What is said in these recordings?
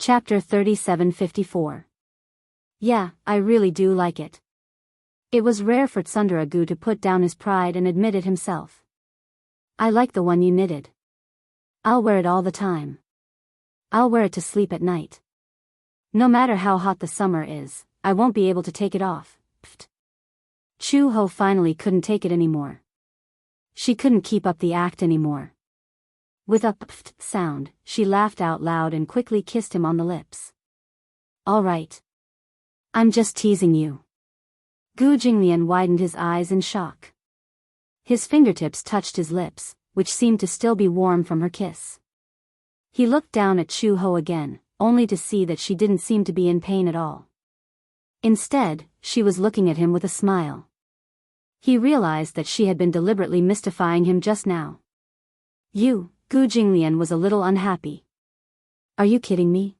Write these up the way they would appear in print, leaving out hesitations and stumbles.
Chapter 3754. Yeah, I really do like it. It was rare for Tsunderagu to put down his pride and admit it himself. I like the one you knitted. I'll wear it all the time. I'll wear it to sleep at night. No matter how hot the summer is, I won't be able to take it off. Pfft. Chu-ho finally couldn't take it anymore. She couldn't keep up the act anymore. With a pfft sound, she laughed out loud and quickly kissed him on the lips. All right. I'm just teasing you. Gu Jinglian widened his eyes in shock. His fingertips touched his lips, which seemed to still be warm from her kiss. He looked down at Chu-ho again, only to see that she didn't seem to be in pain at all. Instead, she was looking at him with a smile. He realized that she had been deliberately mystifying him just now. Gu Jinglian was a little unhappy. Are you kidding me?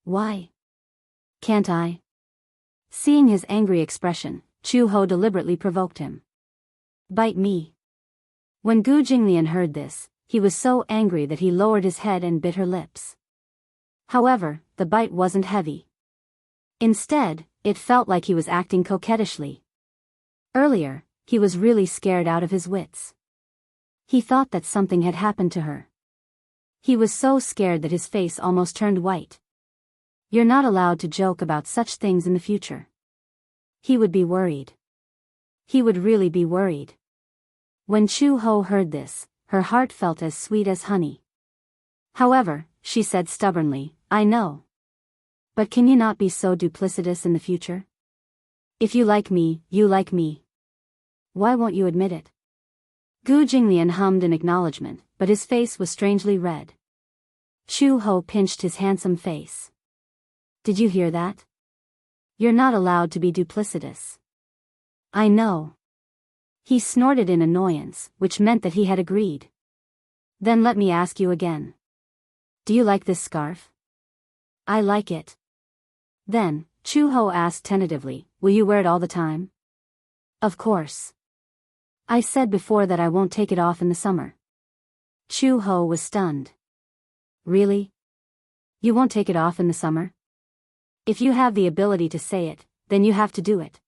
Why? Can't I? Seeing his angry expression, Chu-ho deliberately provoked him. Bite me. When Gu Jinglian heard this, he was so angry that he lowered his head and bit her lips. However, the bite wasn't heavy. Instead, it felt like he was acting coquettishly. Earlier, he was really scared out of his wits. He thought that something had happened to her. He was so scared that his face almost turned white. You're not allowed to joke about such things in the future. He would be worried. He would really be worried. When Chu-ho heard this, her heart felt as sweet as honey. However, she said stubbornly, I know. But can you not be so duplicitous in the future? If you like me, you like me. Why won't you admit it? Gu Jinglian hummed in acknowledgement, but his face was strangely red. Chu-ho pinched his handsome face. Did you hear that? You're not allowed to be duplicitous. I know. He snorted in annoyance, which meant that he had agreed. Then let me ask you again. Do you like this scarf? I like it. Then, Chu-ho asked tentatively, will you wear it all the time? Of course. I said before that I won't take it off in the summer. Chu-ho was stunned. Really? You won't take it off in the summer? If you have the ability to say it, then you have to do it.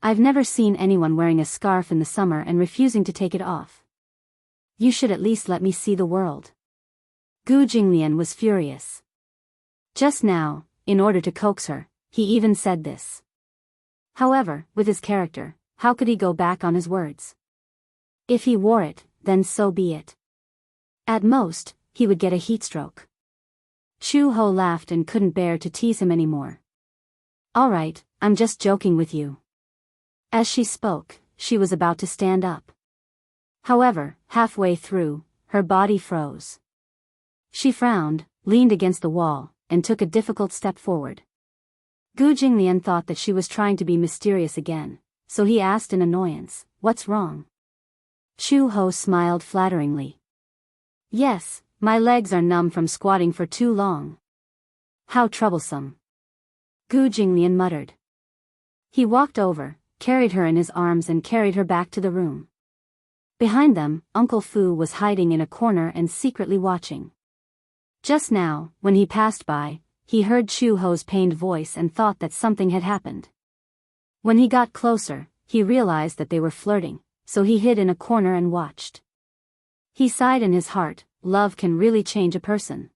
I've never seen anyone wearing a scarf in the summer and refusing to take it off. You should at least let me see the world. Gu Jinglian was furious. Just now, in order to coax her, he even said this. However, with his character, how could he go back on his words? If he wore it, then so be it. At most, he would get a heatstroke. Chu-ho laughed and couldn't bear to tease him anymore. All right, I'm just joking with you. As she spoke, she was about to stand up. However, halfway through, her body froze. She frowned, leaned against the wall, and took a difficult step forward. Gu Jinglian thought that she was trying to be mysterious again, so he asked in annoyance, what's wrong? Chu-ho smiled flatteringly. Yes, my legs are numb from squatting for too long. How troublesome. Gu Jinglian muttered. He walked over, carried her in his arms and carried her back to the room. Behind them, Uncle Fu was hiding in a corner and secretly watching. Just now, when he passed by, he heard Chu-ho's pained voice and thought that something had happened. When he got closer, he realized that they were flirting, so he hid in a corner and watched. He sighed in his heart, love can really change a person.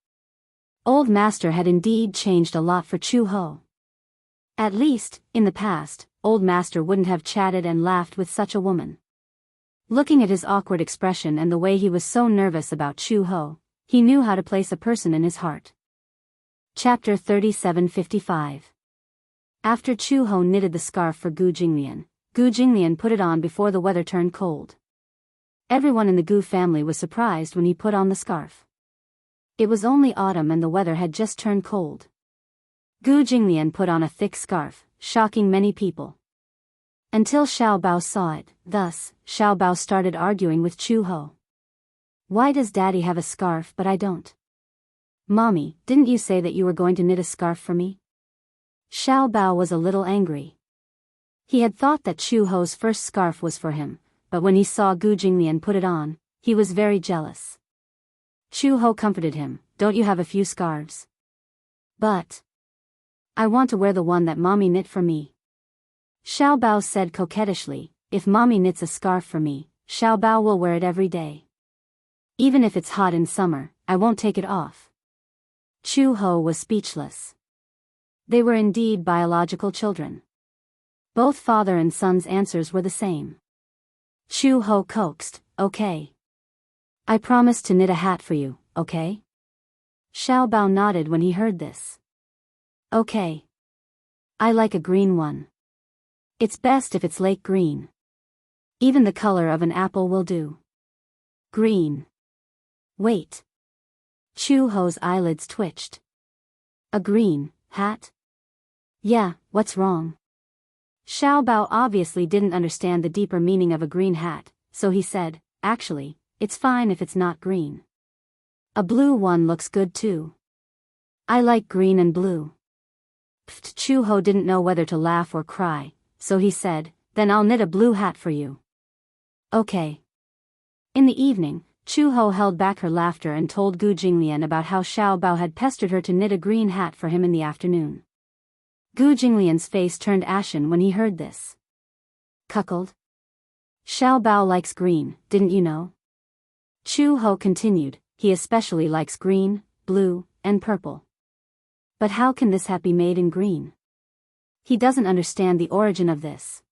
Old Master had indeed changed a lot for Chu-ho. At least, in the past, Old Master wouldn't have chatted and laughed with such a woman. Looking at his awkward expression and the way he was so nervous about Chu-ho, he knew how to place a person in his heart. Chapter 3755. After Chu-ho knitted the scarf for Gu Jinglian put it on before the weather turned cold. Everyone in the Gu family was surprised when he put on the scarf. It was only autumn and the weather had just turned cold. Gu Jinglian put on a thick scarf, shocking many people. Until Xiao Bao saw it, thus, Xiao Bao started arguing with Chu-ho. Why does Daddy have a scarf but I don't? Mommy, didn't you say that you were going to knit a scarf for me? Xiao Bao was a little angry. He had thought that Chu-ho's first scarf was for him, but when he saw Gu Jinglian put it on, he was very jealous. Chu-ho comforted him, don't you have a few scarves? But I want to wear the one that mommy knit for me. Xiao Bao said coquettishly, if mommy knits a scarf for me, Xiao Bao will wear it every day. Even if it's hot in summer, I won't take it off. Chu Ho was speechless. They were indeed biological children. Both father and son's answers were the same. Chu Ho coaxed, okay. I promise to knit a hat for you, okay? Xiao Bao nodded when he heard this. Okay. I like a green one. It's best if it's lake green. Even the color of an apple will do. Green. Wait. Chu Ho's eyelids twitched. A green hat? Yeah, what's wrong? Xiao Bao obviously didn't understand the deeper meaning of a green hat, so he said, actually, it's fine if it's not green. A blue one looks good too. I like green and blue. Chu Ho didn't know whether to laugh or cry, so he said, then I'll knit a blue hat for you. Okay. In the evening, Chu Ho held back her laughter and told Gu Jinglian about how Xiao Bao had pestered her to knit a green hat for him in the afternoon. Gu Jinglian's face turned ashen when he heard this. Cuckold? Xiao Bao likes green, didn't you know? Chu Ho continued, he especially likes green, blue, and purple. But how can this hat be made in green? He doesn't understand the origin of this.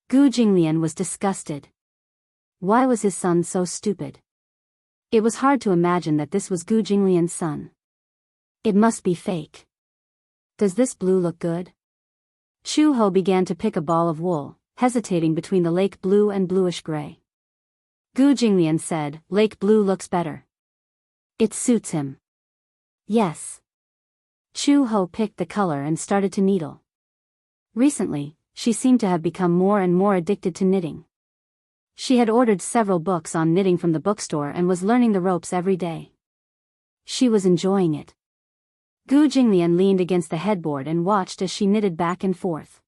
Gu Jinglian was disgusted. Why was his son so stupid? It was hard to imagine that this was Gu Jinglian's son. It must be fake. Does this blue look good? Chu Ho began to pick a ball of wool, hesitating between the lake blue and bluish gray. Gu Jinglian said, lake blue looks better. It suits him. Yes. Chu Ho picked the color and started to needle. Recently, she seemed to have become more and more addicted to knitting. She had ordered several books on knitting from the bookstore and was learning the ropes every day. She was enjoying it. Gu Jinglian leaned against the headboard and watched as she knitted back and forth.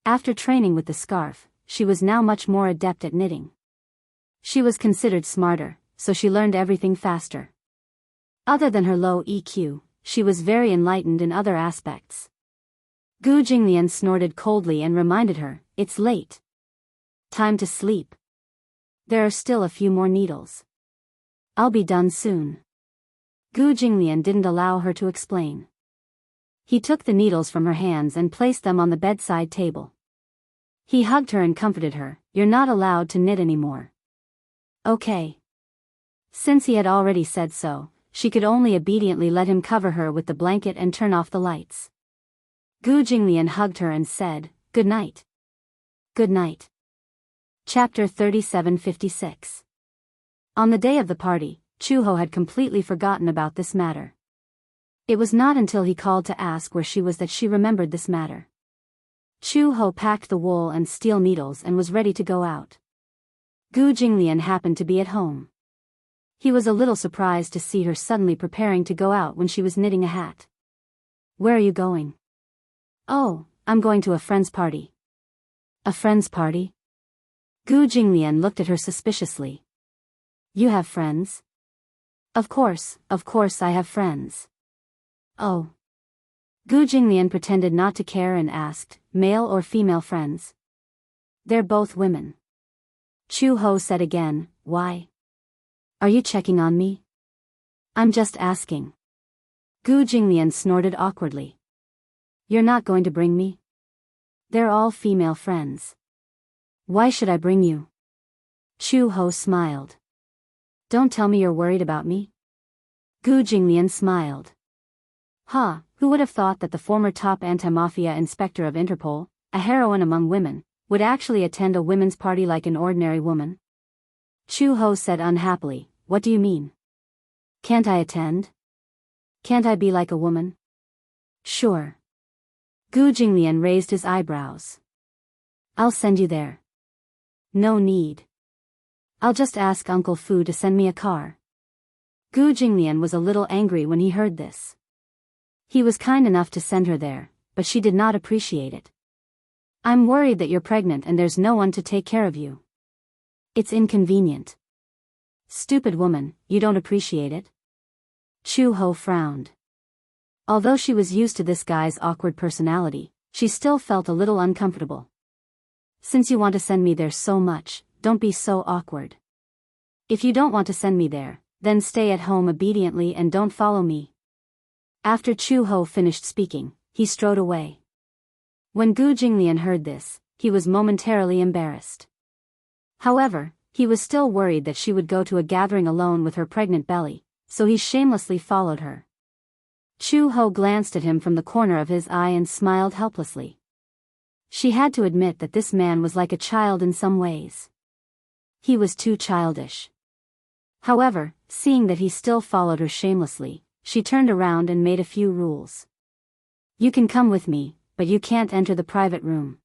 After training with the scarf, she was now much more adept at knitting. She was considered smarter, so she learned everything faster. Other than her low EQ, she was very enlightened in other aspects. Gu Jinglian snorted coldly and reminded her, it's late. Time to sleep. There are still a few more needles. I'll be done soon. Gu Jinglian didn't allow her to explain. He took the needles from her hands and placed them on the bedside table. He hugged her and comforted her, you're not allowed to knit anymore. Okay. Since he had already said so, she could only obediently let him cover her with the blanket and turn off the lights. Gu Jinglian hugged her and said, good night. Good night. Chapter 3756. On the day of the party, Chu Ho had completely forgotten about this matter. It was not until he called to ask where she was that she remembered this matter. Chu Ho packed the wool and steel needles and was ready to go out. Gu Jinglian happened to be at home. He was a little surprised to see her suddenly preparing to go out when she was knitting a hat. Where are you going? Oh, I'm going to a friend's party. A friend's party? Gu Jinglian looked at her suspiciously. You have friends? Of course I have friends. Oh. Gu Jinglian pretended not to care and asked, male or female friends? They're both women. Chu Ho said again, why? Are you checking on me? I'm just asking. Gu Jinglian snorted awkwardly. You're not going to bring me? They're all female friends. Why should I bring you? Chu Ho smiled. Don't tell me you're worried about me? Gu Jinglian smiled. Who would have thought that the former top anti-mafia inspector of Interpol, a heroine among women, would actually attend a women's party like an ordinary woman? Chu Ho said unhappily, what do you mean? Can't I attend? Can't I be like a woman? Sure. Gu Jinglian raised his eyebrows. I'll send you there. No need. I'll just ask Uncle Fu to send me a car. Gu Jinglian was a little angry when he heard this. He was kind enough to send her there, but she did not appreciate it. I'm worried that you're pregnant and there's no one to take care of you. It's inconvenient. Stupid woman, you don't appreciate it? Chu Ho frowned. Although she was used to this guy's awkward personality, she still felt a little uncomfortable. Since you want to send me there so much, don't be so awkward. If you don't want to send me there, then stay at home obediently and don't follow me. After Chu Ho finished speaking, he strode away. When Gu Jinglian heard this, he was momentarily embarrassed. However, he was still worried that she would go to a gathering alone with her pregnant belly, so he shamelessly followed her. Chu Ho glanced at him from the corner of his eye and smiled helplessly. She had to admit that this man was like a child in some ways. He was too childish. However, seeing that he still followed her shamelessly, she turned around and made a few rules. You can come with me, but you can't enter the private room.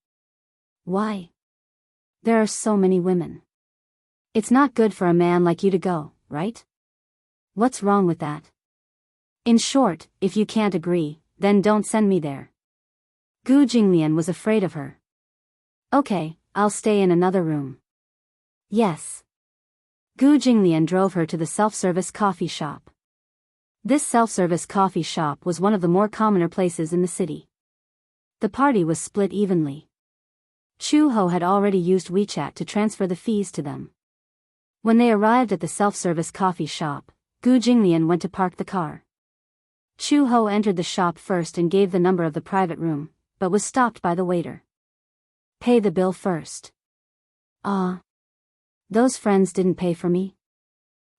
Why? There are so many women. It's not good for a man like you to go, right? What's wrong with that? In short, if you can't agree, then don't send me there. Gu Jinglian was afraid of her. Okay, I'll stay in another room. Yes. Gu Jinglian drove her to the self-service coffee shop. This self-service coffee shop was one of the more commoner places in the city. The party was split evenly. Chu Ho had already used WeChat to transfer the fees to them. When they arrived at the self-service coffee shop, Gu Jinglian went to park the car. Chu Ho entered the shop first and gave the number of the private room, but was stopped by the waiter. Pay the bill first. Those friends didn't pay for me?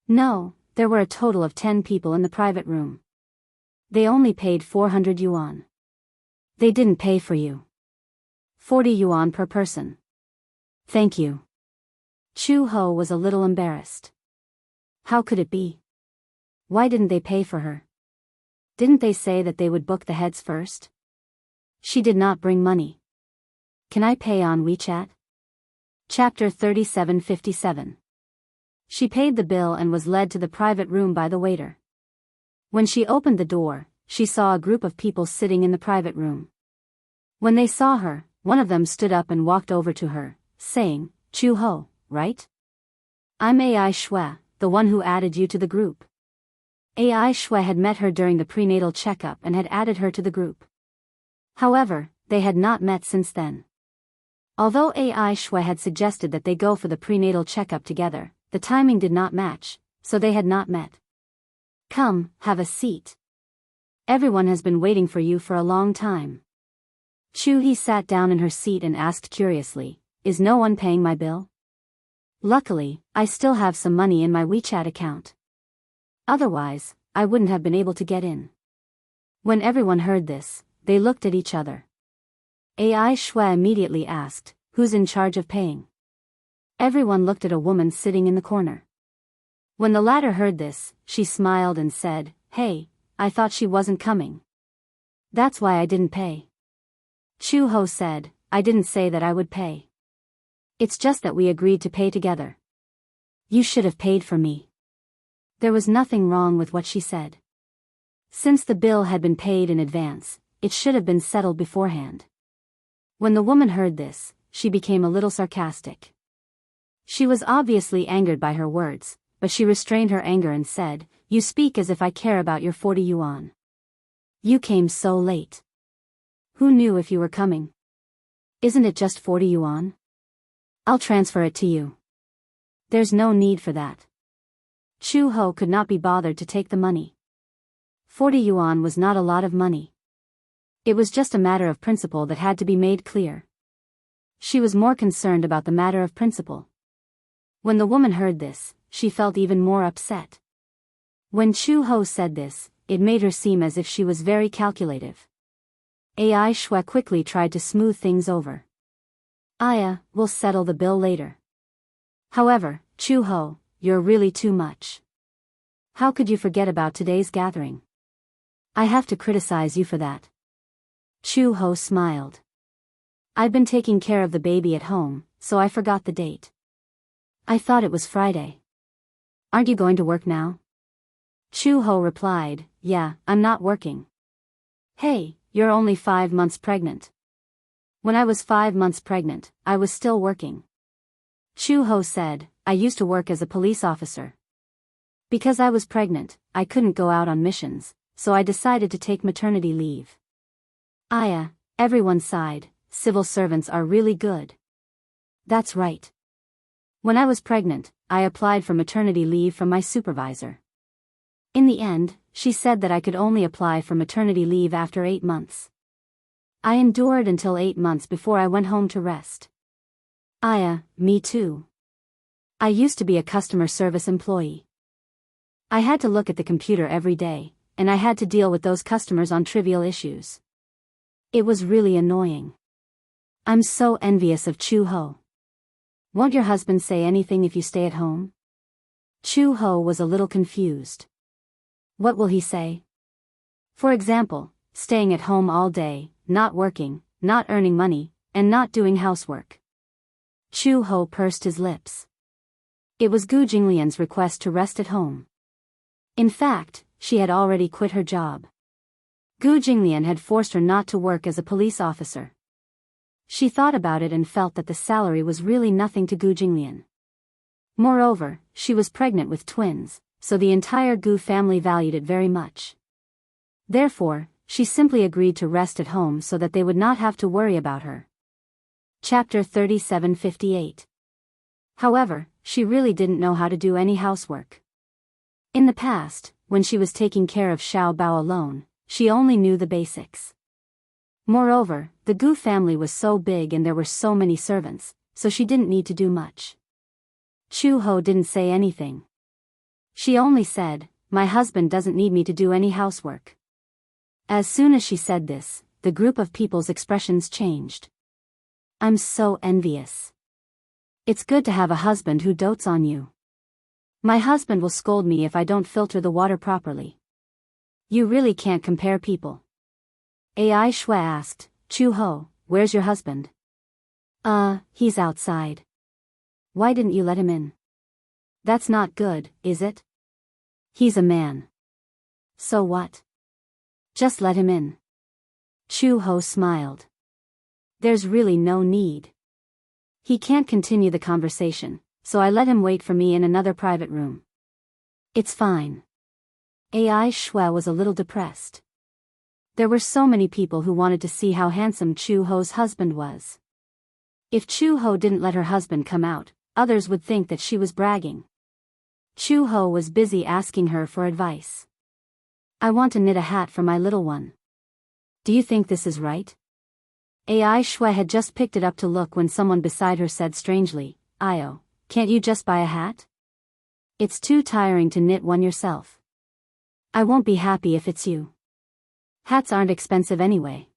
No, there were a total of 10 people in the private room. They only paid 400 yuan. They didn't pay for you. 40 yuan per person. Thank you. Chu Ho was a little embarrassed. How could it be? Why didn't they pay for her? Didn't they say that they would book the heads first? She did not bring money. Can I pay on WeChat? Chapter 3757. She paid the bill and was led to the private room by the waiter. When she opened the door, she saw a group of people sitting in the private room. When they saw her, one of them stood up and walked over to her, saying, Chu Ho, right? I'm Ai Shui, the one who added you to the group. Ai Shui had met her during the prenatal checkup and had added her to the group. However, they had not met since then. Although Ai Shui had suggested that they go for the prenatal checkup together, the timing did not match, so they had not met. Come, have a seat. Everyone has been waiting for you for a long time. Chu He sat down in her seat and asked curiously, is no one paying my bill? Luckily, I still have some money in my WeChat account. Otherwise, I wouldn't have been able to get in. When everyone heard this, they looked at each other. Ai Shui immediately asked, who's in charge of paying? Everyone looked at a woman sitting in the corner. When the latter heard this, she smiled and said, hey, I thought she wasn't coming. That's why I didn't pay. Chu Ho said, I didn't say that I would pay. It's just that we agreed to pay together. You should have paid for me. There was nothing wrong with what she said. Since the bill had been paid in advance, it should have been settled beforehand. When the woman heard this, she became a little sarcastic. She was obviously angered by her words, but she restrained her anger and said, you speak as if I care about your 40 yuan. You came so late. Who knew if you were coming? Isn't it just 40 yuan? I'll transfer it to you. There's no need for that. Chu Ho could not be bothered to take the money. 40 yuan was not a lot of money. It was just a matter of principle that had to be made clear. She was more concerned about the matter of principle. When the woman heard this, she felt even more upset. When Chu Ho said this, it made her seem as if she was very calculative. Ai Shui quickly tried to smooth things over. We'll settle the bill later. However, Chu Ho, you're really too much. How could you forget about today's gathering? I have to criticize you for that. Chu Ho smiled. I've been taking care of the baby at home, so I forgot the date. I thought it was Friday. Aren't you going to work now? Chu Ho replied, yeah, I'm not working. Hey, you're only 5 months pregnant. When I was 5 months pregnant, I was still working. Chu Ho said, I used to work as a police officer. Because I was pregnant, I couldn't go out on missions, so I decided to take maternity leave. Aya, everyone sighed, civil servants are really good. That's right. When I was pregnant, I applied for maternity leave from my supervisor. In the end, she said that I could only apply for maternity leave after 8 months. I endured until 8 months before I went home to rest. Aya, me too. I used to be a customer service employee. I had to look at the computer every day, and I had to deal with those customers on trivial issues. It was really annoying. I'm so envious of Chu-ho. Won't your husband say anything if you stay at home? Chu-ho was a little confused. What will he say? For example, staying at home all day, not working, not earning money, and not doing housework. Chu-ho pursed his lips. It was Gu Jinglian's request to rest at home. In fact, she had already quit her job. Gu Jinglian had forced her not to work as a police officer. She thought about it and felt that the salary was really nothing to Gu Jinglian. Moreover, she was pregnant with twins, so the entire Gu family valued it very much. Therefore, she simply agreed to rest at home so that they would not have to worry about her. Chapter 3758. However, she really didn't know how to do any housework. In the past, when she was taking care of Xiao Bao alone, she only knew the basics. Moreover, the Gu family was so big and there were so many servants, so she didn't need to do much. Chu-ho didn't say anything. She only said, "My husband doesn't need me to do any housework." As soon as she said this, the group of people's expressions changed. I'm so envious. It's good to have a husband who dotes on you. My husband will scold me if I don't filter the water properly. You really can't compare people. Ai Shui asked, Chu-ho, where's your husband? He's outside. Why didn't you let him in? That's not good, is it? He's a man. So what? Just let him in. Chu-ho smiled. There's really no need. He can't continue the conversation, so I let him wait for me in another private room. It's fine. Ai Shui was a little depressed. There were so many people who wanted to see how handsome Chu-ho's husband was. If Chu-ho didn't let her husband come out, others would think that she was bragging. Chu-ho was busy asking her for advice. I want to knit a hat for my little one. Do you think this is right? Ai Shui had just picked it up to look when someone beside her said strangely, Io, can't you just buy a hat? It's too tiring to knit one yourself. I won't be happy if it's you. Hats aren't expensive anyway.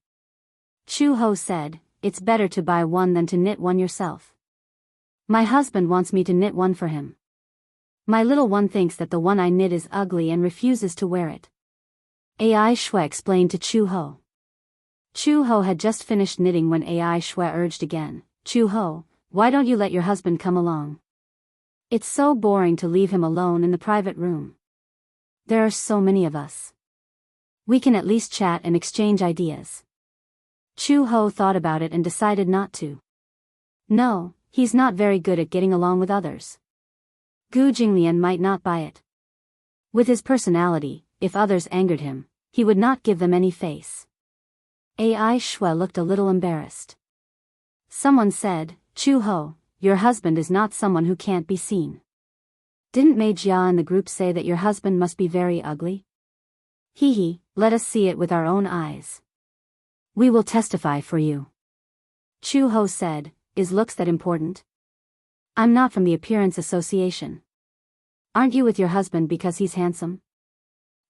Chu-ho said, it's better to buy one than to knit one yourself. My husband wants me to knit one for him. My little one thinks that the one I knit is ugly and refuses to wear it. Ai Shui explained to Chu-ho. Chu-ho had just finished knitting when Ai Shui urged again, Chu-ho, why don't you let your husband come along? It's so boring to leave him alone in the private room. There are so many of us. We can at least chat and exchange ideas. Chu-ho thought about it and decided not to. No, he's not very good at getting along with others. Gu Jinglian might not buy it. With his personality, if others angered him, he would not give them any face. Ai Shui looked a little embarrassed. Someone said, Chu-ho, your husband is not someone who can't be seen. Didn't Mei Jia in the group say that your husband must be very ugly? Hee, let us see it with our own eyes. We will testify for you. Chu-ho said, is looks that important? I'm not from the Appearance Association. Aren't you with your husband because he's handsome?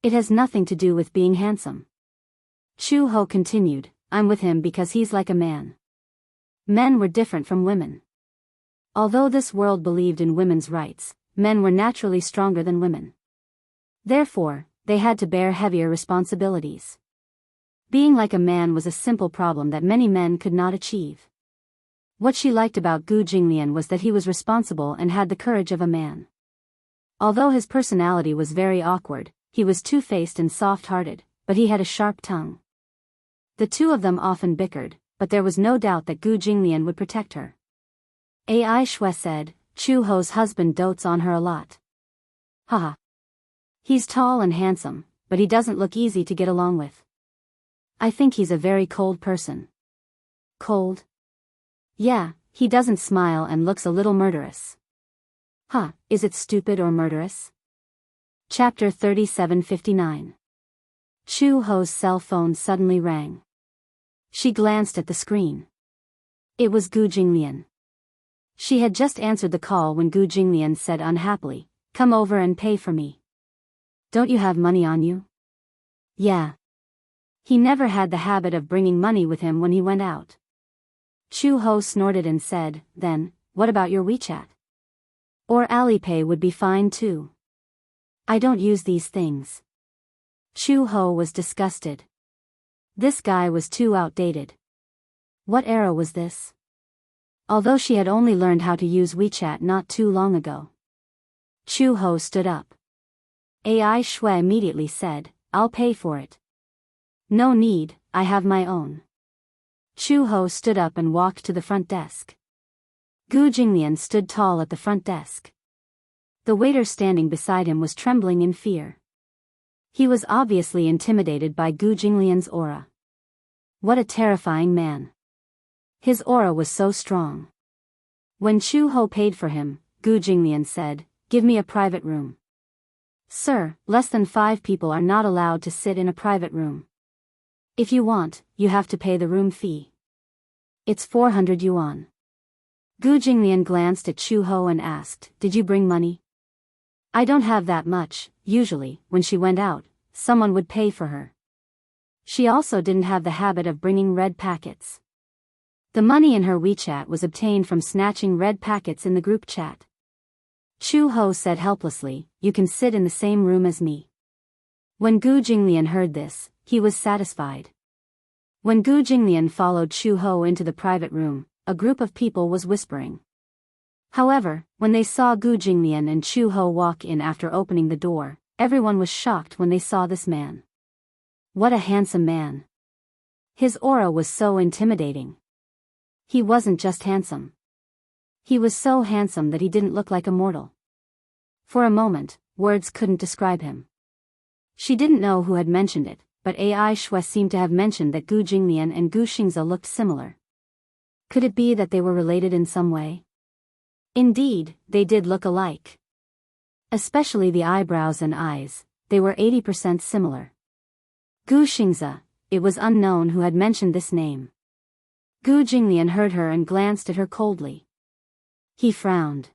It has nothing to do with being handsome. Chu-ho continued, I'm with him because he's like a man. Men were different from women. Although this world believed in women's rights, men were naturally stronger than women. Therefore, they had to bear heavier responsibilities. Being like a man was a simple problem that many men could not achieve. What she liked about Gu Jinglian was that he was responsible and had the courage of a man. Although his personality was very awkward, he was two-faced and soft-hearted, but he had a sharp tongue. The two of them often bickered, but there was no doubt that Gu Jinglian would protect her. Ai Shui said, Chu-ho's husband dotes on her a lot. Haha. He's tall and handsome, but he doesn't look easy to get along with. I think he's a very cold person. Cold? Yeah, he doesn't smile and looks a little murderous. Huh, is it stupid or murderous? Chapter 3759. Chu Ho's cell phone suddenly rang. She glanced at the screen. It was Gu Jinglian. She had just answered the call when Gu Jinglian said unhappily, "Come over and pay for me." "Don't you have money on you?" "Yeah." He never had the habit of bringing money with him when he went out. Chu Ho snorted and said, "Then, what about your WeChat? Or Alipay would be fine too." "I don't use these things." Chu Ho was disgusted. This guy was too outdated. What era was this? Although she had only learned how to use WeChat not too long ago. Chu Ho stood up. AI Shui immediately said, "I'll pay for it." "No need, I have my own." Chu Ho stood up and walked to the front desk. Gu Jinglian stood tall at the front desk. The waiter standing beside him was trembling in fear. He was obviously intimidated by Gu Jinglian's aura. What a terrifying man. His aura was so strong. When Chu Ho paid for him, Gu Jinglian said, "Give me a private room." "Sir, less than 5 people are not allowed to sit in a private room. If you want, you have to pay the room fee. It's 400 yuan. Gu Jinglian glanced at Chu Ho and asked, "Did you bring money?" "I don't have that much." Usually, when she went out, someone would pay for her. She also didn't have the habit of bringing red packets. The money in her WeChat was obtained from snatching red packets in the group chat. Chu Ho said helplessly, "You can sit in the same room as me." When Gu Jinglian heard this, he was satisfied. When Gu Jinglian followed Chu Ho into the private room, a group of people was whispering. However, when they saw Gu Jinglian and Chu Ho walk in after opening the door, everyone was shocked when they saw this man. What a handsome man. His aura was so intimidating. He wasn't just handsome. He was so handsome that he didn't look like a mortal. For a moment, words couldn't describe him. She didn't know who had mentioned it, but AI Shui seemed to have mentioned that Gu Jinglian and Gu Xianxia looked similar. Could it be that they were related in some way? Indeed, they did look alike. Especially the eyebrows and eyes, they were 80% similar. Gu Xianxia, it was unknown who had mentioned this name. Gu Jinglian heard her and glanced at her coldly. He frowned.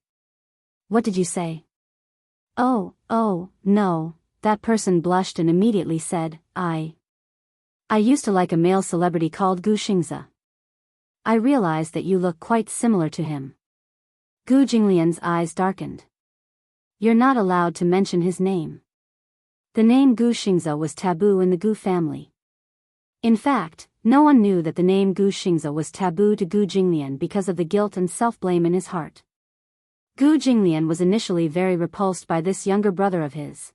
"What did you say?" Oh, no, that person blushed and immediately said, I used to like a male celebrity called Gu Xianxia. I realized that you look quite similar to him." Gu Jinglian's eyes darkened. "You're not allowed to mention his name." The name Gu Xianxia was taboo in the Gu family. In fact, no one knew that the name Gu Xianxia was taboo to Gu Jinglian because of the guilt and self-blame in his heart. Gu Jinglian was initially very repulsed by this younger brother of his.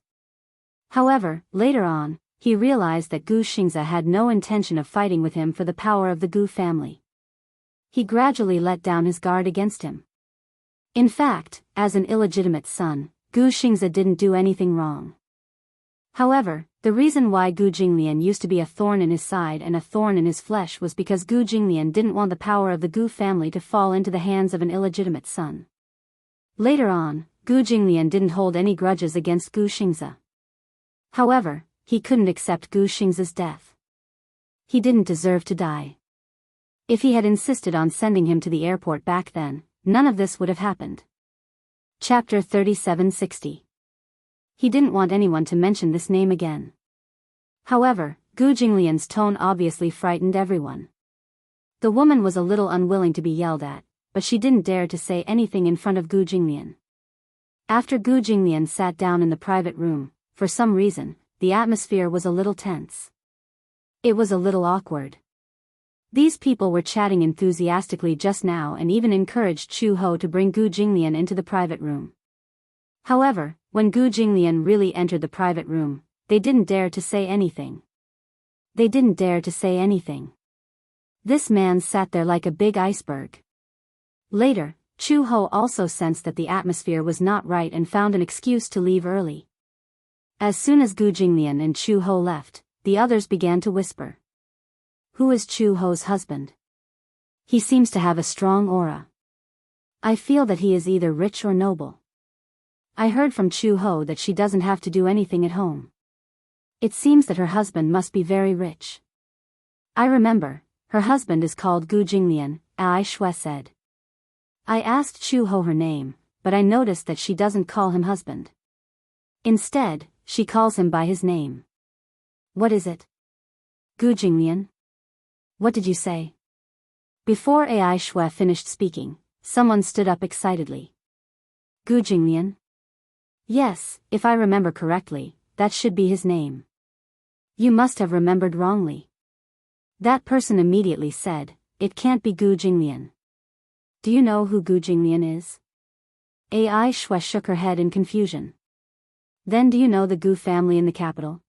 However, later on, he realized that Gu Xianxia had no intention of fighting with him for the power of the Gu family. He gradually let down his guard against him. In fact, as an illegitimate son, Gu Xianxia didn't do anything wrong. However, the reason why Gu Jinglian used to be a thorn in his side and a thorn in his flesh was because Gu Jinglian didn't want the power of the Gu family to fall into the hands of an illegitimate son. Later on, Gu Jinglian didn't hold any grudges against Gu Xianxia. However, he couldn't accept Gu Xianxia's death. He didn't deserve to die. If he had insisted on sending him to the airport back then, none of this would have happened. Chapter 3760. He didn't want anyone to mention this name again. However, Gu Jinglian's tone obviously frightened everyone. The woman was a little unwilling to be yelled at, but she didn't dare to say anything in front of Gu Jinglian. After Gu Jinglian sat down in the private room, for some reason, the atmosphere was a little tense. It was a little awkward. These people were chatting enthusiastically just now and even encouraged Chu Ho to bring Gu Jinglian into the private room. However, when Gu Jinglian really entered the private room, they didn't dare to say anything. They didn't dare to say anything. This man sat there like a big iceberg. Later, Chu Ho also sensed that the atmosphere was not right and found an excuse to leave early. As soon as Gu Jinglian and Chu Ho left, the others began to whisper. Who is Chu Ho's husband? He seems to have a strong aura. I feel that he is either rich or noble. I heard from Chu Ho that she doesn't have to do anything at home. It seems that her husband must be very rich. I remember, her husband is called Gu Jinglian, Ai Shui said. I asked Chu Ho her name, but I noticed that she doesn't call him husband. Instead, she calls him by his name. What is it? Gu Jinglian? What did you say? Before Ai Shui finished speaking, someone stood up excitedly. Gu Jinglian? Yes, if I remember correctly, that should be his name. You must have remembered wrongly. That person immediately said, it can't be Gu Jinglian. Do you know who Gu Jinglian is? Ai Shui shook her head in confusion. Then do you know the Gu family in the capital?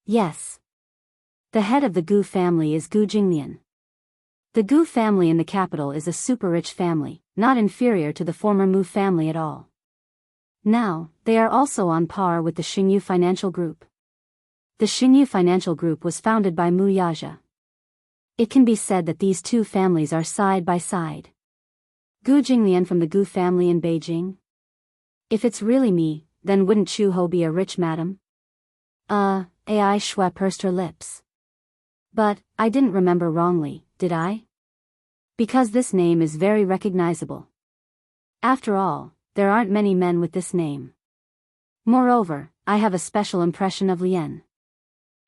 Yes. The head of the Gu family is Gu Jinglian. The Gu family in the capital is a super-rich family, not inferior to the former Mu family at all. Now, they are also on par with the Xingyu Financial Group. The Xingyu Financial Group was founded by Mu Yaja. It can be said that these two families are side by side. Gu Jinglian from the Gu family in Beijing? If it's really me, then wouldn't Chu Ho be a rich madam? Ai Shui pursed her lips. But, I didn't remember wrongly, did I? Because this name is very recognizable. After all, there aren't many men with this name. Moreover, I have a special impression of Lien.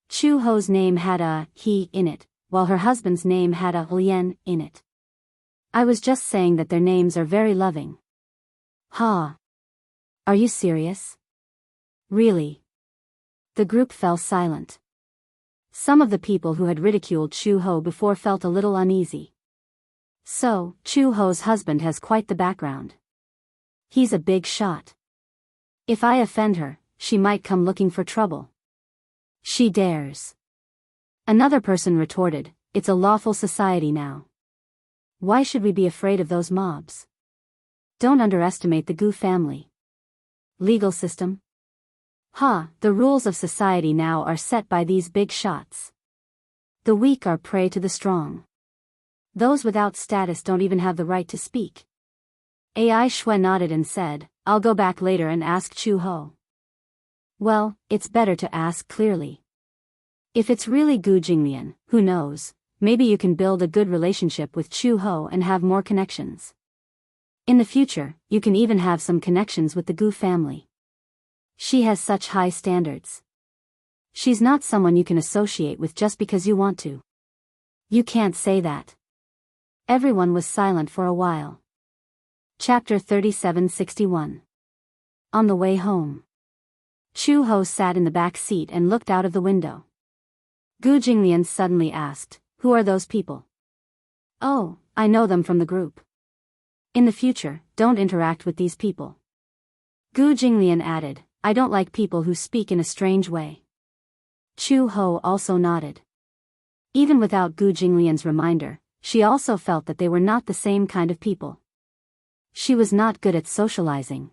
Chu Ho's name had a he in it, while her husband's name had a Lien in it. I was just saying that their names are very loving. Ha! Are you serious? Really? The group fell silent. Some of the people who had ridiculed Chu Ho before felt a little uneasy. So, Chu Ho's husband has quite the background. He's a big shot. If I offend her, she might come looking for trouble. She dares. Another person retorted, it's a lawful society now. Why should we be afraid of those mobs? Don't underestimate the Gu family. Legal system? The rules of society now are set by these big shots. The weak are prey to the strong. Those without status don't even have the right to speak. Ai Shui nodded and said, I'll go back later and ask Chu Ho. Well, it's better to ask clearly. If it's really Gu Jinglian, who knows, maybe you can build a good relationship with Chu Ho and have more connections. In the future, you can even have some connections with the Gu family. She has such high standards. She's not someone you can associate with just because you want to. You can't say that. Everyone was silent for a while. Chapter 3761. On the way home. Chu Ho sat in the back seat and looked out of the window. Gu Jinglian suddenly asked, who are those people? Oh, I know them from the group. In the future, don't interact with these people. Gu Jinglian added, I don't like people who speak in a strange way. Chu Ho also nodded. Even without Gu Jinglian's reminder, she also felt that they were not the same kind of people. She was not good at socializing.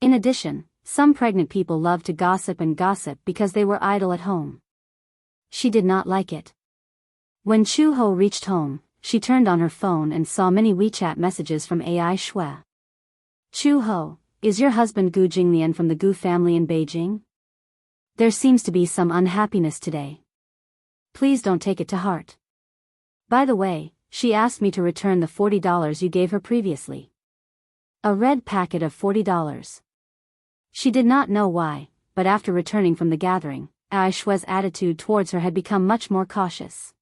In addition, some pregnant people loved to gossip because they were idle at home. She did not like it. When Chu Ho reached home, she turned on her phone and saw many WeChat messages from Ai Shui. Chu Ho, is your husband Gu Jinglian from the Gu family in Beijing? There seems to be some unhappiness today. Please don't take it to heart. By the way, she asked me to return the $40 you gave her previously. A red packet of $40. She did not know why, but after returning from the gathering, Ai Shui's attitude towards her had become much more cautious.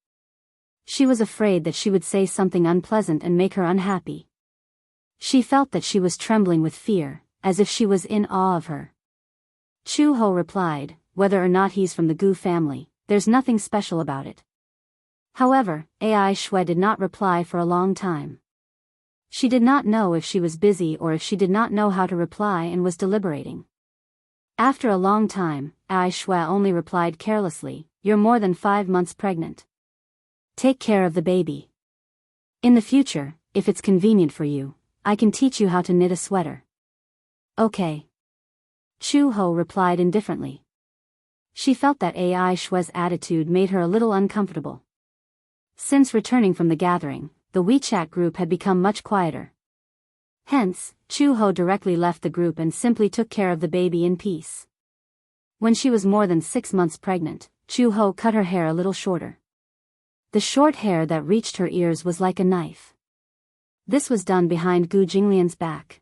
She was afraid that she would say something unpleasant and make her unhappy. She felt that she was trembling with fear, as if she was in awe of her. Chu Ho replied, whether or not he's from the Gu family, there's nothing special about it. However, Ai Shui did not reply for a long time. She did not know if she was busy or if she did not know how to reply and was deliberating. After a long time, Ai Shui only replied carelessly, you're more than 5 months pregnant. Take care of the baby. In the future, if it's convenient for you, I can teach you how to knit a sweater. Okay. Chu Ho replied indifferently. She felt that Ai Shue's attitude made her a little uncomfortable. Since returning from the gathering, the WeChat group had become much quieter. Hence, Chu Ho directly left the group and simply took care of the baby in peace. When she was more than 6 months pregnant, Chu Ho cut her hair a little shorter. The short hair that reached her ears was like a knife. This was done behind Gu Jinglian's back.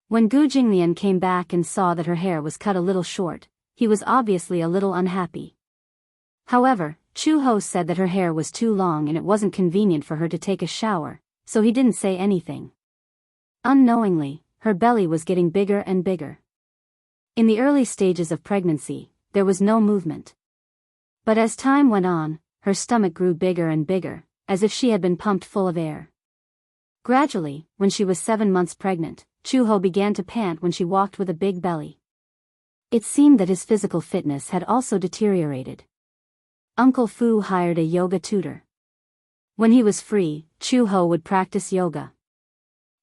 When Gu Jinglian came back and saw that her hair was cut a little short, he was obviously a little unhappy. However, Chu Ho said that her hair was too long and it wasn't convenient for her to take a shower, so he didn't say anything. Unknowingly, her belly was getting bigger and bigger. In the early stages of pregnancy, there was no movement. But as time went on, her stomach grew bigger and bigger, as if she had been pumped full of air. Gradually, when she was 7 months pregnant, Chu Ho began to pant when she walked with a big belly. It seemed that his physical fitness had also deteriorated. Uncle Fu hired a yoga tutor. When he was free, Chu Ho would practice yoga.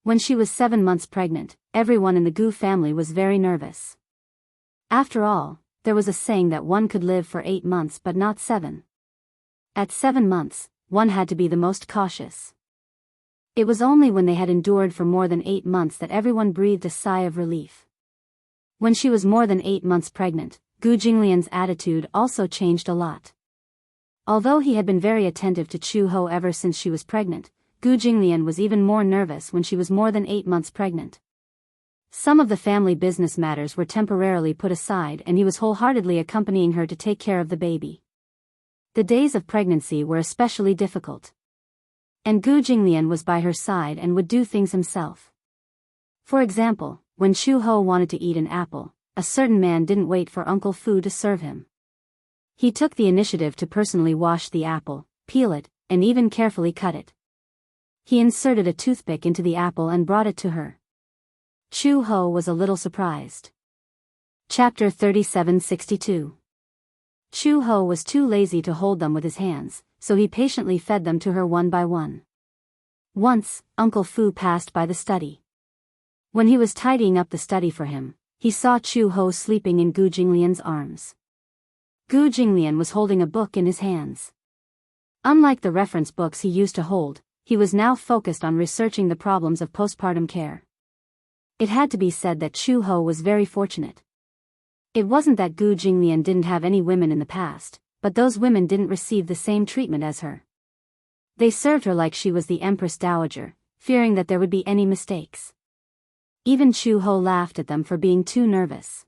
When she was 7 months pregnant, everyone in the Gu family was very nervous. After all, there was a saying that one could live for 8 months but not 7. At 7 months, one had to be the most cautious. It was only when they had endured for more than 8 months that everyone breathed a sigh of relief. When she was more than 8 months pregnant, Gu Jinglian's attitude also changed a lot. Although he had been very attentive to Chu Ho ever since she was pregnant, Gu Jinglian was even more nervous when she was more than 8 months pregnant. Some of the family business matters were temporarily put aside and he was wholeheartedly accompanying her to take care of the baby. The days of pregnancy were especially difficult. And Gu Jinglian was by her side and would do things himself. For example, when Chu Ho wanted to eat an apple, a certain man didn't wait for Uncle Fu to serve him. He took the initiative to personally wash the apple, peel it, and even carefully cut it. He inserted a toothpick into the apple and brought it to her. Chu Ho was a little surprised. Chapter 3762. Chu Ho was too lazy to hold them with his hands, so he patiently fed them to her one by one. Once, Uncle Fu passed by the study. When he was tidying up the study for him, he saw Chu Ho sleeping in Gu Jinglian's arms. Gu Jinglian was holding a book in his hands. Unlike the reference books he used to hold, he was now focused on researching the problems of postpartum care. It had to be said that Chu Ho was very fortunate. It wasn't that Gu Jinglian didn't have any women in the past, but those women didn't receive the same treatment as her. They served her like she was the Empress Dowager, fearing that there would be any mistakes. Even Chu Ho laughed at them for being too nervous.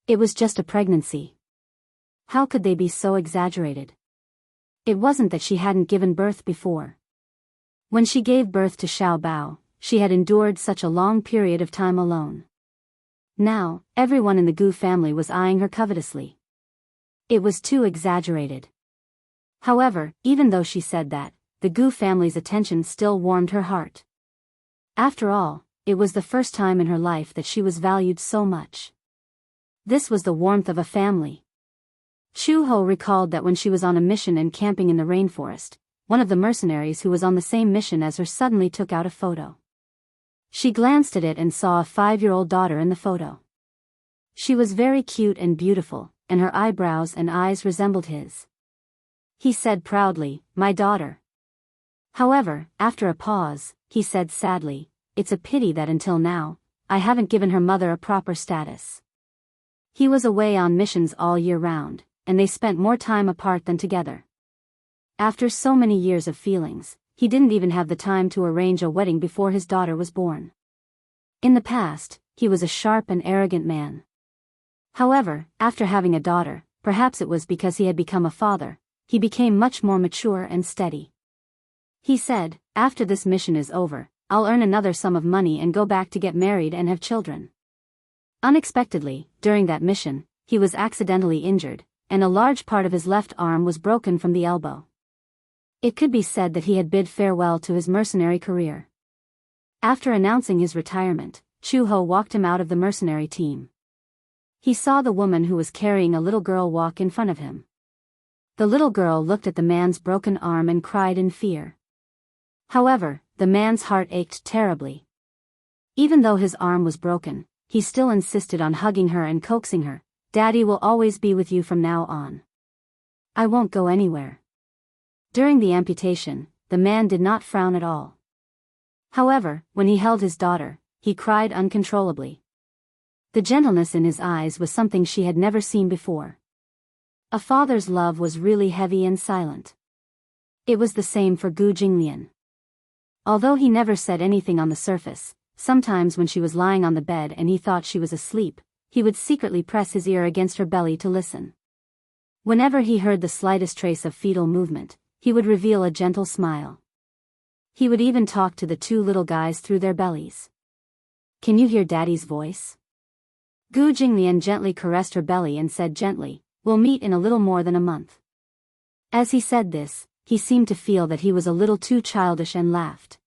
It was just a pregnancy. How could they be so exaggerated? It wasn't that she hadn't given birth before. When she gave birth to Xiao Bao, she had endured such a long period of time alone. Now, everyone in the Gu family was eyeing her covetously. It was too exaggerated. However, even though she said that, the Gu family's attention still warmed her heart. After all, it was the first time in her life that she was valued so much. This was the warmth of a family. Chu Ho recalled that when she was on a mission and camping in the rainforest, one of the mercenaries who was on the same mission as her suddenly took out a photo. She glanced at it and saw a 5-year-old daughter in the photo. She was very cute and beautiful, and her eyebrows and eyes resembled his. He said proudly, "My daughter." However, after a pause, he said sadly, "It's a pity that until now, I haven't given her mother a proper status." He was away on missions all year round, and they spent more time apart than together. After so many years of feelings, he didn't even have the time to arrange a wedding before his daughter was born. In the past, he was a sharp and arrogant man. However, after having a daughter, perhaps it was because he had become a father, he became much more mature and steady. He said, "After this mission is over, I'll earn another sum of money and go back to get married and have children." Unexpectedly, during that mission, he was accidentally injured, and a large part of his left arm was broken from the elbow. It could be said that he had bid farewell to his mercenary career. After announcing his retirement, Chu Ho walked him out of the mercenary team. He saw the woman who was carrying a little girl walk in front of him. The little girl looked at the man's broken arm and cried in fear. However, the man's heart ached terribly. Even though his arm was broken, he still insisted on hugging her and coaxing her. "Daddy will always be with you from now on. I won't go anywhere." During the amputation, the man did not frown at all. However, when he held his daughter, he cried uncontrollably. The gentleness in his eyes was something she had never seen before. A father's love was really heavy and silent. It was the same for Gu Jinglian. Although he never said anything on the surface, sometimes when she was lying on the bed and he thought she was asleep, he would secretly press his ear against her belly to listen. Whenever he heard the slightest trace of fetal movement, he would reveal a gentle smile. He would even talk to the two little guys through their bellies. "Can you hear Daddy's voice?" Gu Jinglian gently caressed her belly and said gently, "We'll meet in a little more than a month." As he said this, he seemed to feel that he was a little too childish and laughed.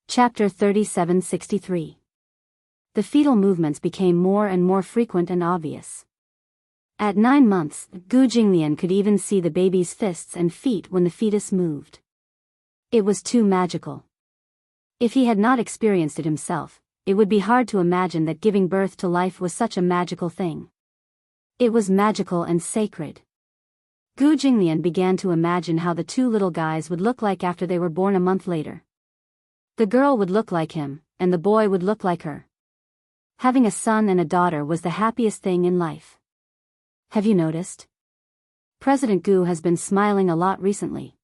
Chapter 3763. The fetal movements became more and more frequent and obvious. At 9 months, Gu Jinglian could even see the baby's fists and feet when the fetus moved. It was too magical. If he had not experienced it himself, it would be hard to imagine that giving birth to life was such a magical thing. It was magical and sacred. Gu Jinglian began to imagine how the two little guys would look like after they were born a month later. The girl would look like him, and the boy would look like her. Having a son and a daughter was the happiest thing in life. Have you noticed? President Gu has been smiling a lot recently.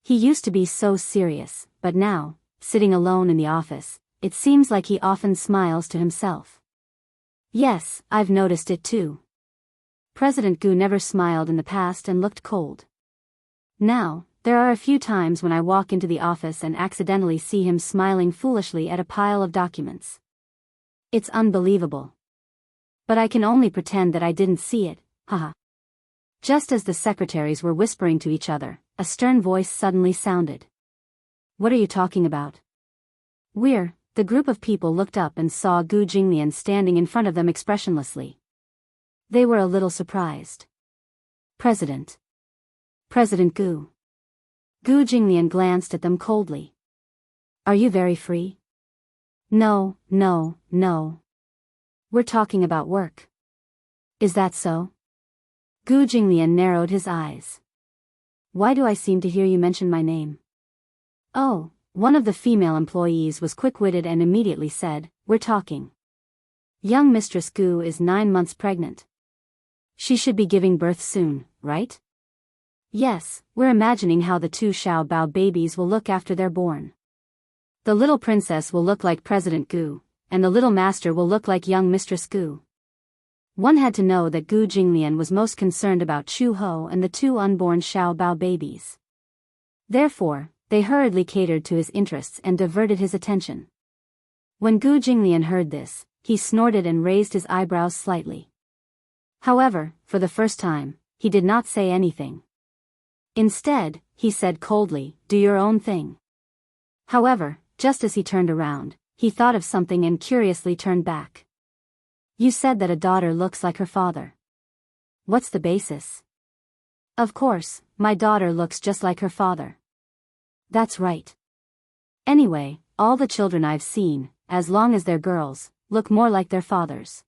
He used to be so serious, but now, sitting alone in the office, it seems like he often smiles to himself. Yes, I've noticed it too. President Gu never smiled in the past and looked cold. Now, there are a few times when I walk into the office and accidentally see him smiling foolishly at a pile of documents. It's unbelievable. But I can only pretend that I didn't see it, haha. Just as the secretaries were whispering to each other, a stern voice suddenly sounded. "What are you talking about?" The group of people looked up and saw Gu Jinglian standing in front of them expressionlessly. They were a little surprised. President Gu. Gu Jinglian glanced at them coldly. "Are you very free?" No. We're talking about work." "Is that so?" Gu Jinglian narrowed his eyes. "Why do I seem to hear you mention my name?" "Oh," one of the female employees was quick-witted and immediately said, "We're talking. Young Mistress Gu is 9 months pregnant. She should be giving birth soon, right?" "Yes, we're imagining how the two Xiaobao babies will look after they're born. The little princess will look like President Gu, and the little master will look like young Mistress Gu." One had to know that Gu Jinglian was most concerned about Chu Ho and the two unborn Xiaobao babies. Therefore, they hurriedly catered to his interests and diverted his attention. When Gu Jinglian heard this, he snorted and raised his eyebrows slightly. However, for the first time, he did not say anything. Instead, he said coldly, "Do your own thing." However, just as he turned around, he thought of something and curiously turned back. "You said that a daughter looks like her father. What's the basis?" "Of course, my daughter looks just like her father." "That's right. Anyway, all the children I've seen, as long as they're girls, look more like their fathers.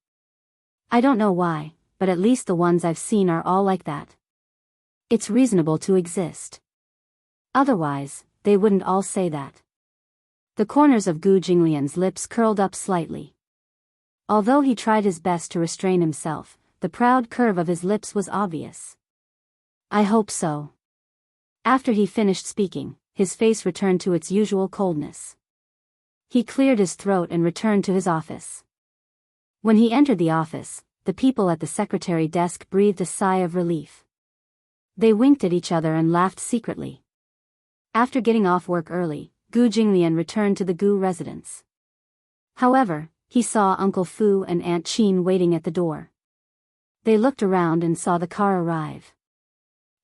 I don't know why, but at least the ones I've seen are all like that. It's reasonable to exist. Otherwise, they wouldn't all say that." The corners of Gu Jinglian's lips curled up slightly. Although he tried his best to restrain himself, the proud curve of his lips was obvious. "I hope so." After he finished speaking, his face returned to its usual coldness. He cleared his throat and returned to his office. When he entered the office, the people at the secretary desk breathed a sigh of relief. They winked at each other and laughed secretly. After getting off work early, Gu Jinglian returned to the Gu residence. However, he saw Uncle Fu and Aunt Qin waiting at the door. They looked around and saw the car arrive.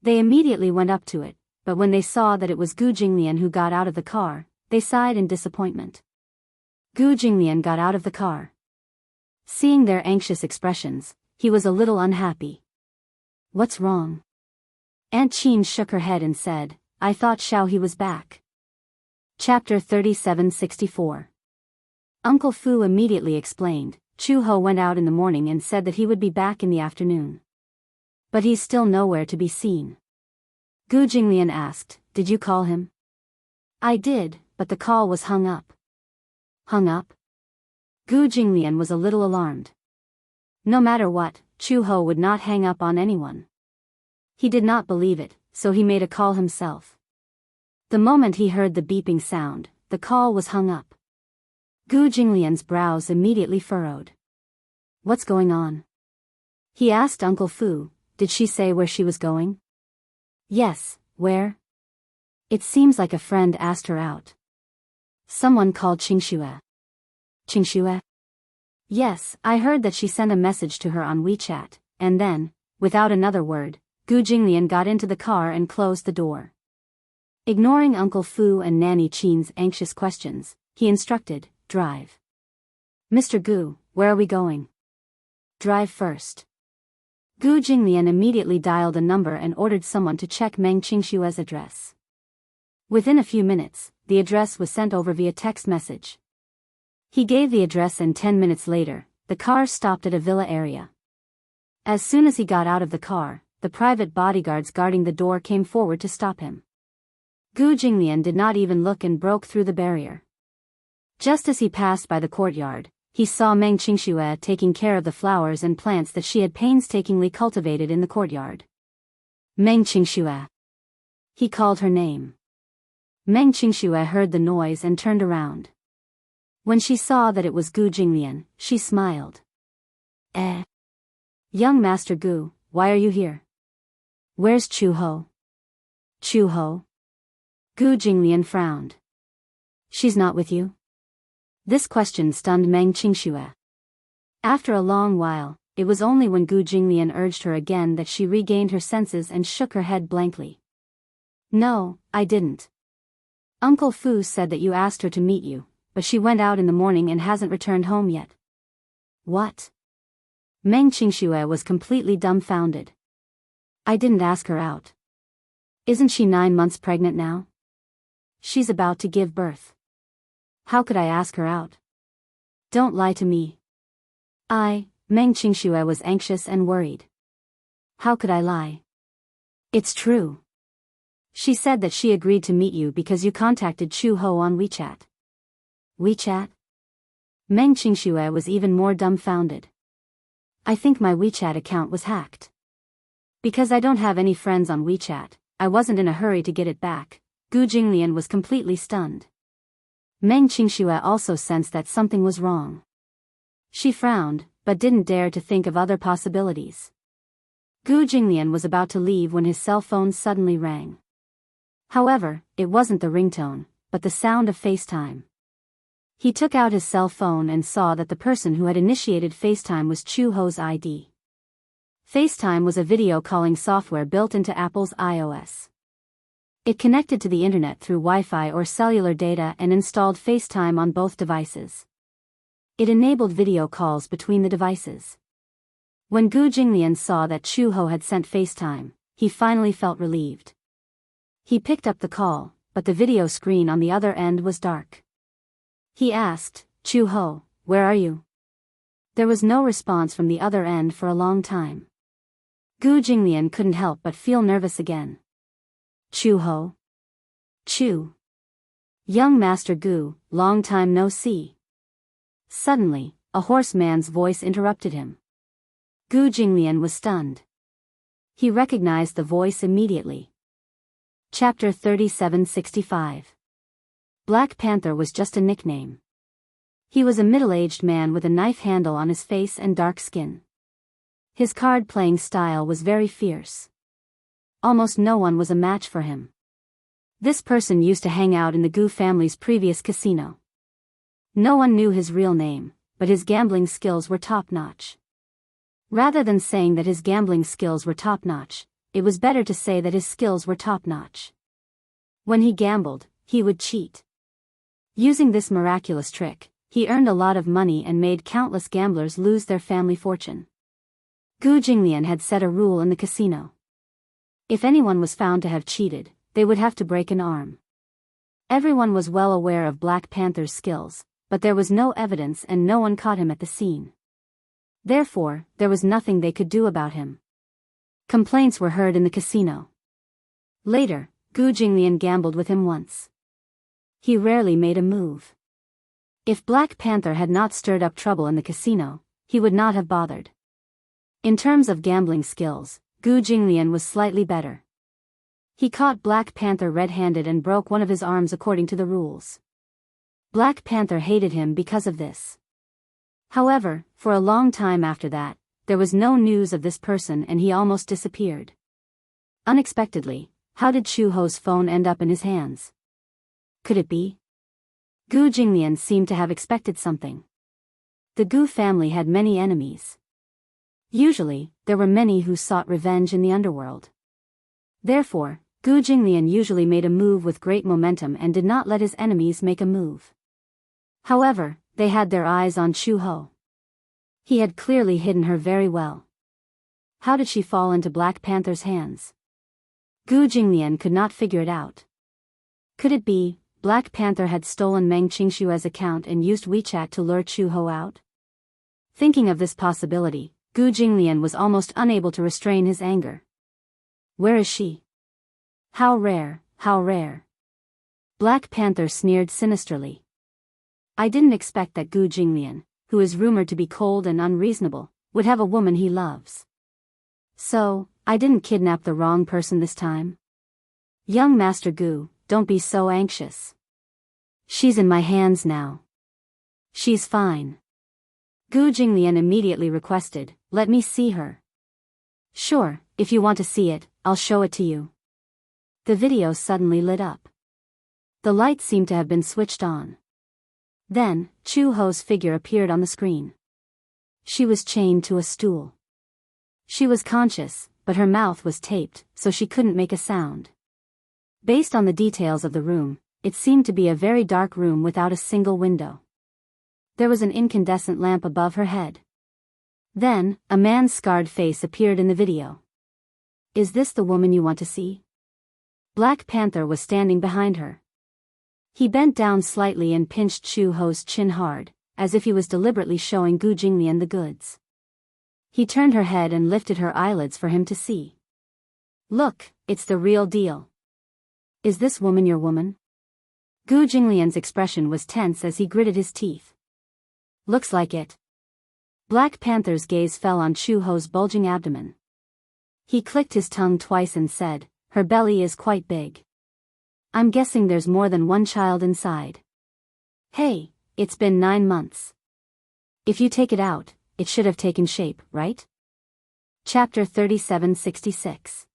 They immediately went up to it, but when they saw that it was Gu Jinglian who got out of the car, they sighed in disappointment. Gu Jinglian got out of the car. Seeing their anxious expressions, he was a little unhappy. "What's wrong?" Aunt Qin shook her head and said, "I thought Xiao was back." Chapter 3764. Uncle Fu immediately explained, Chu Ho went out in the morning and said that he would be back in the afternoon. But he's still nowhere to be seen. Gu Jinglian asked, "Did you call him?" "I did, but the call was hung up." "Hung up?" Gu Jinglian was a little alarmed. No matter what, Chu Ho would not hang up on anyone. He did not believe it, so he made a call himself. The moment he heard the beeping sound, the call was hung up. Gu Jinglian's brows immediately furrowed. "What's going on?" He asked Uncle Fu. "Did she say where she was going?" "Yes, where?" "It seems like a friend asked her out." "Someone called Qingxue." "Qingxue?" "Yes, I heard that she sent a message to her on WeChat, and then, without another word, Gu Jinglian got into the car and closed the door. Ignoring Uncle Fu and Nanny Qin's anxious questions, he instructed, "Drive." "Mr. Gu, where are we going?" "Drive first." Gu Jinglian immediately dialed a number and ordered someone to check Meng Qingshue's address. Within a few minutes, the address was sent over via text message. He gave the address and 10 minutes later, the car stopped at a villa area. As soon as he got out of the car, the private bodyguards guarding the door came forward to stop him. Gu Jinglian did not even look and broke through the barrier. Just as he passed by the courtyard, he saw Meng Qingxue taking care of the flowers and plants that she had painstakingly cultivated in the courtyard. "Meng Qingxue." He called her name. Meng Qingxue heard the noise and turned around. When she saw that it was Gu Jinglian, she smiled. Young Master Gu, why are you here?" "Where's Chu Ho?" "Chu Ho?" Gu Jinglian frowned. "She's not with you?" This question stunned Meng Qingxue. After a long while, it was only when Gu Jinglian urged her again that she regained her senses and shook her head blankly. "No, I didn't. Uncle Fu said that you asked her to meet you, but she went out in the morning and hasn't returned home yet." "What?" Meng Qingxue was completely dumbfounded. "I didn't ask her out. Isn't she 9 months pregnant now? She's about to give birth. How could I ask her out? Don't lie to me." Meng Qingxue was anxious and worried. "How could I lie? It's true. She said that she agreed to meet you because you contacted Chu Ho on WeChat." "WeChat?" Meng Qingxue was even more dumbfounded. "I think my WeChat account was hacked. Because I don't have any friends on WeChat, I wasn't in a hurry to get it back." Gu Jinglian was completely stunned. Meng Qingxue also sensed that something was wrong. She frowned, but didn't dare to think of other possibilities. Gu Jinglian was about to leave when his cell phone suddenly rang. However, it wasn't the ringtone, but the sound of FaceTime. He took out his cell phone and saw that the person who had initiated FaceTime was Chu Ho's ID. FaceTime was a video calling software built into Apple's iOS. It connected to the internet through Wi-Fi or cellular data and installed FaceTime on both devices. It enabled video calls between the devices. When Gu Jinglian saw that Chu Ho had sent FaceTime, he finally felt relieved. He picked up the call, but the video screen on the other end was dark. He asked, "Chu Ho, where are you?" There was no response from the other end for a long time. Gu Jinglian couldn't help but feel nervous again. "Chu Ho? Chu? Young Master Gu, long time no see." Suddenly, a hoarse man's voice interrupted him. Gu Jinglian was stunned. He recognized the voice immediately. Chapter 3765. Black Panther was just a nickname. He was a middle-aged man with a knife handle on his face and dark skin. His card-playing style was very fierce. Almost no one was a match for him. This person used to hang out in the Gu family's previous casino. No one knew his real name, but his gambling skills were top-notch. Rather than saying that his gambling skills were top-notch, it was better to say that his skills were top-notch. When he gambled, he would cheat. Using this miraculous trick, he earned a lot of money and made countless gamblers lose their family fortune. Gu Jinglian had set a rule in the casino. If anyone was found to have cheated, they would have to break an arm. Everyone was well aware of Black Panther's skills, but there was no evidence and no one caught him at the scene. Therefore, there was nothing they could do about him. Complaints were heard in the casino. Later, Gu Jinglian gambled with him once. He rarely made a move. If Black Panther had not stirred up trouble in the casino, he would not have bothered. In terms of gambling skills, Gu Jinglian was slightly better. He caught Black Panther red-handed and broke one of his arms according to the rules. Black Panther hated him because of this. However, for a long time after that, there was no news of this person and he almost disappeared. Unexpectedly, how did Chu Ho's phone end up in his hands? Could it be? Gu Jinglian seemed to have expected something. The Gu family had many enemies. Usually, there were many who sought revenge in the underworld. Therefore, Gu Jinglian usually made a move with great momentum and did not let his enemies make a move. However, they had their eyes on Chu Ho. He had clearly hidden her very well. How did she fall into Black Panther's hands? Gu Jinglian could not figure it out. Could it be, Black Panther had stolen Meng Qingshue's account and used WeChat to lure Chu Ho out? Thinking of this possibility, Gu Jinglian was almost unable to restrain his anger. Where is she? How rare, how rare. Black Panther sneered sinisterly. I didn't expect that Gu Jinglian, who is rumored to be cold and unreasonable, would have a woman he loves. So, I didn't kidnap the wrong person this time? Young Master Gu, don't be so anxious. She's in my hands now. She's fine. Gu Jinglian immediately requested, let me see her. Sure, if you want to see it, I'll show it to you. The video suddenly lit up. The light seemed to have been switched on. Then, Chu Ho's figure appeared on the screen. She was chained to a stool. She was conscious, but her mouth was taped, so she couldn't make a sound. Based on the details of the room, it seemed to be a very dark room without a single window. There was an incandescent lamp above her head. Then, a man's scarred face appeared in the video. Is this the woman you want to see? Black Panther was standing behind her. He bent down slightly and pinched Chu Ho's chin hard, as if he was deliberately showing Gu Jinglian the goods. He turned her head and lifted her eyelids for him to see. Look, it's the real deal. Is this woman your woman? Gu Jinglian's expression was tense as he gritted his teeth. Looks like it. Black Panther's gaze fell on Chu Ho's bulging abdomen. He clicked his tongue twice and said, her belly is quite big. I'm guessing there's more than one child inside. Hey, it's been 9 months. If you take it out, it should have taken shape, right? Chapter 3766.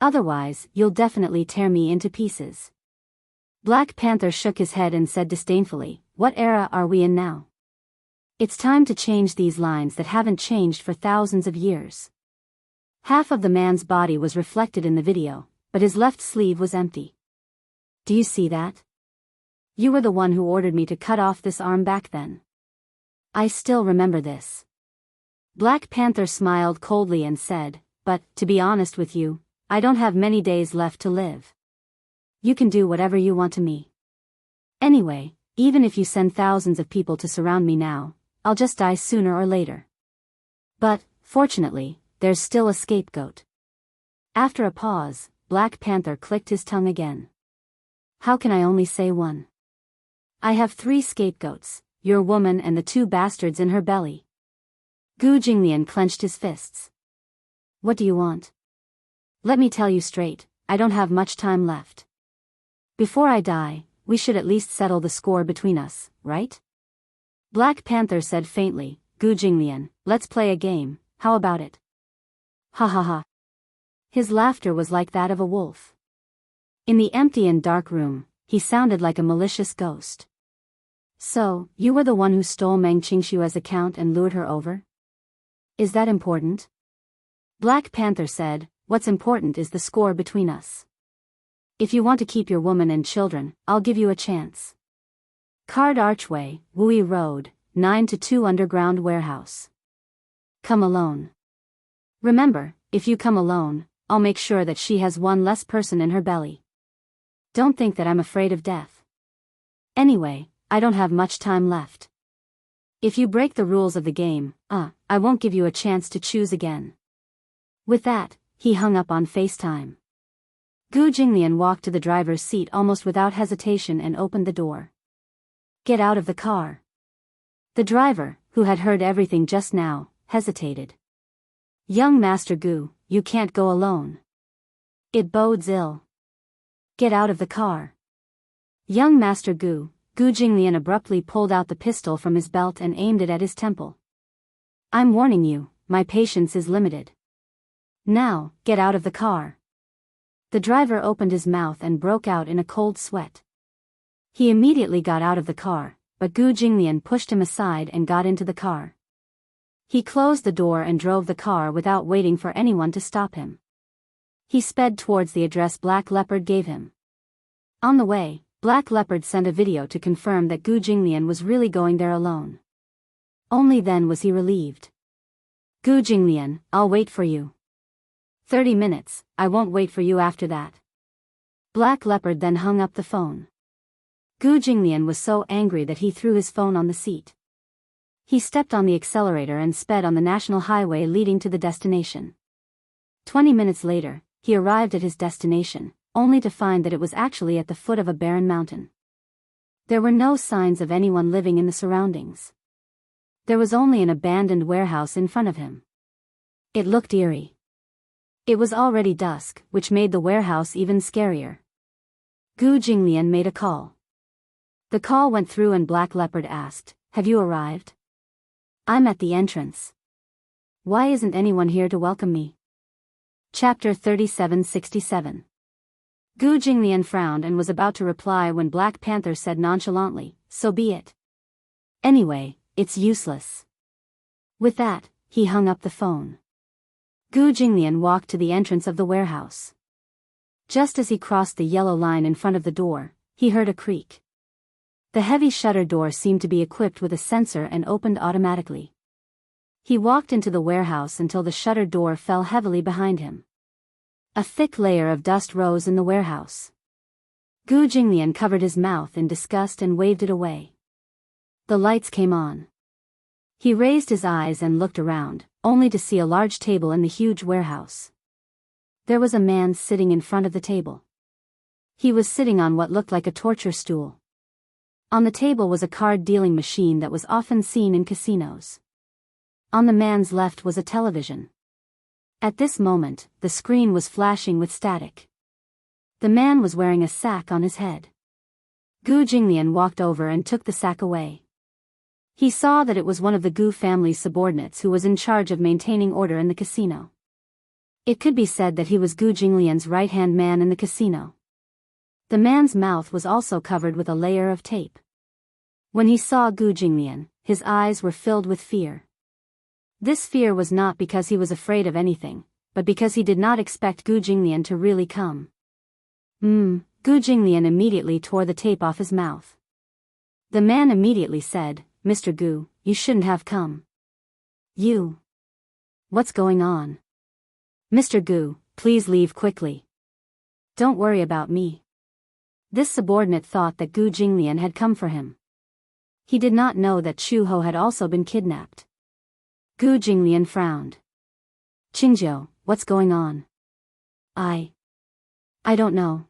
Otherwise, you'll definitely tear me into pieces. Black Panther shook his head and said disdainfully, what era are we in now? It's time to change these lines that haven't changed for thousands of years. Half of the man's body was reflected in the video, but his left sleeve was empty. Do you see that? You were the one who ordered me to cut off this arm back then. I still remember this. Black Panther smiled coldly and said, but, to be honest with you, I don't have many days left to live. You can do whatever you want to me. Anyway, even if you send thousands of people to surround me now, I'll just die sooner or later. But, fortunately, there's still a scapegoat. After a pause, Black Panther clicked his tongue again. How can I only say one? I have 3 scapegoats, your woman and the 2 bastards in her belly. Gu Jinglian clenched his fists. What do you want? Let me tell you straight, I don't have much time left. Before I die, we should at least settle the score between us, right? Black Panther said faintly, Gu Jinglian, let's play a game, how about it? Ha ha ha. His laughter was like that of a wolf. In the empty and dark room, he sounded like a malicious ghost. So, you were the one who stole Meng Qingshue's account and lured her over? Is that important? Black Panther said, what's important is the score between us. If you want to keep your woman and children, I'll give you a chance. Card Archway, Wui Road, 9-2 Underground Warehouse. Come alone. Remember, if you come alone, I'll make sure that she has one less person in her belly. Don't think that I'm afraid of death. Anyway, I don't have much time left. If you break the rules of the game, I won't give you a chance to choose again. With that, he hung up on FaceTime. Gu Jinglian walked to the driver's seat almost without hesitation and opened the door. Get out of the car. The driver, who had heard everything just now, hesitated. Young Master Gu, you can't go alone. It bodes ill. Get out of the car. Young Master Gu Jinglian abruptly pulled out the pistol from his belt and aimed it at his temple. I'm warning you, my patience is limited. Now, get out of the car. The driver opened his mouth and broke out in a cold sweat. He immediately got out of the car, but Gu Jinglian pushed him aside and got into the car. He closed the door and drove the car without waiting for anyone to stop him. He sped towards the address Black Leopard gave him. On the way, Black Leopard sent a video to confirm that Gu Jinglian was really going there alone. Only then was he relieved. Gu Jinglian, I'll wait for you. 30 minutes, I won't wait for you after that. Black Leopard then hung up the phone. Gu Jinglian was so angry that he threw his phone on the seat. He stepped on the accelerator and sped on the national highway leading to the destination. 20 minutes later, he arrived at his destination, only to find that it was actually at the foot of a barren mountain. There were no signs of anyone living in the surroundings. There was only an abandoned warehouse in front of him. It looked eerie. It was already dusk, which made the warehouse even scarier. Gu Jinglian made a call. The call went through and Black Leopard asked, "Have you arrived?" "I'm at the entrance." "Why isn't anyone here to welcome me?" Chapter 3767. Gu Jinglian frowned and was about to reply when Black Panther said nonchalantly, "So be it. Anyway, it's useless." With that, he hung up the phone. Gu Jinglian walked to the entrance of the warehouse. Just as he crossed the yellow line in front of the door, he heard a creak. The heavy shutter door seemed to be equipped with a sensor and opened automatically. He walked into the warehouse until the shutter door fell heavily behind him. A thick layer of dust rose in the warehouse. Gu Jinglian covered his mouth in disgust and waved it away. The lights came on. He raised his eyes and looked around, only to see a large table in the huge warehouse. There was a man sitting in front of the table. He was sitting on what looked like a torture stool. On the table was a card-dealing machine that was often seen in casinos. On the man's left was a television. At this moment, the screen was flashing with static. The man was wearing a sack on his head. Gu Jinglian walked over and took the sack away. He saw that it was one of the Gu family's subordinates who was in charge of maintaining order in the casino. It could be said that he was Gu Jinglian's right-hand man in the casino. The man's mouth was also covered with a layer of tape. When he saw Gu Jinglian, his eyes were filled with fear. This fear was not because he was afraid of anything, but because he did not expect Gu Jinglian to really come. Gu Jinglian immediately tore the tape off his mouth. The man immediately said, "Mr. Gu, you shouldn't have come." "You? What's going on?" "Mr. Gu, please leave quickly. Don't worry about me." This subordinate thought that Gu Jinglian had come for him. He did not know that Chu Ho had also been kidnapped. Gu Jinglian frowned. "Qingjiu, what's going on?" I don't know.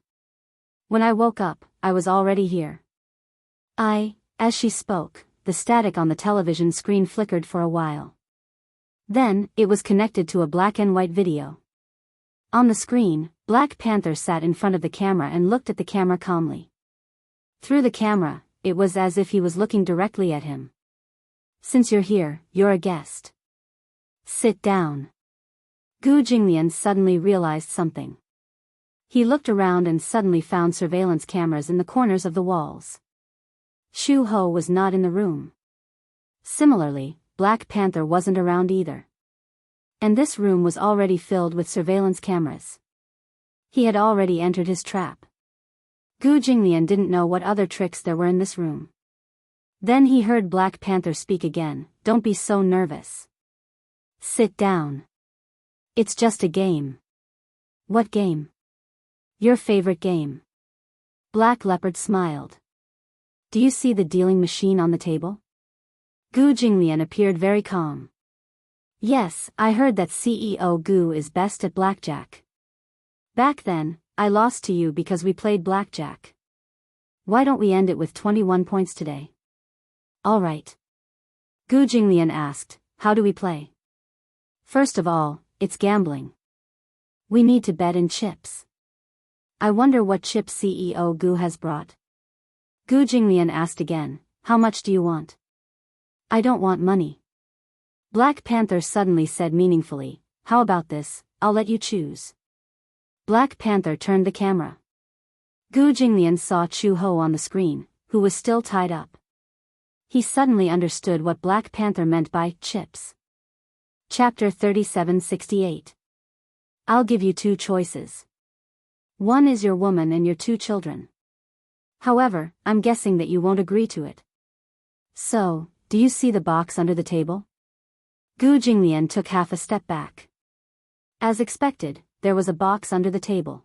When I woke up, I was already here." As she spoke, the static on the television screen flickered for a while. Then, it was connected to a black and white video. On the screen, Black Panther sat in front of the camera and looked at the camera calmly. Through the camera, it was as if he was looking directly at him. "Since you're here, you're a guest. Sit down." Gu Jinglian suddenly realized something. He looked around and suddenly found surveillance cameras in the corners of the walls. Chu Ho was not in the room. Similarly, Black Panther wasn't around either. And this room was already filled with surveillance cameras. He had already entered his trap. Gu Jinglian didn't know what other tricks there were in this room. Then he heard Black Panther speak again, "Don't be so nervous. Sit down. It's just a game." "What game?" "Your favorite game." Black Leopard smiled. "Do you see the dealing machine on the table?" Gu Jinglian appeared very calm. Yes, I heard that CEO Gu is best at blackjack. Back then, I lost to you because we played blackjack. Why don't we end it with 21 points today? Alright. Gu Jinglian asked, how do we play? First of all, it's gambling. We need to bet in chips. I wonder what chip CEO Gu has brought. Gu Jinglian asked again, how much do you want? I don't want money. Black Panther suddenly said meaningfully, how about this, I'll let you choose. Black Panther turned the camera. Gu Jinglian saw Chu Ho on the screen, who was still tied up. He suddenly understood what Black Panther meant by chips. Chapter 3768. I'll give you two choices. One is your woman and your two children. However, I'm guessing that you won't agree to it. So, do you see the box under the table? Gu Jinglian took half a step back. As expected, there was a box under the table.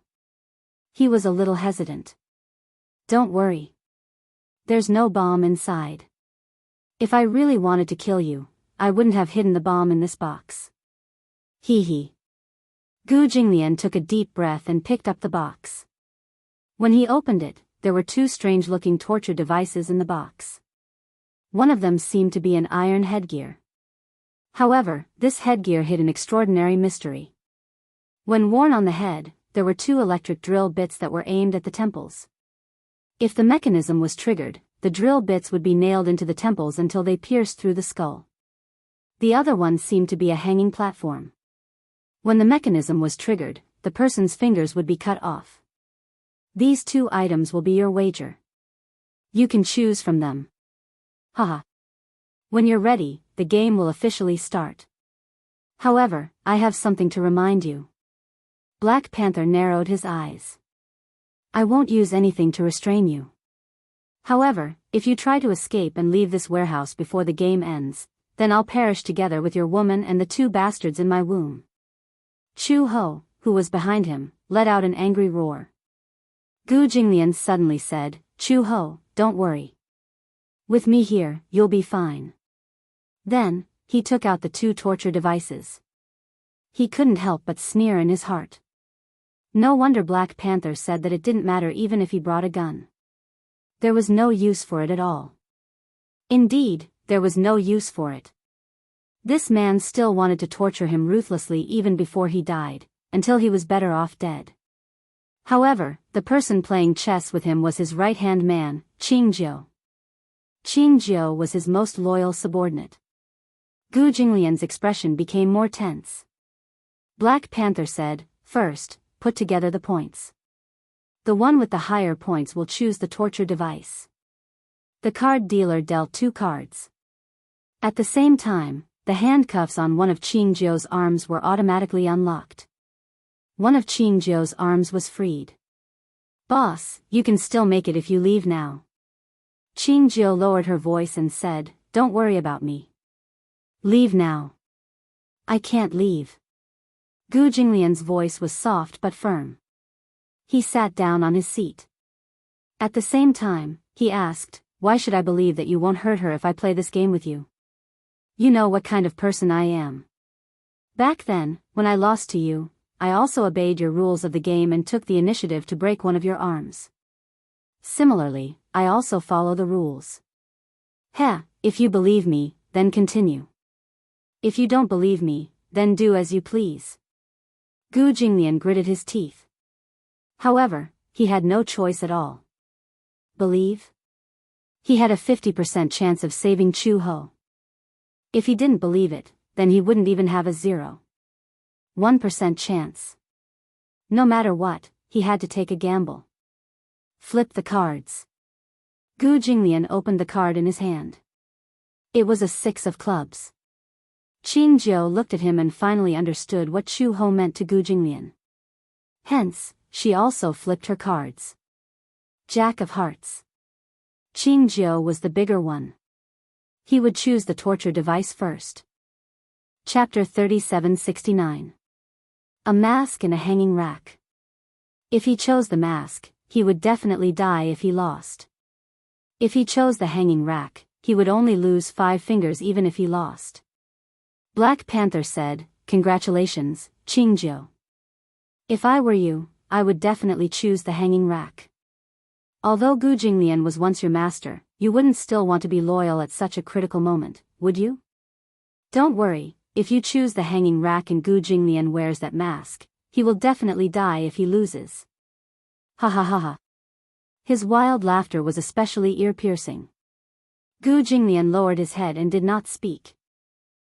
He was a little hesitant. Don't worry. There's no bomb inside. If I really wanted to kill you, I wouldn't have hidden the bomb in this box. Hee hee. Gu Jinglian took a deep breath and picked up the box. When he opened it, there were two strange-looking torture devices in the box. One of them seemed to be an iron headgear. However, this headgear hid an extraordinary mystery. When worn on the head, there were two electric drill bits that were aimed at the temples. If the mechanism was triggered, the drill bits would be nailed into the temples until they pierced through the skull. The other one seemed to be a hanging platform. When the mechanism was triggered, the person's fingers would be cut off. These two items will be your wager. You can choose from them. Haha. When you're ready, the game will officially start. However, I have something to remind you. Black Panther narrowed his eyes. I won't use anything to restrain you. However, if you try to escape and leave this warehouse before the game ends, then I'll perish together with your woman and the two bastards in my womb. Chu Ho, who was behind him, let out an angry roar. Gu Jinglian suddenly said, Chu Ho, don't worry. With me here, you'll be fine. Then, he took out the two torture devices. He couldn't help but sneer in his heart. No wonder Black Panther said that it didn't matter even if he brought a gun. There was no use for it at all. Indeed, there was no use for it. This man still wanted to torture him ruthlessly even before he died, until he was better off dead. However, the person playing chess with him was his right-hand man, Qingjiu. Qingjiu was his most loyal subordinate. Gu Jinglian's expression became more tense. Black Panther said, first, put together the points. The one with the higher points will choose the torture device. The card dealer dealt two cards. At the same time, the handcuffs on one of Qingjiu's arms were automatically unlocked. One of Qingjiu's arms was freed. Boss, you can still make it if you leave now. Qingjiu lowered her voice and said, don't worry about me. Leave now. I can't leave. Gu Jinglian's voice was soft but firm. He sat down on his seat. At the same time, he asked, why should I believe that you won't hurt her if I play this game with you? You know what kind of person I am. Back then, when I lost to you, I also obeyed your rules of the game and took the initiative to break one of your arms. Similarly, I also follow the rules. Heh, if you believe me, then continue. If you don't believe me, then do as you please. Gu Jinglian gritted his teeth. However, he had no choice at all. Believe? He had a 50% chance of saving Chu Ho. If he didn't believe it, then he wouldn't even have a 0.1% chance. No matter what, he had to take a gamble. Flip the cards. Gu Jinglian opened the card in his hand. It was a 6 of clubs. Qingjiu looked at him and finally understood what Chu Ho meant to Gu Jinglian. Hence, she also flipped her cards. Jack of Hearts. Qingjiu was the bigger one. He would choose the torture device first. Chapter 3769. A mask and a hanging rack. If he chose the mask, he would definitely die if he lost. If he chose the hanging rack, he would only lose 5 fingers even if he lost. Black Panther said, "Congratulations, Qingjiu. If I were you, I would definitely choose the hanging rack. Although Gu Jinglian was once your master, you wouldn't still want to be loyal at such a critical moment, would you? Don't worry, if you choose the hanging rack and Gu Jinglian wears that mask, he will definitely die if he loses." Ha ha ha ha. His wild laughter was especially ear-piercing. Gu Jinglian lowered his head and did not speak.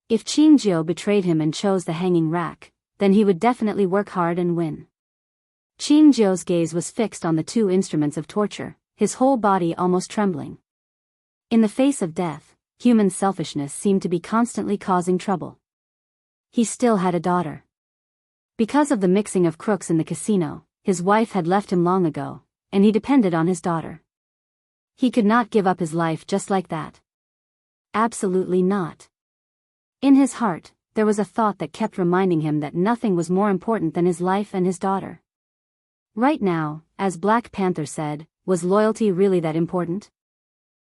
If Qingjiu betrayed him and chose the hanging rack, then he would definitely work hard and win. Qingjiu's gaze was fixed on the 2 instruments of torture, his whole body almost trembling. In the face of death, human selfishness seemed to be constantly causing trouble. He still had a daughter. Because of the mixing of crooks in the casino, his wife had left him long ago, and he depended on his daughter. He could not give up his life just like that. Absolutely not. In his heart, there was a thought that kept reminding him that nothing was more important than his life and his daughter. Right now, as Black Panther said, was loyalty really that important?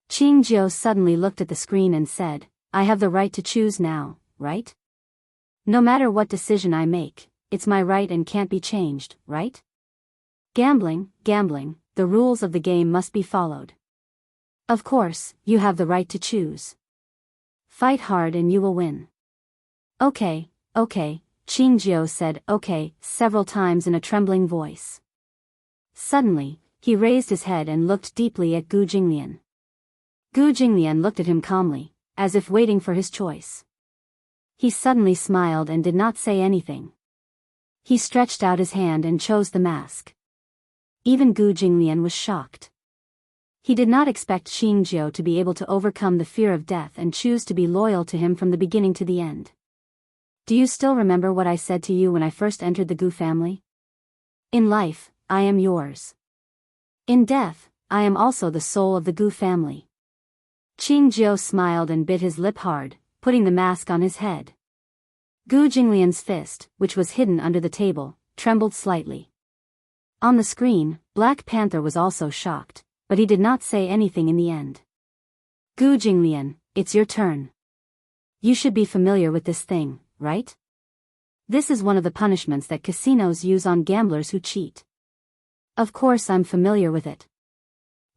Qingjiu suddenly looked at the screen and said, "I have the right to choose now, right? No matter what decision I make, it's my right and can't be changed, right? Gambling, the rules of the game must be followed. Of course, you have the right to choose. Fight hard and you will win." Okay, Qingjiu said okay several times in a trembling voice. Suddenly, he raised his head and looked deeply at Gu Jinglian. Gu Jinglian looked at him calmly, as if waiting for his choice. He suddenly smiled and did not say anything. He stretched out his hand and chose the mask. Even Gu Jinglian was shocked. He did not expect Qingjiu to be able to overcome the fear of death and choose to be loyal to him from the beginning to the end. Do you still remember what I said to you when I first entered the Gu family? In life, I am yours. In death, I am also the soul of the Gu family. Qingjiu smiled and bit his lip hard, putting the mask on his head. Gu Jinglian's fist, which was hidden under the table, trembled slightly. On the screen, Black Panther was also shocked, but he did not say anything in the end. Gu Jinglian, it's your turn. You should be familiar with this thing, right? This is one of the punishments that casinos use on gamblers who cheat. Of course I'm familiar with it.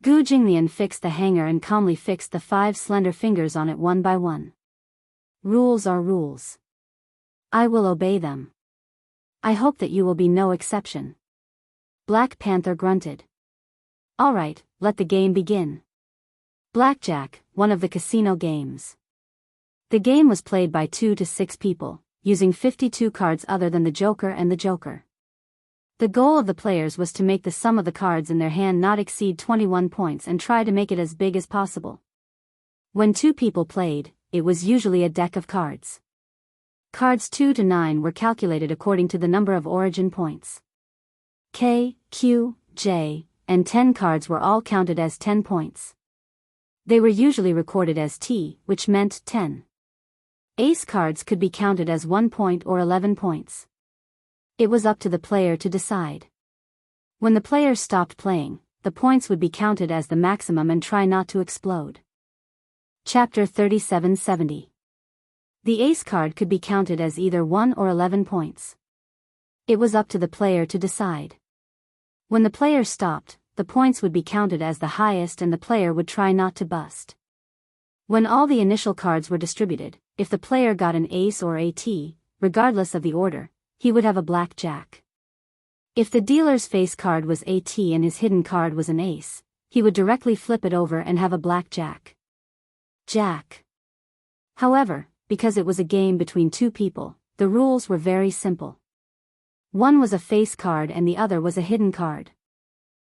Gu Jinglian fixed the hanger and calmly fixed the 5 slender fingers on it one by one. Rules are rules. I will obey them. I hope that you will be no exception. Black Panther grunted. All right, let the game begin. Blackjack, one of the casino games. The game was played by 2 to 6 people, using 52 cards other than the Joker and the Joker. The goal of the players was to make the sum of the cards in their hand not exceed 21 points and try to make it as big as possible. When 2 people played, it was usually a deck of cards. Cards 2 to 9 were calculated according to the number of origin points. K, Q, J, and 10 cards were all counted as 10 points. They were usually recorded as T, which meant 10. Ace cards could be counted as 1 point or 11 points. It was up to the player to decide. When the player stopped playing, the points would be counted as the maximum and try not to explode. Chapter 3770. The ace card could be counted as either 1 or 11 points. It was up to the player to decide. When the player stopped, the points would be counted as the highest and the player would try not to bust. When all the initial cards were distributed, if the player got an ace or a T, regardless of the order, he would have a blackjack. If the dealer's face card was a T and his hidden card was an ace, he would directly flip it over and have a blackjack. Jack. However, because it was a game between 2 people, the rules were very simple. One was a face card and the other was a hidden card.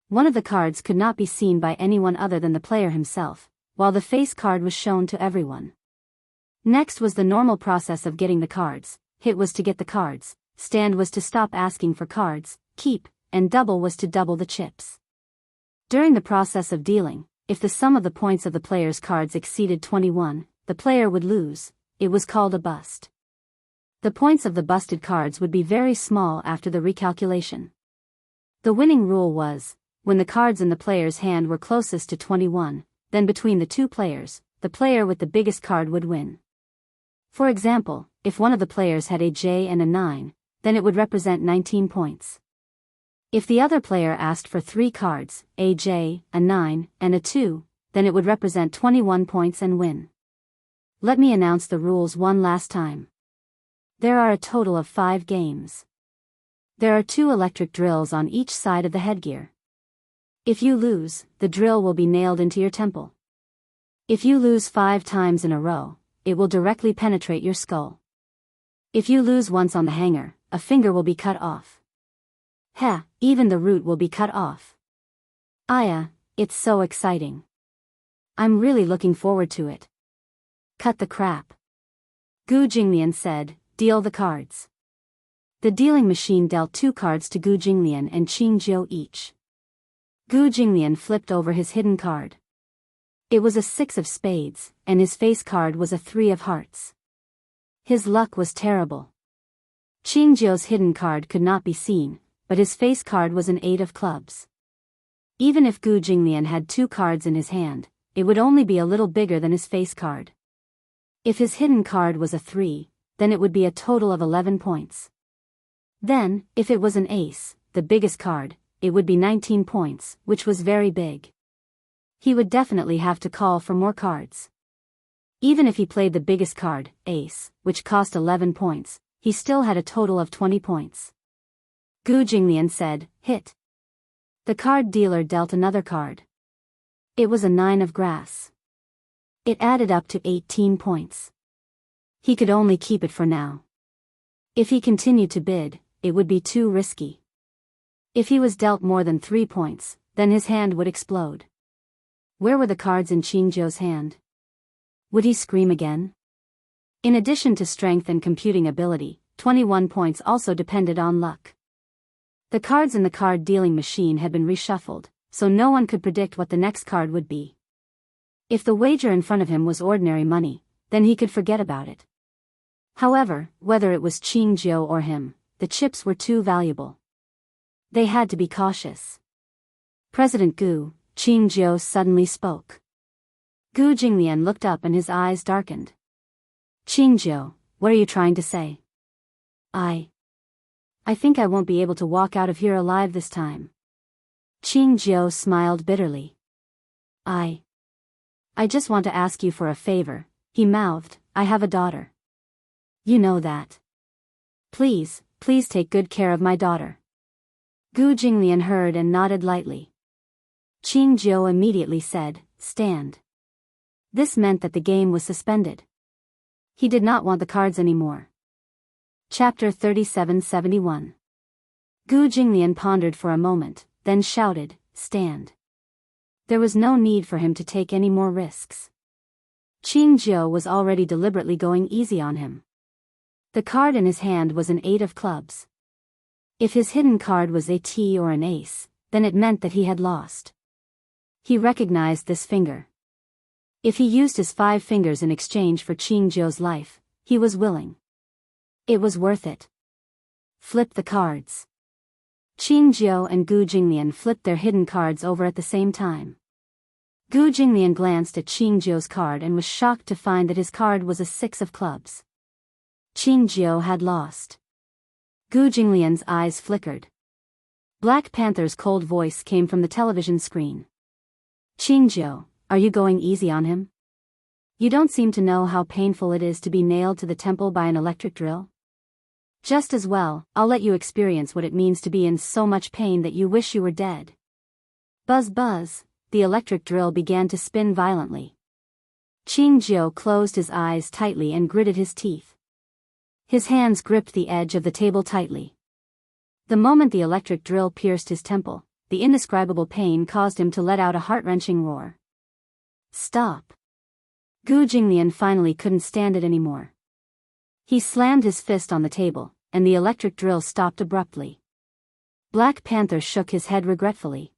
One of the cards could not be seen by anyone other than the player himself, while the face card was shown to everyone. Next was the normal process of getting the cards. Hit was to get the cards, stand was to stop asking for cards, keep, and double was to double the chips. During the process of dealing, if the sum of the points of the player's cards exceeded 21, the player would lose. It was called a bust. The points of the busted cards would be very small after the recalculation. The winning rule was, when the cards in the player's hand were closest to 21, then between the 2 players, the player with the biggest card would win. For example, if one of the players had a J and a 9, then it would represent 19 points. If the other player asked for 3 cards, a J, a 9, and a 2, then it would represent 21 points and win. Let me announce the rules one last time. There are a total of 5 games. There are 2 electric drills on each side of the headgear. If you lose, the drill will be nailed into your temple. If you lose 5 times in a row, it will directly penetrate your skull. If you lose once on the hanger, a finger will be cut off. Even the root will be cut off. It's so exciting. I'm really looking forward to it. Cut the crap. Gu Jinglian said, deal the cards. The dealing machine dealt 2 cards to Gu Jinglian and Qing Jiu each. Gu Jinglian flipped over his hidden card. It was a 6 of spades, and his face card was a 3 of hearts. His luck was terrible. Qing Jiu's hidden card could not be seen, but his face card was an 8 of clubs. Even if Gu Jinglian had 2 cards in his hand, it would only be a little bigger than his face card. If his hidden card was a 3, then it would be a total of 11 points. Then, if it was an ace, the biggest card, it would be 19 points, which was very big. He would definitely have to call for more cards. Even if he played the biggest card, ace, which cost 11 points, he still had a total of 20 points. Gu Jinglian said, hit. The card dealer dealt another card. It was a 9 of grass. It added up to 18 points. He could only keep it for now. If he continued to bid, it would be too risky. If he was dealt more than 3 points, then his hand would explode. Where were the cards in Qing Jiu's hand? Would he scream again? In addition to strength and computing ability, 21 points also depended on luck. The cards in the card dealing machine had been reshuffled, so no one could predict what the next card would be. If the wager in front of him was ordinary money, then he could forget about it. However, whether it was Qing Jiu or him, the chips were too valuable. They had to be cautious. President Gu, Qing Jiu suddenly spoke. Gu Jinglian looked up and his eyes darkened. Qing Jiu, what are you trying to say? I think I won't be able to walk out of here alive this time. Qing Jiu smiled bitterly. I just want to ask you for a favor, he mouthed. I have a daughter. You know that. Please take good care of my daughter. Gu Jinglian heard and nodded lightly. Qing Jiu immediately said, stand. This meant that the game was suspended. He did not want the cards anymore. Chapter 3771. Gu Jinglian pondered for a moment, then shouted, stand. There was no need for him to take any more risks. Qing Jiu was already deliberately going easy on him. The card in his hand was an 8 of clubs. If his hidden card was a T or an ace, then it meant that he had lost. He recognized this finger. If he used his 5 fingers in exchange for Qing Jiu's life, he was willing. It was worth it. Flip the cards. Qing Jiu and Gu Jinglian flipped their hidden cards over at the same time. Gu Jinglian glanced at Qing Jiu's card and was shocked to find that his card was a 6 of clubs. Qing Jiu had lost. Gu Jinglian's eyes flickered. Black Panther's cold voice came from the television screen. Qing Jiu, are you going easy on him? You don't seem to know how painful it is to be nailed to the temple by an electric drill. Just as well, I'll let you experience what it means to be in so much pain that you wish you were dead. Buzz buzz, the electric drill began to spin violently. Qing Jiu closed his eyes tightly and gritted his teeth. His hands gripped the edge of the table tightly. The moment the electric drill pierced his temple, the indescribable pain caused him to let out a heart-wrenching roar. Stop. Gu Jinglian finally couldn't stand it anymore. He slammed his fist on the table, and the electric drill stopped abruptly. Black Panther shook his head regretfully.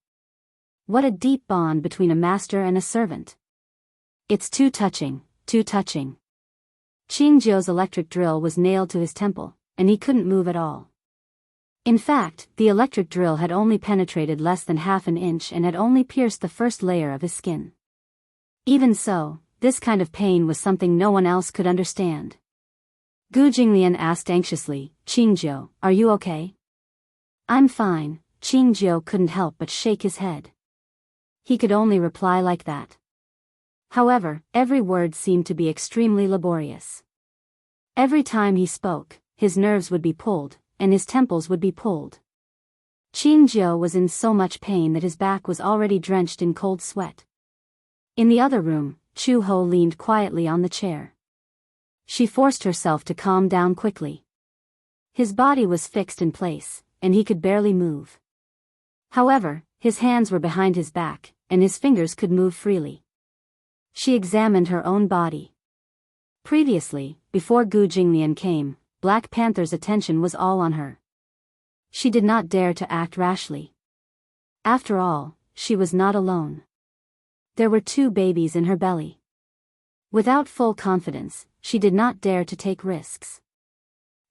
What a deep bond between a master and a servant. It's too touching, too touching. Qing Jiu's electric drill was nailed to his temple, and he couldn't move at all. In fact, the electric drill had only penetrated less than half an inch and had only pierced the first layer of his skin. Even so, this kind of pain was something no one else could understand. Gu Jinglian asked anxiously, Qingjiu, are you okay? I'm fine. Qingjiu couldn't help but shake his head. He could only reply like that. However, every word seemed to be extremely laborious. Every time he spoke, his nerves would be pulled, and his temples would be pulled. Qingjiu was in so much pain that his back was already drenched in cold sweat. In the other room, Chu Ho leaned quietly on the chair. She forced herself to calm down quickly. His body was fixed in place, and he could barely move. However, his hands were behind his back, and his fingers could move freely. She examined her own body. Previously, before Gu Jinglian came, Black Panther's attention was all on her. She did not dare to act rashly. After all, she was not alone. There were 2 babies in her belly. Without full confidence, she did not dare to take risks.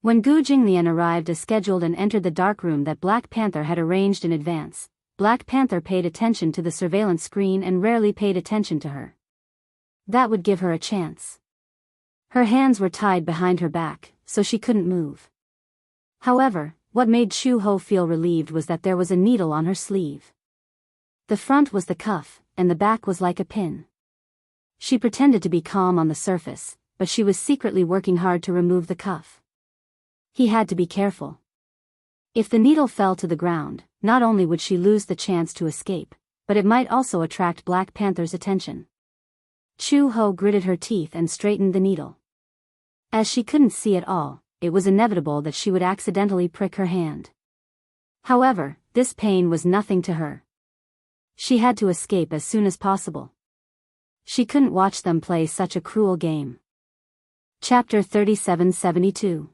When Gu Jinglian arrived as scheduled and entered the dark room that Black Panther had arranged in advance, Black Panther paid attention to the surveillance screen and rarely paid attention to her. That would give her a chance. Her hands were tied behind her back, so she couldn't move. However, what made Chu Ho feel relieved was that there was a needle on her sleeve. The front was the cuff, and the back was like a pin. She pretended to be calm on the surface, but she was secretly working hard to remove the cuff. He had to be careful. If the needle fell to the ground, not only would she lose the chance to escape, but it might also attract Black Panther's attention. Chu Ho gritted her teeth and straightened the needle. As she couldn't see at all, it was inevitable that she would accidentally prick her hand. However, this pain was nothing to her. She had to escape as soon as possible. She couldn't watch them play such a cruel game. Chapter 3772.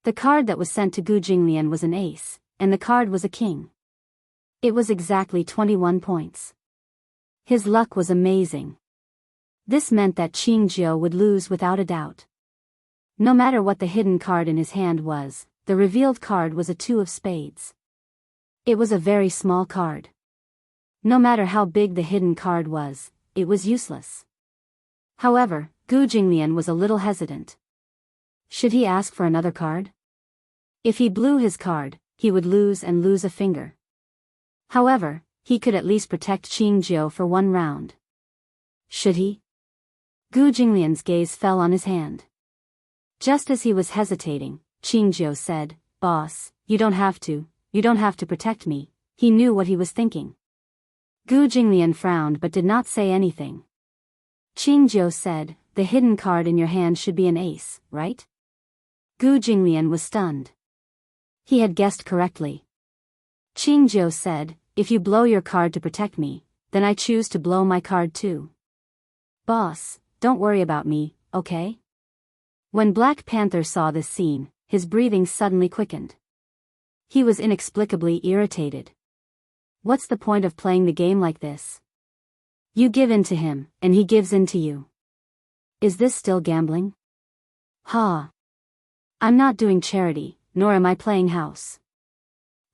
The card that was sent to Gu Jinglian was an ace, and the card was a king. It was exactly 21 points. His luck was amazing. This meant that Qingjiu would lose without a doubt. No matter what the hidden card in his hand was, the revealed card was a 2 of spades. It was a very small card. No matter how big the hidden card was, it was useless. However, Gu Jinglian was a little hesitant. Should he ask for another card? If he blew his card, he would lose and lose a finger. However, he could at least protect Qingjiu for 1 round. Should he? Gu Jinglian's gaze fell on his hand. Just as he was hesitating, Qingjiu said, Boss, you don't have to protect me. He knew what he was thinking. Gu Jinglian frowned but did not say anything. Qingjiu said, the hidden card in your hand should be an ace, right? Gu Jinglian was stunned. He had guessed correctly. Qingjiu said, if you blow your card to protect me, then I choose to blow my card too. Boss, don't worry about me, okay? When Black Panther saw this scene, his breathing suddenly quickened. He was inexplicably irritated. What's the point of playing the game like this? You give in to him, and he gives in to you. Is this still gambling? Ha! I'm not doing charity, nor am I playing house.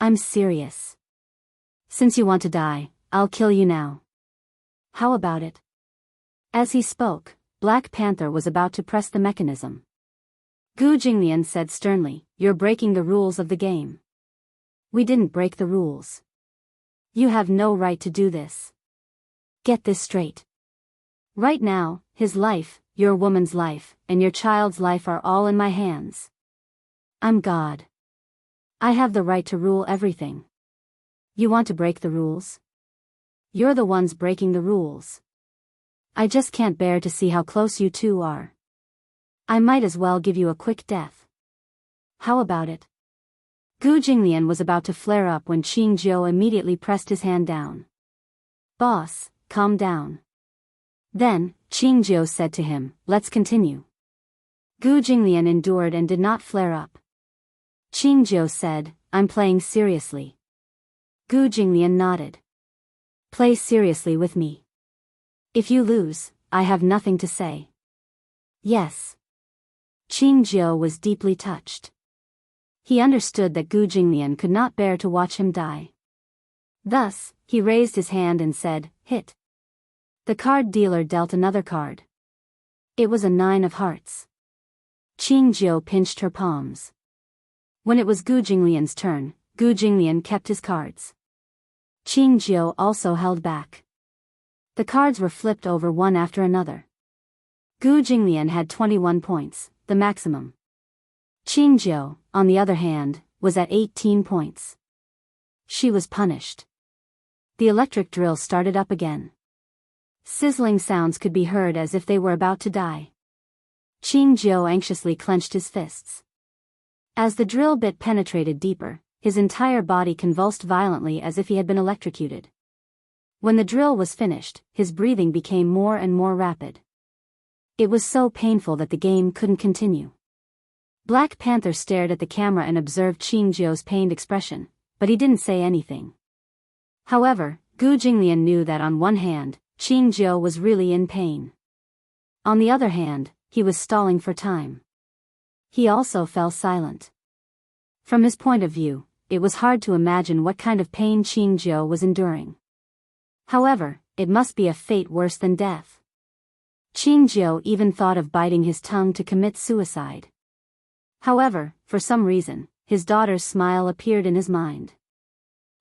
I'm serious. Since you want to die, I'll kill you now. How about it? As he spoke, Black Panther was about to press the mechanism. Gu Jinglian said sternly, you're breaking the rules of the game. We didn't break the rules. You have no right to do this. Get this straight. Right now, his life, your woman's life, and your child's life are all in my hands. I'm God. I have the right to rule everything. You want to break the rules? You're the ones breaking the rules. I just can't bear to see how close you two are. I might as well give you a quick death. How about it? Gu Jinglian was about to flare up when Qingjiu immediately pressed his hand down. Boss, calm down. Then, Qingjiu said to him, let's continue. Gu Jinglian endured and did not flare up. Qingjiu said, I'm playing seriously. Gu Jinglian nodded. Play seriously with me. If you lose, I have nothing to say. Yes. Qingjiu was deeply touched. He understood that Gu Jinglian could not bear to watch him die. Thus, he raised his hand and said, hit. The card dealer dealt another card. It was a 9 of hearts. Qingjiu pinched her palms. When it was Gu Jinglian's turn, Gu Jinglian kept his cards. Qingjiu also held back. The cards were flipped over one after another. Gu Jinglian had 21 points, the maximum. Qingjiu, on the other hand, was at 18 points. She was punished. The electric drill started up again. Sizzling sounds could be heard as if they were about to die. Qingjiu anxiously clenched his fists. As the drill bit penetrated deeper, his entire body convulsed violently as if he had been electrocuted. When the drill was finished, his breathing became more and more rapid. It was so painful that the game couldn't continue. Black Panther stared at the camera and observed Qingjiu's pained expression, but he didn't say anything. However, Gu Jinglian knew that on one hand, Qingjiu was really in pain. On the other hand, he was stalling for time. He also fell silent. From his point of view, it was hard to imagine what kind of pain Qingjiu was enduring. However, it must be a fate worse than death. Qingjiu even thought of biting his tongue to commit suicide. However, for some reason, his daughter's smile appeared in his mind.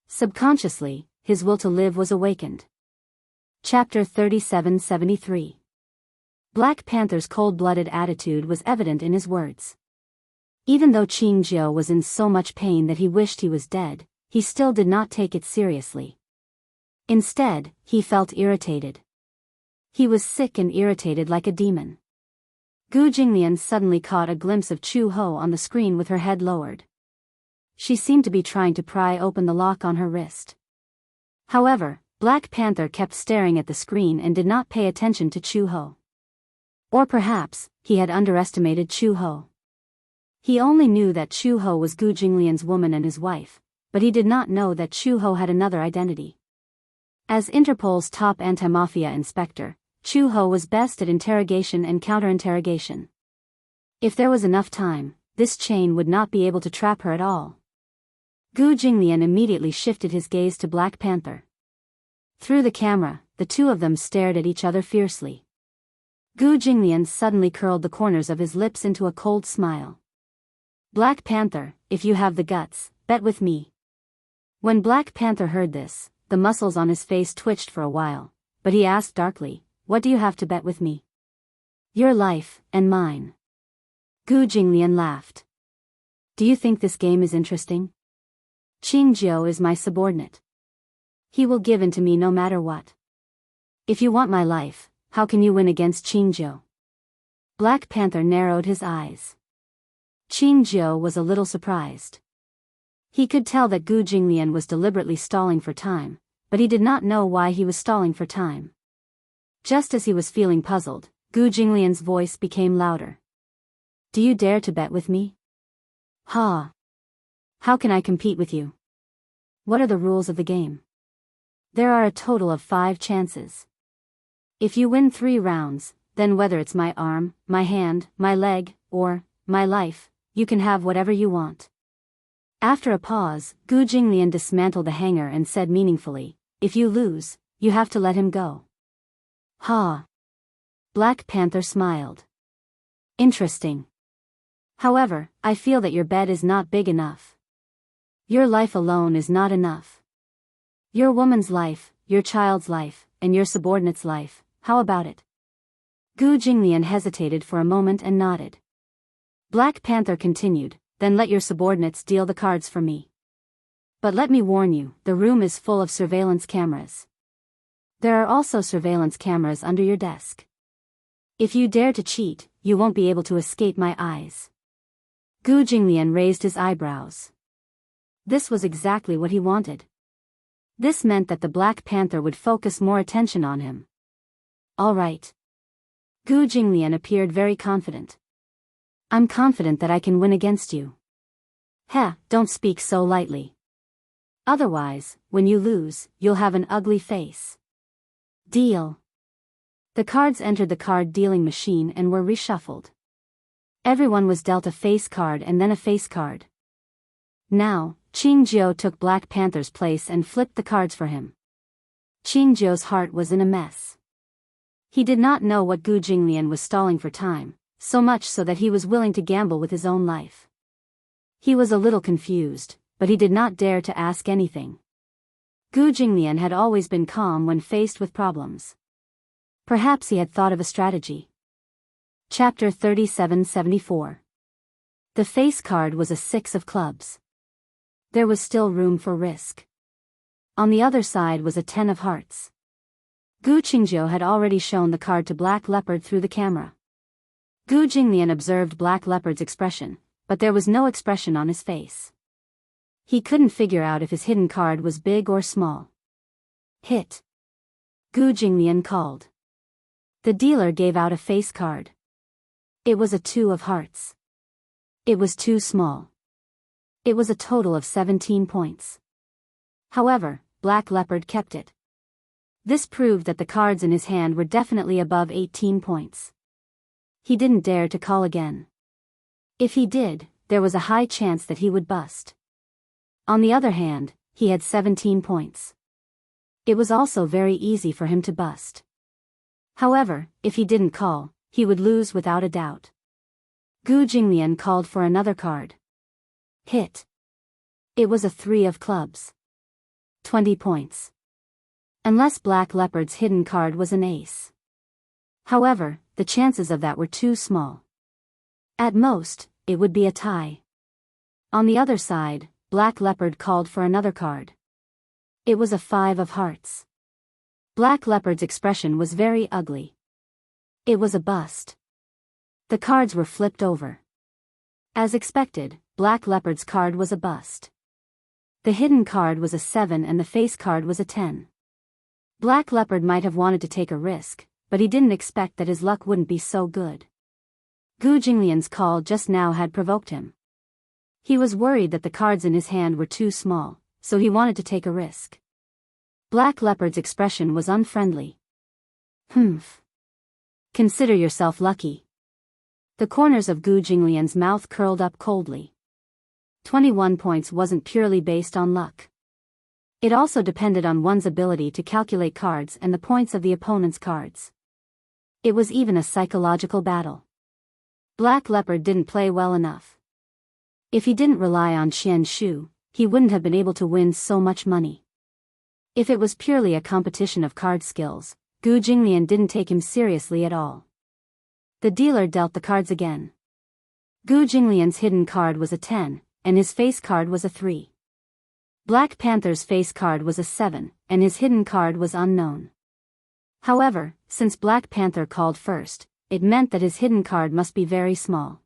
Subconsciously, his will to live was awakened. Chapter 3773. Black Panther's cold-blooded attitude was evident in his words. Even though Qingjiu was in so much pain that he wished he was dead, he still did not take it seriously. Instead, he felt irritated. He was sick and irritated like a demon. Gu Jinglian suddenly caught a glimpse of Chu Ho on the screen with her head lowered. She seemed to be trying to pry open the lock on her wrist. However, Black Panther kept staring at the screen and did not pay attention to Chu Ho. Or perhaps, he had underestimated Chu Ho. He only knew that Chu Ho was Gu Jinglian's woman and his wife, but he did not know that Chu Ho had another identity. As Interpol's top anti-mafia inspector, Chu Ho was best at interrogation and counterinterrogation. If there was enough time, this chain would not be able to trap her at all. Gu Jinglian immediately shifted his gaze to Black Panther. Through the camera, the two of them stared at each other fiercely. Gu Jinglian suddenly curled the corners of his lips into a cold smile. Black Panther, if you have the guts, bet with me. When Black Panther heard this, the muscles on his face twitched for a while, but he asked darkly, "What do you have to bet with me?" "Your life, and mine." Gu Jinglian laughed. "Do you think this game is interesting? Qingjiu is my subordinate. He will give in to me no matter what. If you want my life, how can you win against Qingjiu?" Black Panther narrowed his eyes. Qingjiu was a little surprised. He could tell that Gu Jinglian was deliberately stalling for time, but he did not know why he was stalling for time. Just as he was feeling puzzled, Gu Jinglian's voice became louder. "Do you dare to bet with me?" "Ha! How can I compete with you? What are the rules of the game?" "There are a total of 5 chances. If you win 3 rounds, then whether it's my arm, my hand, my leg, or my life, you can have whatever you want." After a pause, Gu Jinglian dismantled the hanger and said meaningfully, "If you lose, you have to let him go." "Ha!" Black Panther smiled. "Interesting. However, I feel that your bet is not big enough. Your life alone is not enough. Your woman's life, your child's life, and your subordinate's life, how about it?" Gu Jinglian hesitated for a moment and nodded. Black Panther continued, "Then let your subordinates deal the cards for me. But let me warn you, the room is full of surveillance cameras. There are also surveillance cameras under your desk. If you dare to cheat, you won't be able to escape my eyes." Gu Jinglian raised his eyebrows. This was exactly what he wanted. This meant that the Black Panther would focus more attention on him. "All right." Gu Jinglian appeared very confident. "I'm confident that I can win against you." "Heh, don't speak so lightly. Otherwise, when you lose, you'll have an ugly face." "Deal." The cards entered the card-dealing machine and were reshuffled. Everyone was dealt a face card and then a face card. Now, Qingjiu took Black Panther's place and flipped the cards for him. Qingjiu's heart was in a mess. He did not know what Gu Jinglian was stalling for time, so much so that he was willing to gamble with his own life. He was a little confused, but he did not dare to ask anything. Gu Jinglian had always been calm when faced with problems. Perhaps he had thought of a strategy. Chapter 3774. The face card was a 6 of clubs. There was still room for risk. On the other side was a 10 of hearts. Gu Qingjiu had already shown the card to Black Leopard through the camera. Gu Jinglian observed Black Leopard's expression, but there was no expression on his face. He couldn't figure out if his hidden card was big or small. Hit. Gu Jinglian called. The dealer gave out a face card. It was a 2 of hearts. It was too small. It was a total of 17 points. However, Black Leopard kept it. This proved that the cards in his hand were definitely above 18 points. He didn't dare to call again. If he did, there was a high chance that he would bust. On the other hand, he had 17 points. It was also very easy for him to bust. However, if he didn't call, he would lose without a doubt. Gu Jinglian called for another card. Hit. It was a 3 of clubs. 20 points. Unless Black Leopard's hidden card was an ace. However, the chances of that were too small. At most, it would be a tie. On the other side, Black Leopard called for another card. It was a 5 of hearts. Black Leopard's expression was very ugly. It was a bust. The cards were flipped over. As expected, Black Leopard's card was a bust. The hidden card was a 7 and the face card was a 10. Black Leopard might have wanted to take a risk, but he didn't expect that his luck wouldn't be so good. Gu Jinglian's call just now had provoked him. He was worried that the cards in his hand were too small, so he wanted to take a risk. Black Leopard's expression was unfriendly. Humph. Consider yourself lucky. The corners of Gu Jinglian's mouth curled up coldly. 21 points wasn't purely based on luck. It also depended on one's ability to calculate cards and the points of the opponent's cards. It was even a psychological battle. Black Leopard didn't play well enough. If he didn't rely on Xian Shu, he wouldn't have been able to win so much money. If it was purely a competition of card skills, Gu Jinglian didn't take him seriously at all. The dealer dealt the cards again. Gu Jinglian's hidden card was a 10, and his face card was a 3. Black Panther's face card was a 7, and his hidden card was unknown. However, since Black Panther called first, it meant that his hidden card must be very small.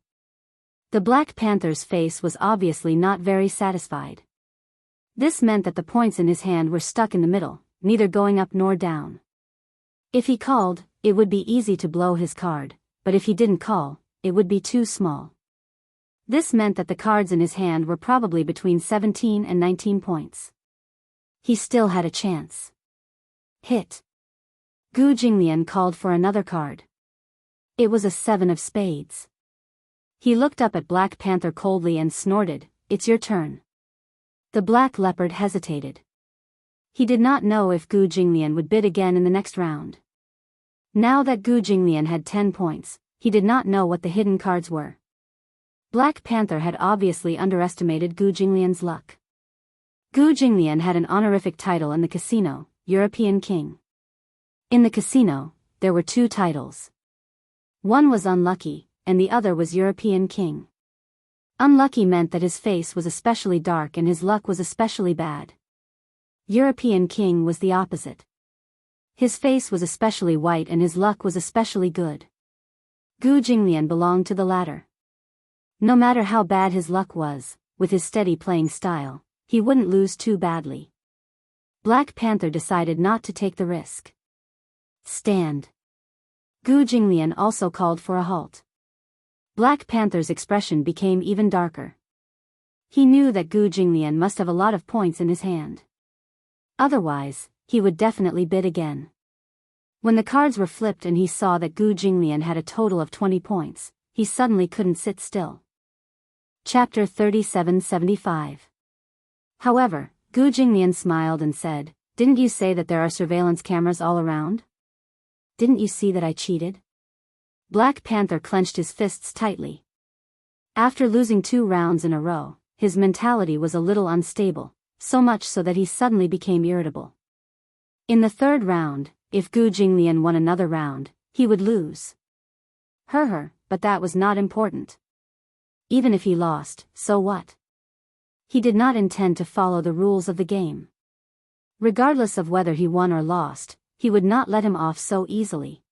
The Black Panther's face was obviously not very satisfied. This meant that the points in his hand were stuck in the middle, neither going up nor down. If he called, it would be easy to blow his card, but if he didn't call, it would be too small. This meant that the cards in his hand were probably between 17 and 19 points. He still had a chance. Hit. Gu Jinglian called for another card. It was a 7 of spades. He looked up at Black Panther coldly and snorted, "It's your turn." The Black Leopard hesitated. He did not know if Gu Jinglian would bid again in the next round. Now that Gu Jinglian had 10 points, he did not know what the hidden cards were. Black Panther had obviously underestimated Gu Jinglian's luck. Gu Jinglian had an honorific title in the casino, European King. In the casino, there were 2 titles. One was unlucky, and the other was European King. Unlucky meant that his face was especially dark and his luck was especially bad. European King was the opposite. His face was especially white and his luck was especially good. Gu Jinglian belonged to the latter. No matter how bad his luck was, with his steady playing style, he wouldn't lose too badly. Black Panther decided not to take the risk. Stand. Gu Jinglian also called for a halt. Black Panther's expression became even darker. He knew that Gu Jinglian must have a lot of points in his hand. Otherwise, he would definitely bid again. When the cards were flipped and he saw that Gu Jinglian had a total of 20 points, he suddenly couldn't sit still. Chapter 3775. However, Gu Jinglian smiled and said, "Didn't you say that there are surveillance cameras all around?" Didn't you see that I cheated? Black Panther clenched his fists tightly. After losing 2 rounds in a row, his mentality was a little unstable, so much so that he suddenly became irritable. In the 3rd round, if Gu Jinglian won another round, he would lose. But that was not important. Even if he lost, so what? He did not intend to follow the rules of the game. Regardless of whether he won or lost, he would not let him off so easily.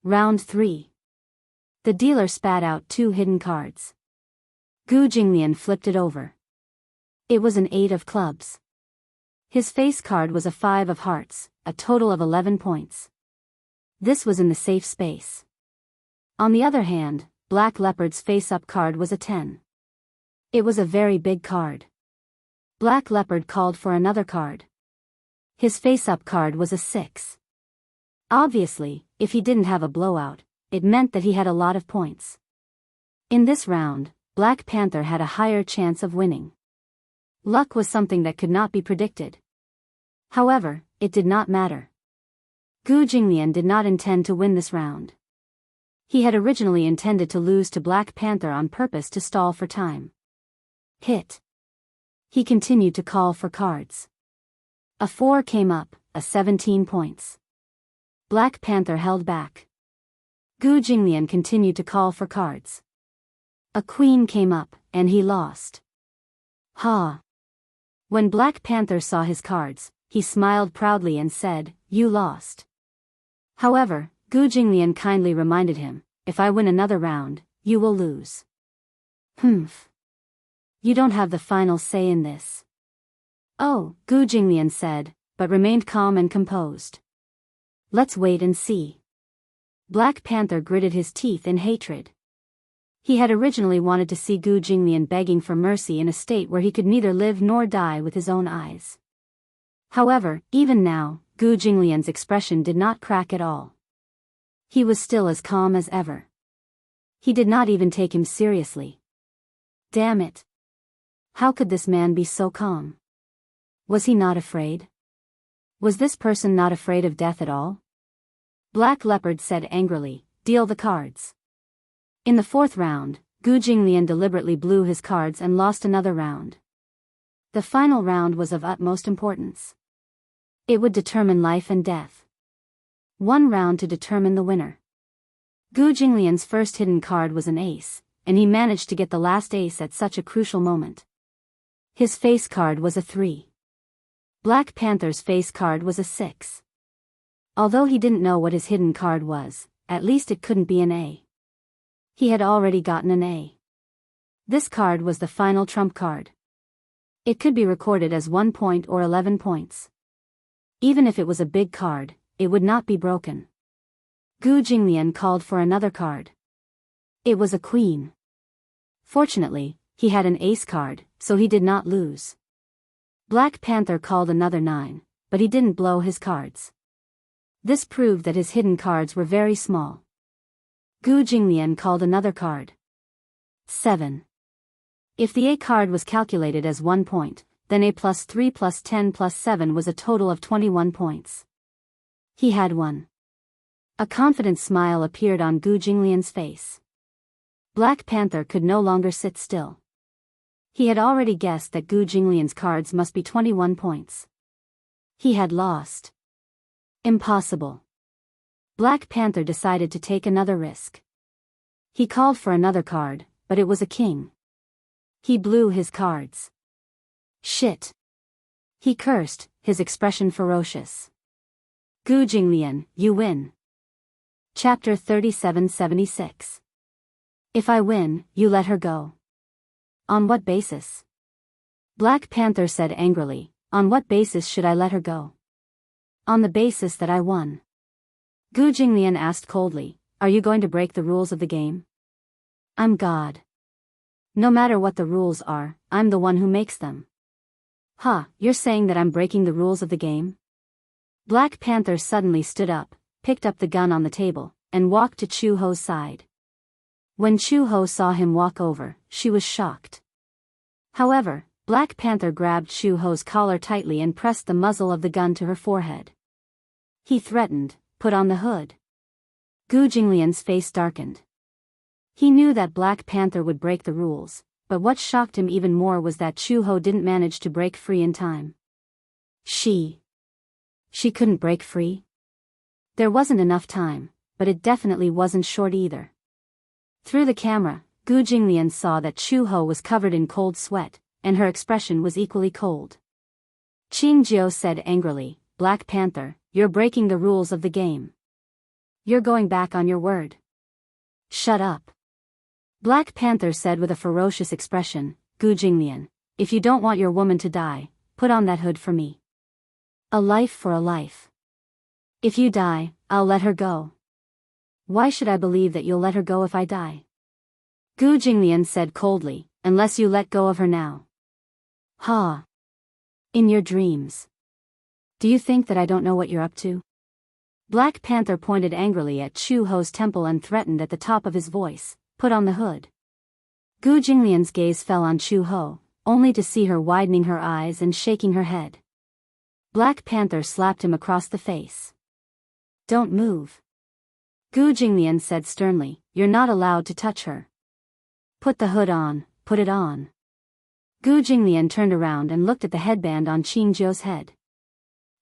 Round 3. The dealer spat out 2 hidden cards. Gu Jinglian flipped it over. It was an 8 of clubs. His face card was a 5 of hearts, a total of 11 points. This was in the safe space. On the other hand, Black Leopard's face-up card was a 10. It was a very big card. Black Leopard called for another card. His face-up card was a 6. Obviously, if he didn't have a blowout, it meant that he had a lot of points. In this round, Black Panther had a higher chance of winning. Luck was something that could not be predicted. However, it did not matter. Gu Jinglian did not intend to win this round. He had originally intended to lose to Black Panther on purpose to stall for time. Hit. He continued to call for cards. A 4 came up, a 17 points. Black Panther held back. Gu Jinglian continued to call for cards. A queen came up, and he lost. Ha! When Black Panther saw his cards, he smiled proudly and said, "You lost." However, Gu Jinglian kindly reminded him, "If I win another round, you will lose." "Humph. You don't have the final say in this." "Oh," Gu Jinglian said, but remained calm and composed. "Let's wait and see." Black Panther gritted his teeth in hatred. He had originally wanted to see Gu Jinglian begging for mercy in a state where he could neither live nor die with his own eyes. However, even now, Gu Jinglian's expression did not crack at all. He was still as calm as ever. He did not even take him seriously. Damn it. How could this man be so calm? Was he not afraid? Was this person not afraid of death at all? Black Leopard said angrily, "Deal the cards." In the 4th round, Gu Jinglian deliberately blew his cards and lost another round. The final round was of utmost importance. It would determine life and death. 1 round to determine the winner. Gu Jinglian's first hidden card was an ace, and he managed to get the last ace at such a crucial moment. His face card was a 3. Black Panther's face card was a 6. Although he didn't know what his hidden card was, at least it couldn't be an A. He had already gotten an A. This card was the final trump card. It could be recorded as 1 point or 11 points. Even if it was a big card, it would not be broken. Gu Jinglian called for another card. It was a queen. Fortunately, he had an ace card, so he did not lose. Black Panther called another 9, but he didn't blow his cards. This proved that his hidden cards were very small. Gu Jinglian called another card. 7. If the A card was calculated as 1 point, then A plus 3 plus 10 plus 7 was a total of 21 points. He had won. A confident smile appeared on Gu Jinglian's face. Black Panther could no longer sit still. He had already guessed that Gu Jinglian's cards must be 21 points. He had lost. Impossible. Black Panther decided to take another risk. He called for another card, but it was a king. He blew his cards. Shit. He cursed, his expression ferocious. Gu Jinglian, you win. Chapter 3776. If I win, you let her go. On what basis? Black Panther said angrily, on what basis should I let her go? On the basis that I won. Gu Jinglian asked coldly, are you going to break the rules of the game? I'm God. No matter what the rules are, I'm the one who makes them. You're saying that I'm breaking the rules of the game? Black Panther suddenly stood up, picked up the gun on the table, and walked to Chu Ho's side. When Chu Ho saw him walk over, she was shocked. However, Black Panther grabbed Chu Ho's collar tightly and pressed the muzzle of the gun to her forehead. He threatened, put on the hood. Gu Jinglian's face darkened. He knew that Black Panther would break the rules, but what shocked him even more was that Chu Ho didn't manage to break free in time. She couldn't break free? There wasn't enough time, but it definitely wasn't short either. Through the camera, Gu Jinglian saw that Chu Ho was covered in cold sweat, and her expression was equally cold. Qing Jiao said angrily, "Black Panther, you're breaking the rules of the game. You're going back on your word." "Shut up." Black Panther said with a ferocious expression, "Gu Jinglian, if you don't want your woman to die, put on that hood for me. A life for a life. If you die, I'll let her go." "Why should I believe that you'll let her go if I die?" Gu Jinglian said coldly, "Unless you let go of her now." "Ha! In your dreams. Do you think that I don't know what you're up to?" Black Panther pointed angrily at Chu Ho's temple and threatened at the top of his voice, "Put on the hood." Gu Jinglian's gaze fell on Chu Ho, only to see her widening her eyes and shaking her head. Black Panther slapped him across the face. "Don't move." Gu Jinglian said sternly, "You're not allowed to touch her. Put the hood on, put it on." Gu Jinglian turned around and looked at the headband on Qing Jiao's head.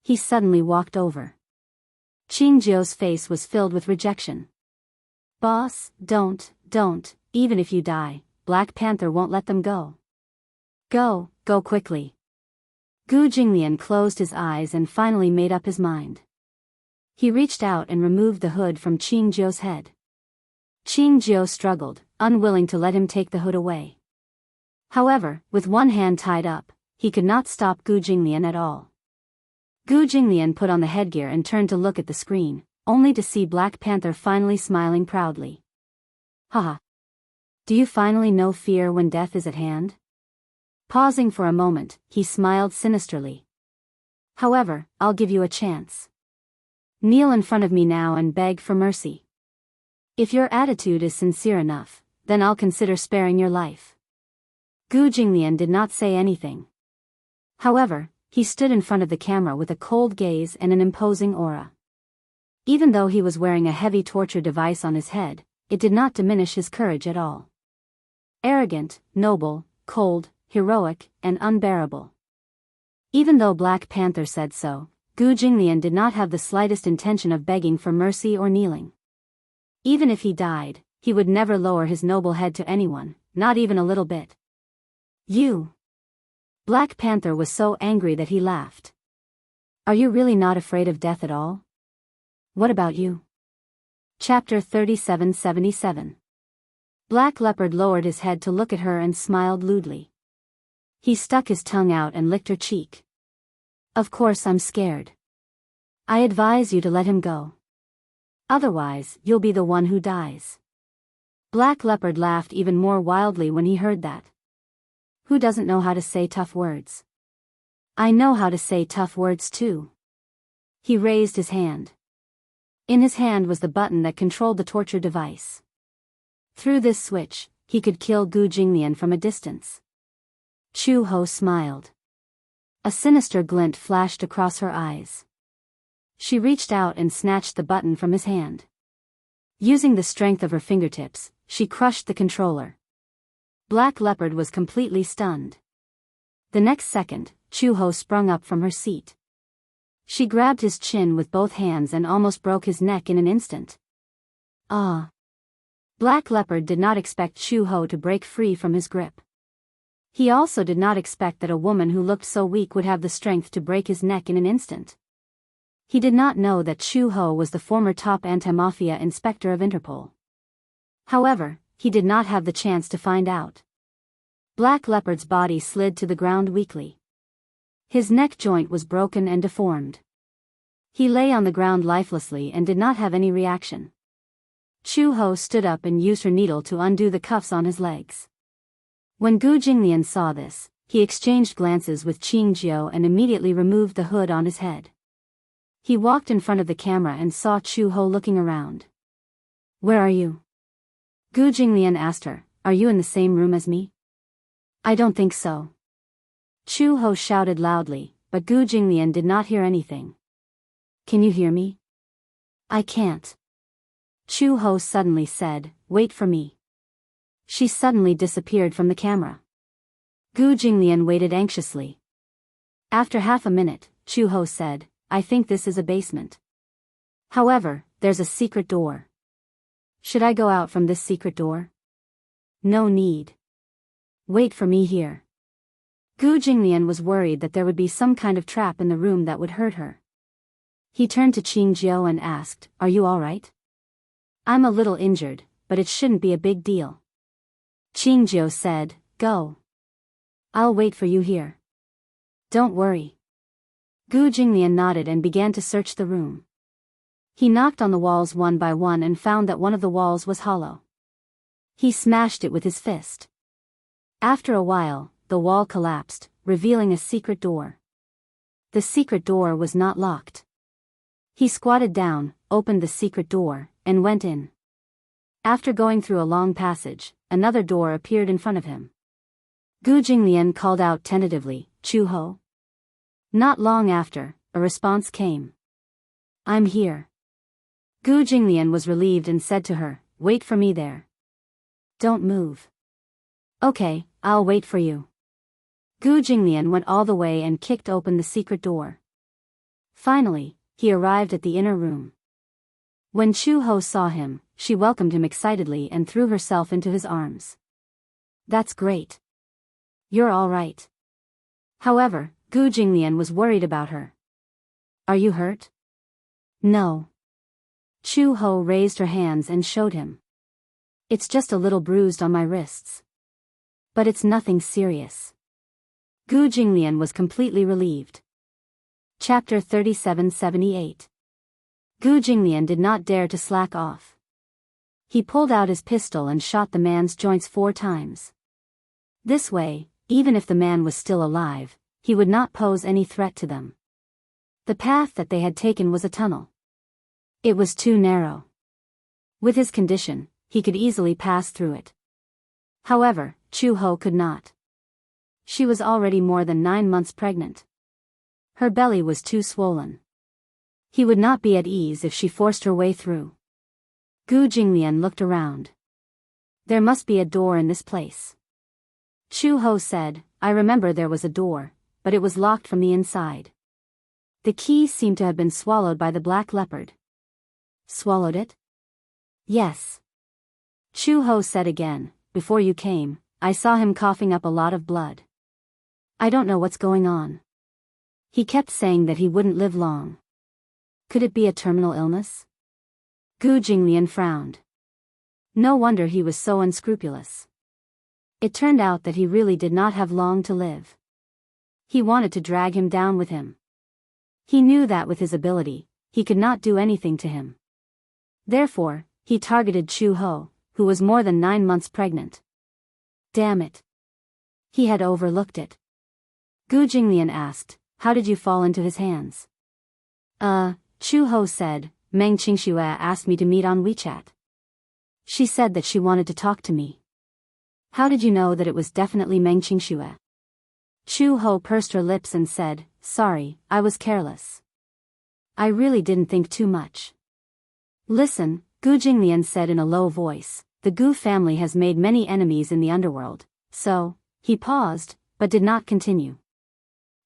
He suddenly walked over. Qing Jiao's face was filled with rejection. "Boss, don't, even if you die, Black Panther won't let them go. Go quickly." Gu Jinglian closed his eyes and finally made up his mind. He reached out and removed the hood from Qing Jiao's head. Qing Jiao struggled, unwilling to let him take the hood away. However, with one hand tied up, he could not stop Gu Jinglian at all. Gu Jinglian put on the headgear and turned to look at the screen, only to see Black Panther finally smiling proudly. "Haha! Do you finally know fear when death is at hand?" Pausing for a moment, he smiled sinisterly. "However, I'll give you a chance. Kneel in front of me now and beg for mercy. If your attitude is sincere enough, then I'll consider sparing your life." Gu Jinglian did not say anything. However, he stood in front of the camera with a cold gaze and an imposing aura. Even though he was wearing a heavy torture device on his head, it did not diminish his courage at all. Arrogant, noble, cold, heroic, and unbearable. Even though Black Panther said so, Gu Jinglian did not have the slightest intention of begging for mercy or kneeling. Even if he died, he would never lower his noble head to anyone, not even a little bit. "You!" Black Panther was so angry that he laughed. "Are you really not afraid of death at all? What about you?" Chapter 3777. Black Leopard lowered his head to look at her and smiled lewdly. He stuck his tongue out and licked her cheek. "Of course I'm scared. I advise you to let him go. Otherwise, you'll be the one who dies." Black Leopard laughed even more wildly when he heard that. "Who doesn't know how to say tough words? I know how to say tough words too." He raised his hand. In his hand was the button that controlled the torture device. Through this switch, he could kill Gu Jinglian from a distance. Chu Ho smiled. A sinister glint flashed across her eyes. She reached out and snatched the button from his hand. Using the strength of her fingertips, she crushed the controller. Black Leopard was completely stunned. The next second, Chu Ho sprung up from her seat. She grabbed his chin with both hands and almost broke his neck in an instant. Ah! Black Leopard did not expect Chu Ho to break free from his grip. He also did not expect that a woman who looked so weak would have the strength to break his neck in an instant. He did not know that Chu Ho was the former top anti-mafia inspector of Interpol. However, he did not have the chance to find out. Black Leopard's body slid to the ground weakly. His neck joint was broken and deformed. He lay on the ground lifelessly and did not have any reaction. Chu Ho stood up and used her needle to undo the cuffs on his legs. When Gu Jinglian saw this, he exchanged glances with Qing Jiao and immediately removed the hood on his head. He walked in front of the camera and saw Chu Ho looking around. "Where are you?" Gu Jinglian asked her, "Are you in the same room as me?" "I don't think so." Chu Ho shouted loudly, but Gu Jinglian did not hear anything. "Can you hear me?" I can't. Chu Ho suddenly said, wait for me. She suddenly disappeared from the camera. Gu Jinglian waited anxiously. After half a minute, Chu Ho said, I think this is a basement. However, there's a secret door. Should I go out from this secret door? No need. Wait for me here. Gu Jinglian was worried that there would be some kind of trap in the room that would hurt her. He turned to Qingjiu and asked, are you all right? I'm a little injured, but it shouldn't be a big deal. Qingjiu said, go. I'll wait for you here. Don't worry. Gu Jinglian nodded and began to search the room. He knocked on the walls one by one and found that one of the walls was hollow. He smashed it with his fist. After a while, the wall collapsed, revealing a secret door. The secret door was not locked. He squatted down, opened the secret door, and went in. After going through a long passage, another door appeared in front of him. Gu Jinglian called out tentatively, Chu Ho. Not long after, a response came. I'm here. Gu Jinglian was relieved and said to her, wait for me there. Don't move. Okay, I'll wait for you. Gu Jinglian went all the way and kicked open the secret door. Finally, he arrived at the inner room. When Chu Ho saw him, she welcomed him excitedly and threw herself into his arms. That's great. You're all right. However, Gu Jinglian was worried about her. Are you hurt? No. Chu Ho raised her hands and showed him. It's just a little bruised on my wrists. But it's nothing serious. Gu Jinglian was completely relieved. Chapter 3778. Gu Jinglian did not dare to slack off. He pulled out his pistol and shot the man's joints 4 times. This way, even if the man was still alive, he would not pose any threat to them. The path that they had taken was a tunnel. It was too narrow. With his condition, he could easily pass through it. However, Chu Ho could not. She was already more than 9 months pregnant. Her belly was too swollen. He would not be at ease if she forced her way through. Gu Jinglian looked around. There must be a door in this place. Chu Ho said, I remember there was a door, but it was locked from the inside. The key seemed to have been swallowed by the black leopard. Swallowed it? Yes. Chu Ho said again, before you came, I saw him coughing up a lot of blood. I don't know what's going on. He kept saying that he wouldn't live long. Could it be a terminal illness? Gu Jinglian frowned. No wonder he was so unscrupulous. It turned out that he really did not have long to live. He wanted to drag him down with him. He knew that with his ability, he could not do anything to him. Therefore, he targeted Chu Ho, who was more than 9 months pregnant. Damn it. He had overlooked it. Gu Jinglian asked, how did you fall into his hands? Chu Ho said, Meng Qingxue asked me to meet on WeChat. She said that she wanted to talk to me. How did you know that it was definitely Meng Qingxue? Chu Ho pursed her lips and said, sorry, I was careless. I really didn't think too much. Listen, Gu Jinglian said in a low voice, the Gu family has made many enemies in the underworld, so, he paused, but did not continue.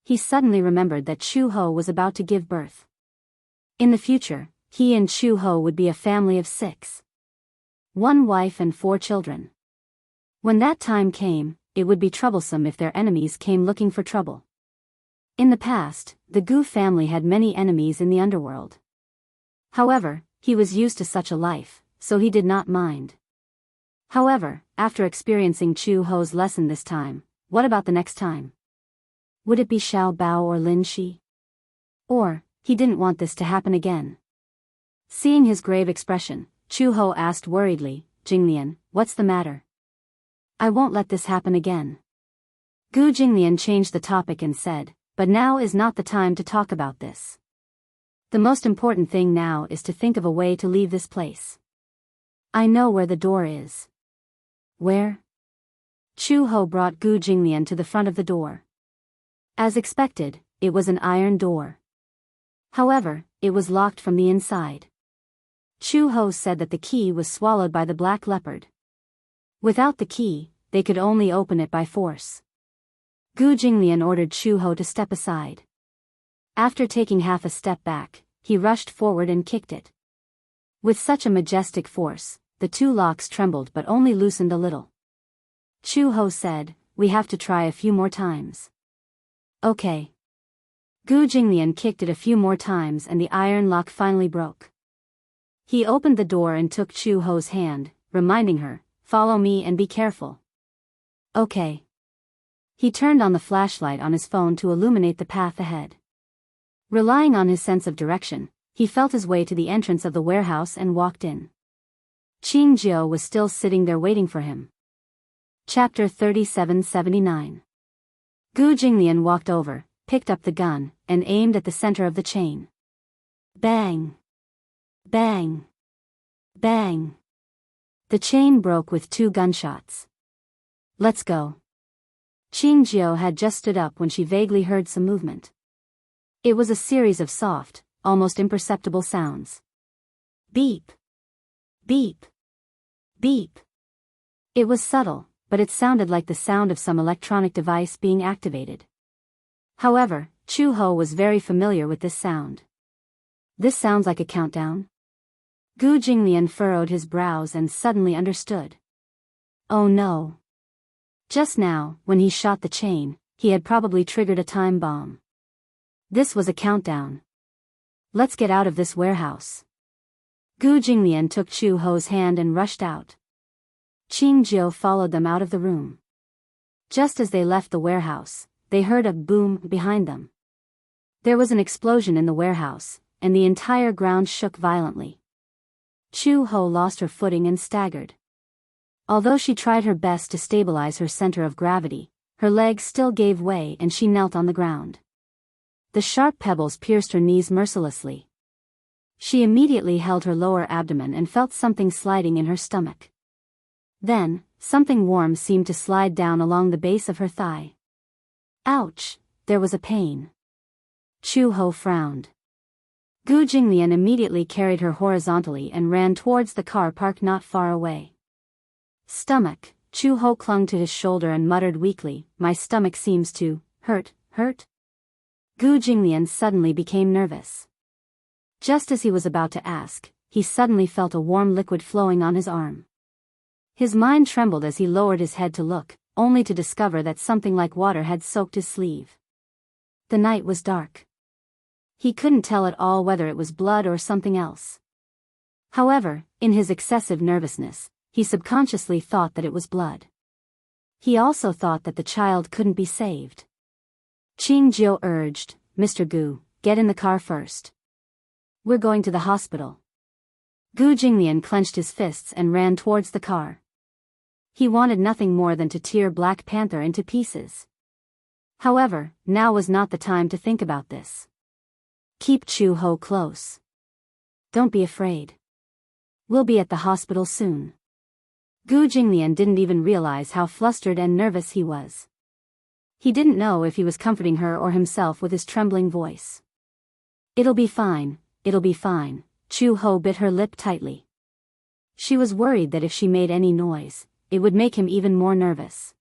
He suddenly remembered that Chu Ho was about to give birth. In the future, he and Chu Ho would be a family of 6. 1 wife and 4 children. When that time came, it would be troublesome if their enemies came looking for trouble. In the past, the Gu family had many enemies in the underworld. However, he was used to such a life, so he did not mind. However, after experiencing Chu Ho's lesson this time, what about the next time? Would it be Xiao Bao or Lin Shi? Or, he didn't want this to happen again. Seeing his grave expression, Chu Ho asked worriedly, Jinglian, what's the matter? I won't let this happen again. Gu Jinglian changed the topic and said, but now is not the time to talk about this. The most important thing now is to think of a way to leave this place. I know where the door is. Where? Chu Ho brought Gu Jinglian to the front of the door. As expected, it was an iron door. However, it was locked from the inside. Chu Ho said that the key was swallowed by the black leopard. Without the key, they could only open it by force. Gu Jinglian ordered Chu Ho to step aside. After taking half a step back, he rushed forward and kicked it. With such a majestic force, the two locks trembled but only loosened a little. Chu Ho said, "We have to try a few more times." "Okay." Gu Jinglian kicked it a few more times and the iron lock finally broke. He opened the door and took Chu Ho's hand, reminding her, "Follow me and be careful." "Okay." He turned on the flashlight on his phone to illuminate the path ahead. Relying on his sense of direction, he felt his way to the entrance of the warehouse and walked in. Qing Jiao was still sitting there waiting for him. Chapter 3779. Gu Jinglian walked over, picked up the gun, and aimed at the center of the chain. Bang! Bang! Bang! The chain broke with 2 gunshots. "Let's go." Qing Jiao had just stood up when she vaguely heard some movement. It was a series of soft, almost imperceptible sounds. Beep! Beep! Beep! It was subtle, but it sounded like the sound of some electronic device being activated. However, Chu Ho was very familiar with this sound. "This sounds like a countdown?" Gu Jinglian furrowed his brows and suddenly understood. Oh no. Just now, when he shot the chain, he had probably triggered a time bomb. This was a countdown. "Let's get out of this warehouse." Gu Jinglian took Chu Ho's hand and rushed out. Qing Jiao followed them out of the room. Just as they left the warehouse, they heard a boom behind them. There was an explosion in the warehouse, and the entire ground shook violently. Chu Ho lost her footing and staggered. Although she tried her best to stabilize her center of gravity, her legs still gave way and she knelt on the ground. The sharp pebbles pierced her knees mercilessly. She immediately held her lower abdomen and felt something sliding in her stomach. Then, something warm seemed to slide down along the base of her thigh. Ouch! There was a pain. Chu Ho frowned. Gu Jinglian immediately carried her horizontally and ran towards the car parked not far away. Stomach. Chu Ho clung to his shoulder and muttered weakly, "My stomach seems to hurt." Gu Jinglian suddenly became nervous. Just as he was about to ask, he suddenly felt a warm liquid flowing on his arm. His mind trembled as he lowered his head to look, only to discover that something like water had soaked his sleeve. The night was dark. He couldn't tell at all whether it was blood or something else. However, in his excessive nervousness, he subconsciously thought that it was blood. He also thought that the child couldn't be saved. Qing Jiao urged, "Mr. Gu, get in the car first. We're going to the hospital." Gu Jinglian clenched his fists and ran towards the car. He wanted nothing more than to tear Black Panther into pieces. However, now was not the time to think about this. Keep Chu Ho close. Don't be afraid. We'll be at the hospital soon. Gu Jinglian didn't even realize how flustered and nervous he was. He didn't know if he was comforting her or himself with his trembling voice. "It'll be fine, it'll be fine." Chu Ho bit her lip tightly. She was worried that if she made any noise, it would make him even more nervous.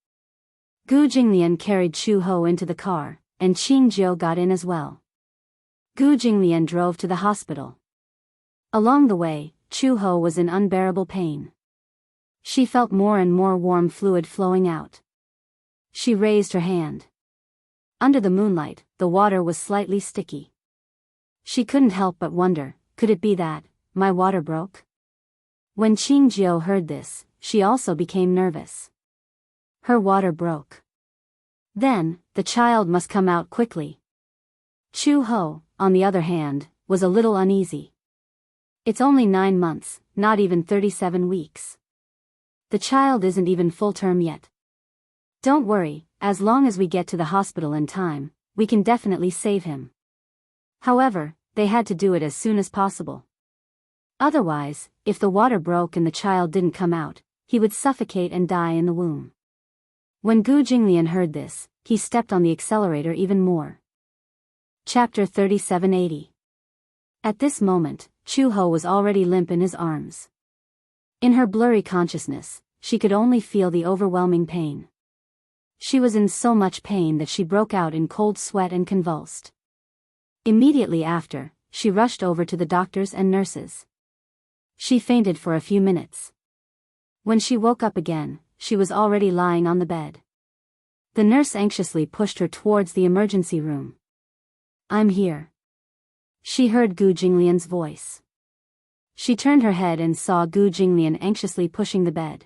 Gu Jinglian carried Chu Ho into the car, and Qing Jiao got in as well. Gu Jinglian drove to the hospital. Along the way, Chu Ho was in unbearable pain. She felt more and more warm fluid flowing out. She raised her hand. Under the moonlight, the water was slightly sticky. She couldn't help but wonder, could it be that my water broke? When Qing Jiao heard this, she also became nervous. Her water broke. Then, the child must come out quickly. Chu Ho, on the other hand, was a little uneasy. It's only 9 months, not even 37 weeks. The child isn't even full term yet. Don't worry, as long as we get to the hospital in time, we can definitely save him. However, they had to do it as soon as possible. Otherwise, if the water broke and the child didn't come out, he would suffocate and die in the womb. When Gu Jinglian heard this, he stepped on the accelerator even more. Chapter 3780. At this moment, Chu Ho was already limp in his arms. In her blurry consciousness, she could only feel the overwhelming pain. She was in so much pain that she broke out in cold sweat and convulsed. Immediately after, she rushed over to the doctors and nurses. She fainted for a few minutes. When she woke up again, she was already lying on the bed. The nurse anxiously pushed her towards the emergency room. "I'm here." She heard Gu Jinglian's voice. She turned her head and saw Gu Jinglian anxiously pushing the bed.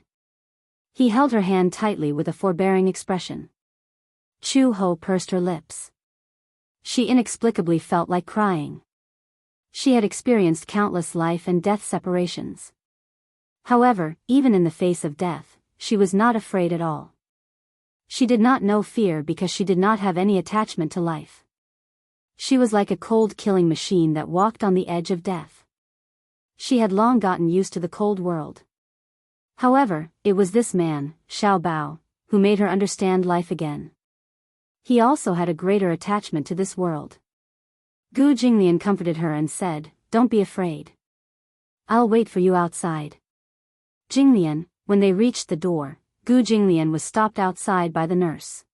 He held her hand tightly with a forbearing expression. Chu Ho pursed her lips. She inexplicably felt like crying. She had experienced countless life and death separations. However, even in the face of death, she was not afraid at all. She did not know fear because she did not have any attachment to life. She was like a cold killing machine that walked on the edge of death. She had long gotten used to the cold world. However, it was this man, Xiao Bao, who made her understand life again. He also had a greater attachment to this world. Gu Jinglian comforted her and said, "Don't be afraid. I'll wait for you outside." Jinglian, when they reached the door, Gu Jinglian was stopped outside by the nurse.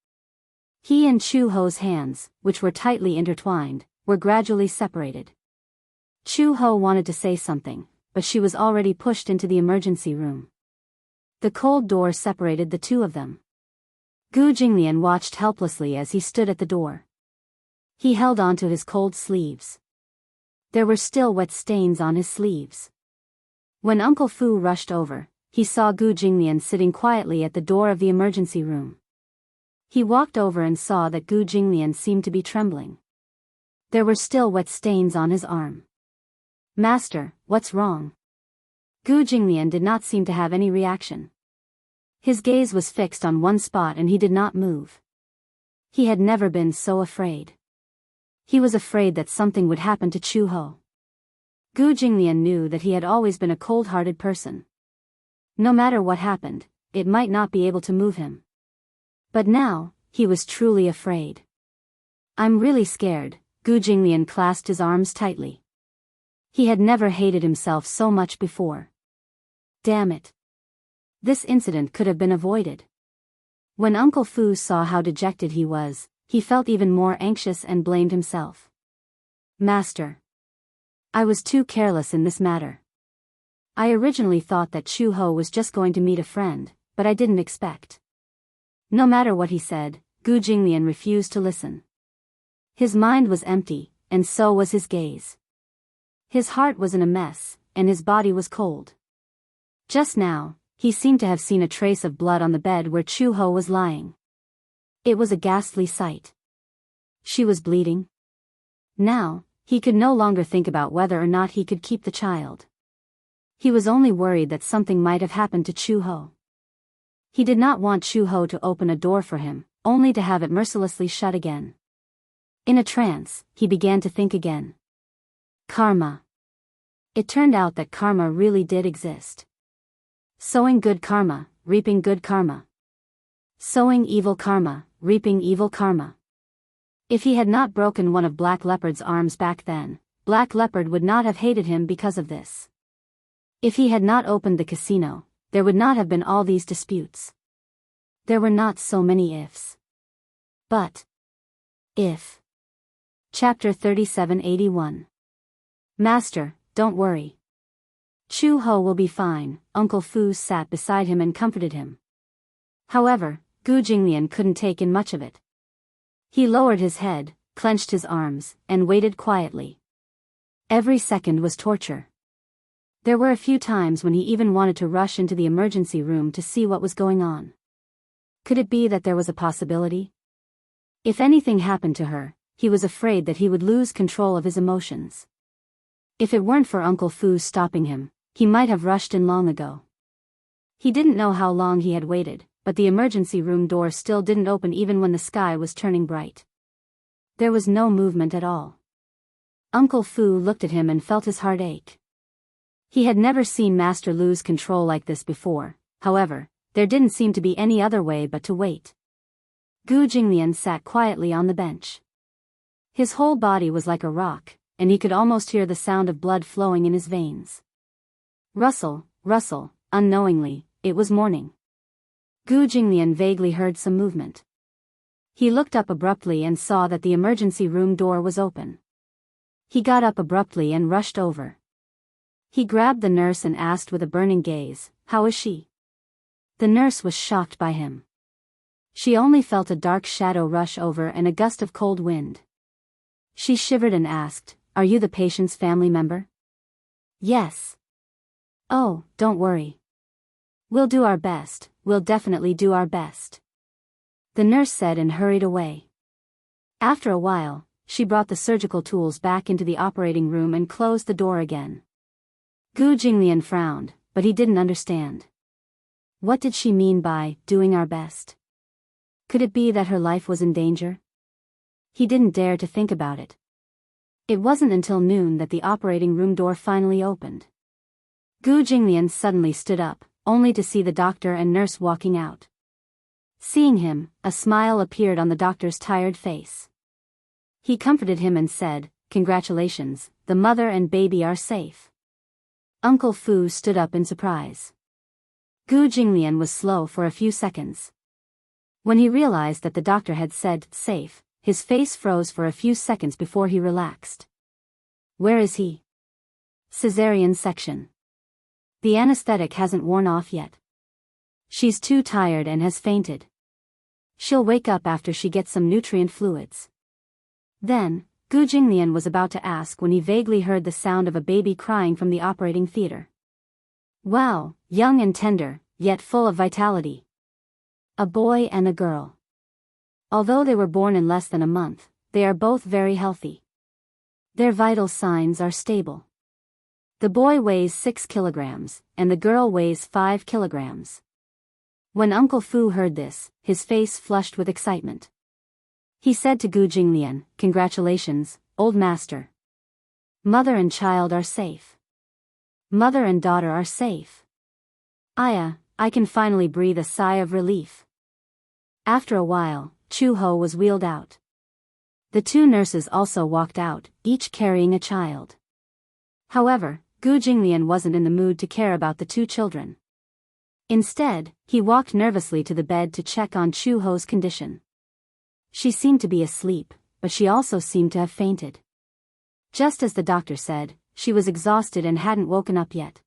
He and Chu Ho's hands, which were tightly intertwined, were gradually separated. Chu Ho wanted to say something, but she was already pushed into the emergency room. The cold door separated the two of them. Gu Jinglian watched helplessly as he stood at the door. He held on to his cold sleeves. There were still wet stains on his sleeves. When Uncle Fu rushed over, he saw Gu Jinglian sitting quietly at the door of the emergency room. He walked over and saw that Gu Jinglian seemed to be trembling. There were still wet stains on his arm. "Master, what's wrong?" Gu Jinglian did not seem to have any reaction. His gaze was fixed on one spot and he did not move. He had never been so afraid. He was afraid that something would happen to Chu Ho. Gu Jinglian knew that he had always been a cold-hearted person. No matter what happened, it might not be able to move him. But now, he was truly afraid. "I'm really scared," Gu Jinglian clasped his arms tightly. He had never hated himself so much before. Damn it. This incident could have been avoided. When Uncle Fu saw how dejected he was, he felt even more anxious and blamed himself. "Master. I was too careless in this matter. I originally thought that Chu Ho was just going to meet a friend, but I didn't expect." No matter what he said, Gu Jinglian refused to listen. His mind was empty, and so was his gaze. His heart was in a mess, and his body was cold. Just now, he seemed to have seen a trace of blood on the bed where Chu Ho was lying. It was a ghastly sight. She was bleeding. Now, he could no longer think about whether or not he could keep the child. He was only worried that something might have happened to Chu Ho. He did not want Chu Ho to open a door for him, only to have it mercilessly shut again. In a trance, he began to think again. Karma. It turned out that karma really did exist. Sowing good karma, reaping good karma. Sowing evil karma, reaping evil karma. If he had not broken one of Black Leopard's arms back then, Black Leopard would not have hated him because of this. If he had not opened the casino, there would not have been all these disputes. There were not so many ifs. But if. Chapter 3781. Master, don't worry. Chu Ho will be fine. Uncle Fu sat beside him and comforted him. However, Gu Jinglian couldn't take in much of it. He lowered his head, clenched his arms, and waited quietly. Every second was torture. There were a few times when he even wanted to rush into the emergency room to see what was going on. Could it be that there was a possibility? If anything happened to her, he was afraid that he would lose control of his emotions. If it weren't for Uncle Fu stopping him, he might have rushed in long ago. He didn't know how long he had waited, but the emergency room door still didn't open even when the sky was turning bright. There was no movement at all. Uncle Fu looked at him and felt his heart ache. He had never seen Master lose control like this before. However, there didn't seem to be any other way but to wait. Gu Jinglian sat quietly on the bench. His whole body was like a rock, and he could almost hear the sound of blood flowing in his veins. Rustle, rustle, unknowingly, it was morning. Gu Jinglian vaguely heard some movement. He looked up abruptly and saw that the emergency room door was open. He got up abruptly and rushed over. He grabbed the nurse and asked with a burning gaze, "How is she?" The nurse was shocked by him. She only felt a dark shadow rush over and a gust of cold wind. She shivered and asked, "Are you the patient's family member?" "Yes." "Oh, don't worry. We'll do our best, we'll definitely do our best," the nurse said and hurried away. After a while, she brought the surgical tools back into the operating room and closed the door again. Gu Jinglian frowned, but he didn't understand. What did she mean by doing our best? Could it be that her life was in danger? He didn't dare to think about it. It wasn't until noon that the operating room door finally opened. Gu Jinglian suddenly stood up, only to see the doctor and nurse walking out. Seeing him, a smile appeared on the doctor's tired face. He comforted him and said, "Congratulations, the mother and baby are safe." Uncle Fu stood up in surprise. Gu Jinglian was slow for a few seconds. When he realized that the doctor had said, "safe," his face froze for a few seconds before he relaxed. "Where is he?" "Cesarean section. The anesthetic hasn't worn off yet. She's too tired and has fainted. She'll wake up after she gets some nutrient fluids." Then, Gu Jinglian was about to ask when he vaguely heard the sound of a baby crying from the operating theater. Wow, young and tender, yet full of vitality. A boy and a girl. Although they were born in less than a month, they are both very healthy. Their vital signs are stable. The boy weighs 6 kilograms, and the girl weighs 5 kilograms. When Uncle Fu heard this, his face flushed with excitement. He said to Gu Jinglian, "Congratulations, old master. Mother and child are safe. Mother and daughter are safe. I can finally breathe a sigh of relief." After a while, Chu Ho was wheeled out. The two nurses also walked out, each carrying a child. However, Gu Jinglian wasn't in the mood to care about the two children. Instead, he walked nervously to the bed to check on Chu Ho's condition. She seemed to be asleep, but she also seemed to have fainted. Just as the doctor said, she was exhausted and hadn't woken up yet.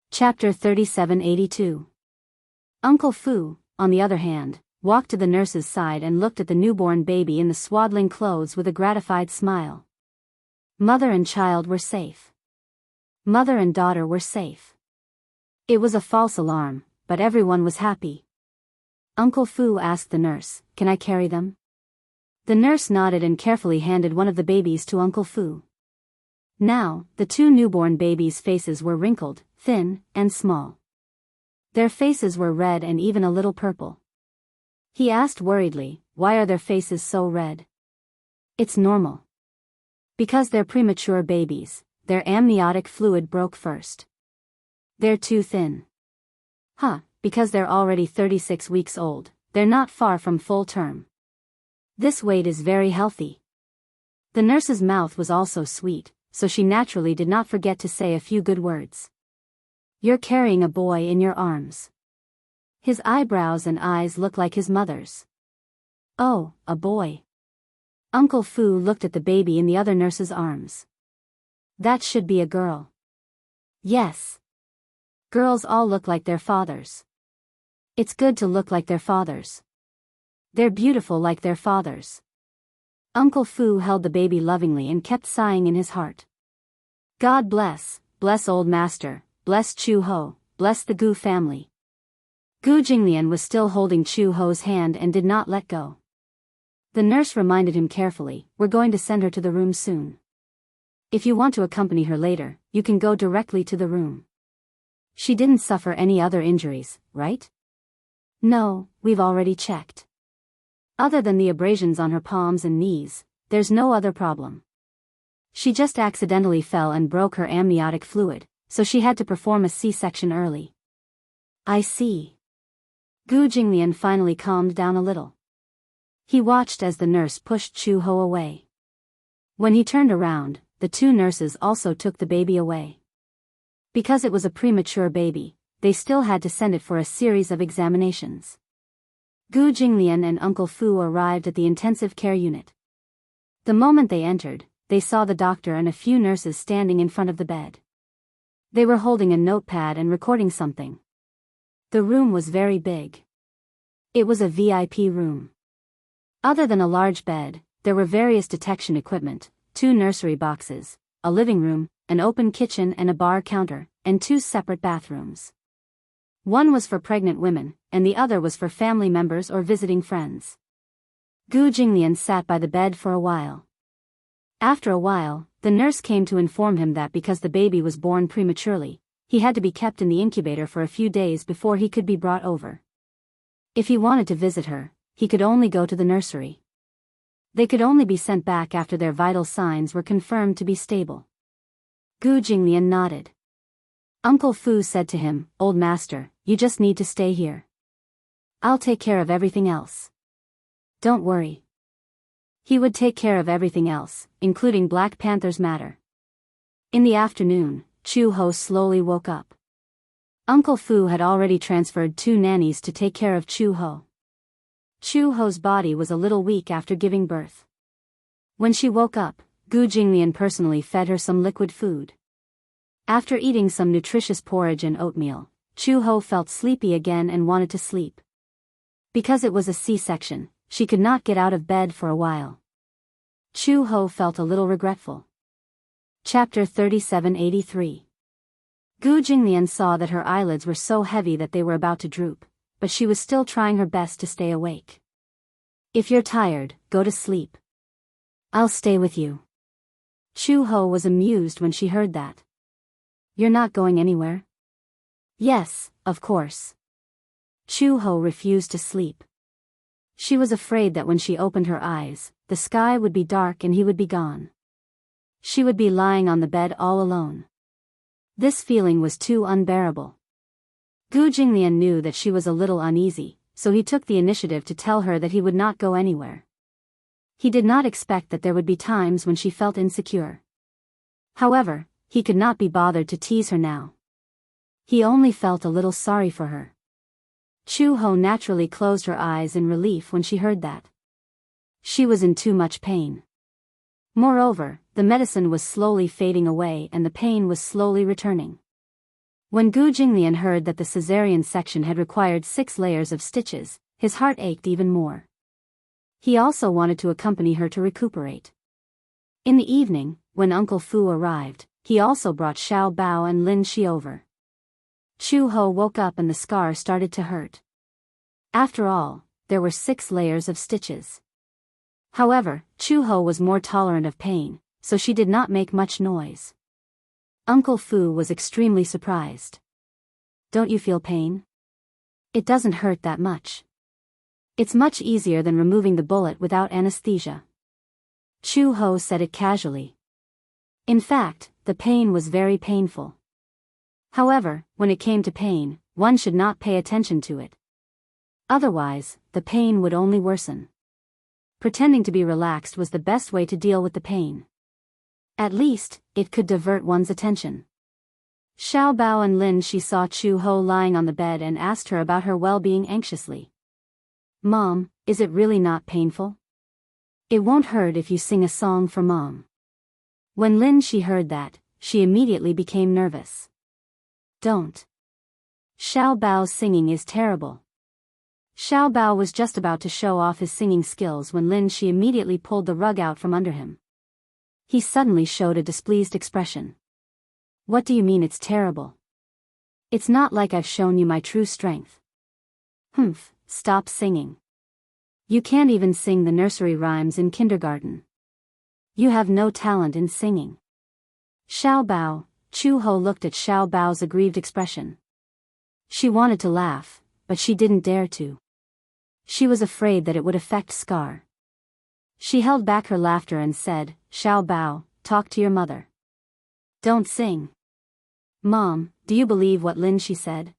Chapter 3782. Uncle Fu, on the other hand, walked to the nurse's side and looked at the newborn baby in the swaddling clothes with a gratified smile. Mother and child were safe. Mother and daughter were safe. It was a false alarm, but everyone was happy. Uncle Fu asked the nurse, "Can I carry them?" The nurse nodded and carefully handed one of the babies to Uncle Fu. Now, the two newborn babies' faces were wrinkled, thin, and small. Their faces were red and even a little purple. He asked worriedly, "Why are their faces so red?" "It's normal. Because they're premature babies, their amniotic fluid broke first. They're too thin." Because they're already 36 weeks old, they're not far from full term. This weight is very healthy." The nurse's mouth was also sweet, so she naturally did not forget to say a few good words. "You're carrying a boy in your arms. His eyebrows and eyes look like his mother's." "Oh, a boy." Uncle Fu looked at the baby in the other nurse's arms. "That should be a girl." "Yes. Girls all look like their fathers. It's good to look like their fathers. They're beautiful like their fathers." Uncle Fu held the baby lovingly and kept sighing in his heart. "God bless, bless old master, bless Chu Ho, bless the Gu family." Gu Jinglian was still holding Chu Ho's hand and did not let go. The nurse reminded him carefully, "We're going to send her to the room soon. If you want to accompany her later, you can go directly to the room. She didn't suffer any other injuries, right?" "No, we've already checked. Other than the abrasions on her palms and knees, there's no other problem. She just accidentally fell and broke her amniotic fluid, so she had to perform a C-section early." "I see." Gu Jinglian finally calmed down a little. He watched as the nurse pushed Chu Ho away. When he turned around, the two nurses also took the baby away. Because it was a premature baby, they still had to send it for a series of examinations. Gu Jinglian and Uncle Fu arrived at the intensive care unit. The moment they entered, they saw the doctor and a few nurses standing in front of the bed. They were holding a notepad and recording something. The room was very big. It was a VIP room. Other than a large bed, there were various detection equipment, 2 nursery boxes, a living room, an open kitchen and a bar counter, and 2 separate bathrooms. One was for pregnant women, and the other was for family members or visiting friends. Gu Jinglian sat by the bed for a while. After a while, the nurse came to inform him that because the baby was born prematurely, he had to be kept in the incubator for a few days before he could be brought over. If he wanted to visit her, he could only go to the nursery. They could only be sent back after their vital signs were confirmed to be stable. Gu Jinglian nodded. Uncle Fu said to him, "Old master, you just need to stay here. I'll take care of everything else. Don't worry." He would take care of everything else, including Black Panther's matter. In the afternoon, Chu Ho slowly woke up. Uncle Fu had already transferred 2 nannies to take care of Chu Ho. Chu Ho's body was a little weak after giving birth. When she woke up, Gu Jinglian personally fed her some liquid food. After eating some nutritious porridge and oatmeal, Chu Ho felt sleepy again and wanted to sleep. Because it was a C-section, she could not get out of bed for a while. Chu Ho felt a little regretful. Chapter 3783. Gu Jinglian saw that her eyelids were so heavy that they were about to droop, but she was still trying her best to stay awake. "If you're tired, go to sleep. I'll stay with you." Chu Ho was amused when she heard that. "You're not going anywhere?" "Yes, of course." Chu Ho refused to sleep. She was afraid that when she opened her eyes, the sky would be dark and he would be gone. She would be lying on the bed all alone. This feeling was too unbearable. Gu Jinglian knew that she was a little uneasy, so he took the initiative to tell her that he would not go anywhere. He did not expect that there would be times when she felt insecure. However, he could not be bothered to tease her now. He only felt a little sorry for her. Chu Ho naturally closed her eyes in relief when she heard that. She was in too much pain. Moreover, the medicine was slowly fading away and the pain was slowly returning. When Gu Jinglian heard that the cesarean section had required 6 layers of stitches, his heart ached even more. He also wanted to accompany her to recuperate. In the evening, when Uncle Fu arrived, he also brought Xiao Bao and Lin Shi over. Chu Ho woke up and the scar started to hurt. After all, there were 6 layers of stitches. However, Chu Ho was more tolerant of pain, so she did not make much noise. Uncle Fu was extremely surprised. "Don't you feel pain? It doesn't hurt that much. It's much easier than removing the bullet without anesthesia." Chu Ho said it casually. In fact, the pain was very painful. However, when it came to pain, one should not pay attention to it. Otherwise, the pain would only worsen. Pretending to be relaxed was the best way to deal with the pain. At least, it could divert one's attention. Xiao Bao and Lin Shi saw Chu Ho lying on the bed and asked her about her well-being anxiously. "Mom, is it really not painful? It won't hurt if you sing a song for Mom." When Lin Shi heard that, she immediately became nervous. "Don't. Xiao Bao's singing is terrible." Xiao Bao was just about to show off his singing skills when Lin Shi immediately pulled the rug out from under him. He suddenly showed a displeased expression. "What do you mean it's terrible? It's not like I've shown you my true strength." "Humph, stop singing. You can't even sing the nursery rhymes in kindergarten. You have no talent in singing." Xiao Bao, Chu Ho looked at Xiao Bao's aggrieved expression. She wanted to laugh, but she didn't dare to. She was afraid that it would affect Scar. She held back her laughter and said, "Xiao Bao, talk to your mother. Don't sing." "Mom, do you believe what Lin Shi said?"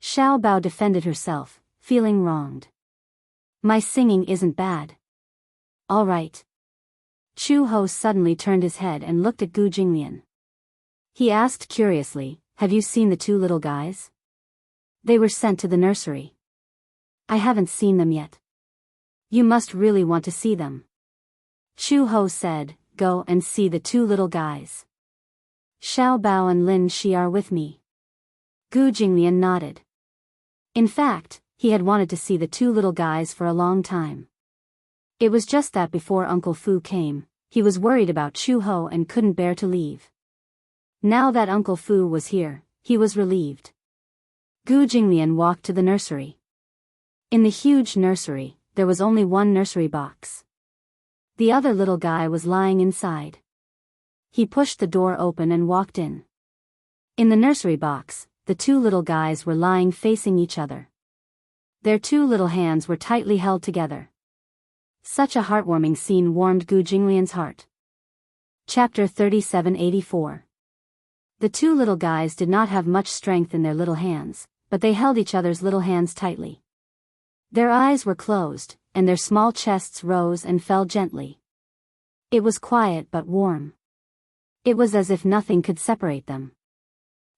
Xiao Bao defended herself, feeling wronged. "My singing isn't bad." "All right." Chu Ho suddenly turned his head and looked at Gu Jinglian. He asked curiously, "Have you seen the two little guys? They were sent to the nursery." "I haven't seen them yet." "You must really want to see them." Chu Ho said, "Go and see the two little guys. Xiao Bao and Lin Shi are with me." Gu Jinglian nodded. In fact, he had wanted to see the two little guys for a long time. It was just that before Uncle Fu came, he was worried about Chu Ho and couldn't bear to leave. Now that Uncle Fu was here, he was relieved. Gu Jinglian walked to the nursery. In the huge nursery, there was only one nursery box. The other little guy was lying inside. He pushed the door open and walked in. In the nursery box, the two little guys were lying facing each other. Their two little hands were tightly held together. Such a heartwarming scene warmed Gu Jinglian's heart. Chapter 3784. The two little guys did not have much strength in their little hands, but they held each other's little hands tightly. Their eyes were closed, and their small chests rose and fell gently. It was quiet but warm. It was as if nothing could separate them.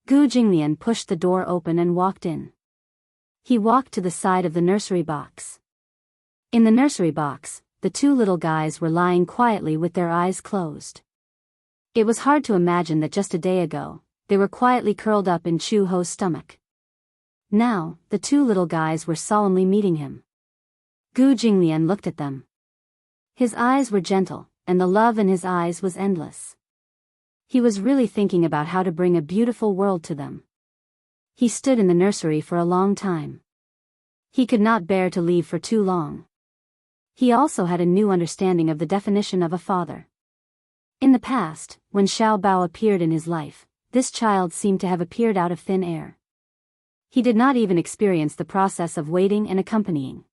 Gu Jinglian pushed the door open and walked in. He walked to the side of the nursery box. In the nursery box, the two little guys were lying quietly with their eyes closed. It was hard to imagine that just a day ago, they were quietly curled up in Chu Ho's stomach. Now, the two little guys were solemnly meeting him. Gu Jinglian looked at them. His eyes were gentle, and the love in his eyes was endless. He was really thinking about how to bring a beautiful world to them. He stood in the nursery for a long time. He could not bear to leave for too long. He also had a new understanding of the definition of a father. In the past, when Xiao Bao appeared in his life, this child seemed to have appeared out of thin air. He did not even experience the process of waiting and accompanying.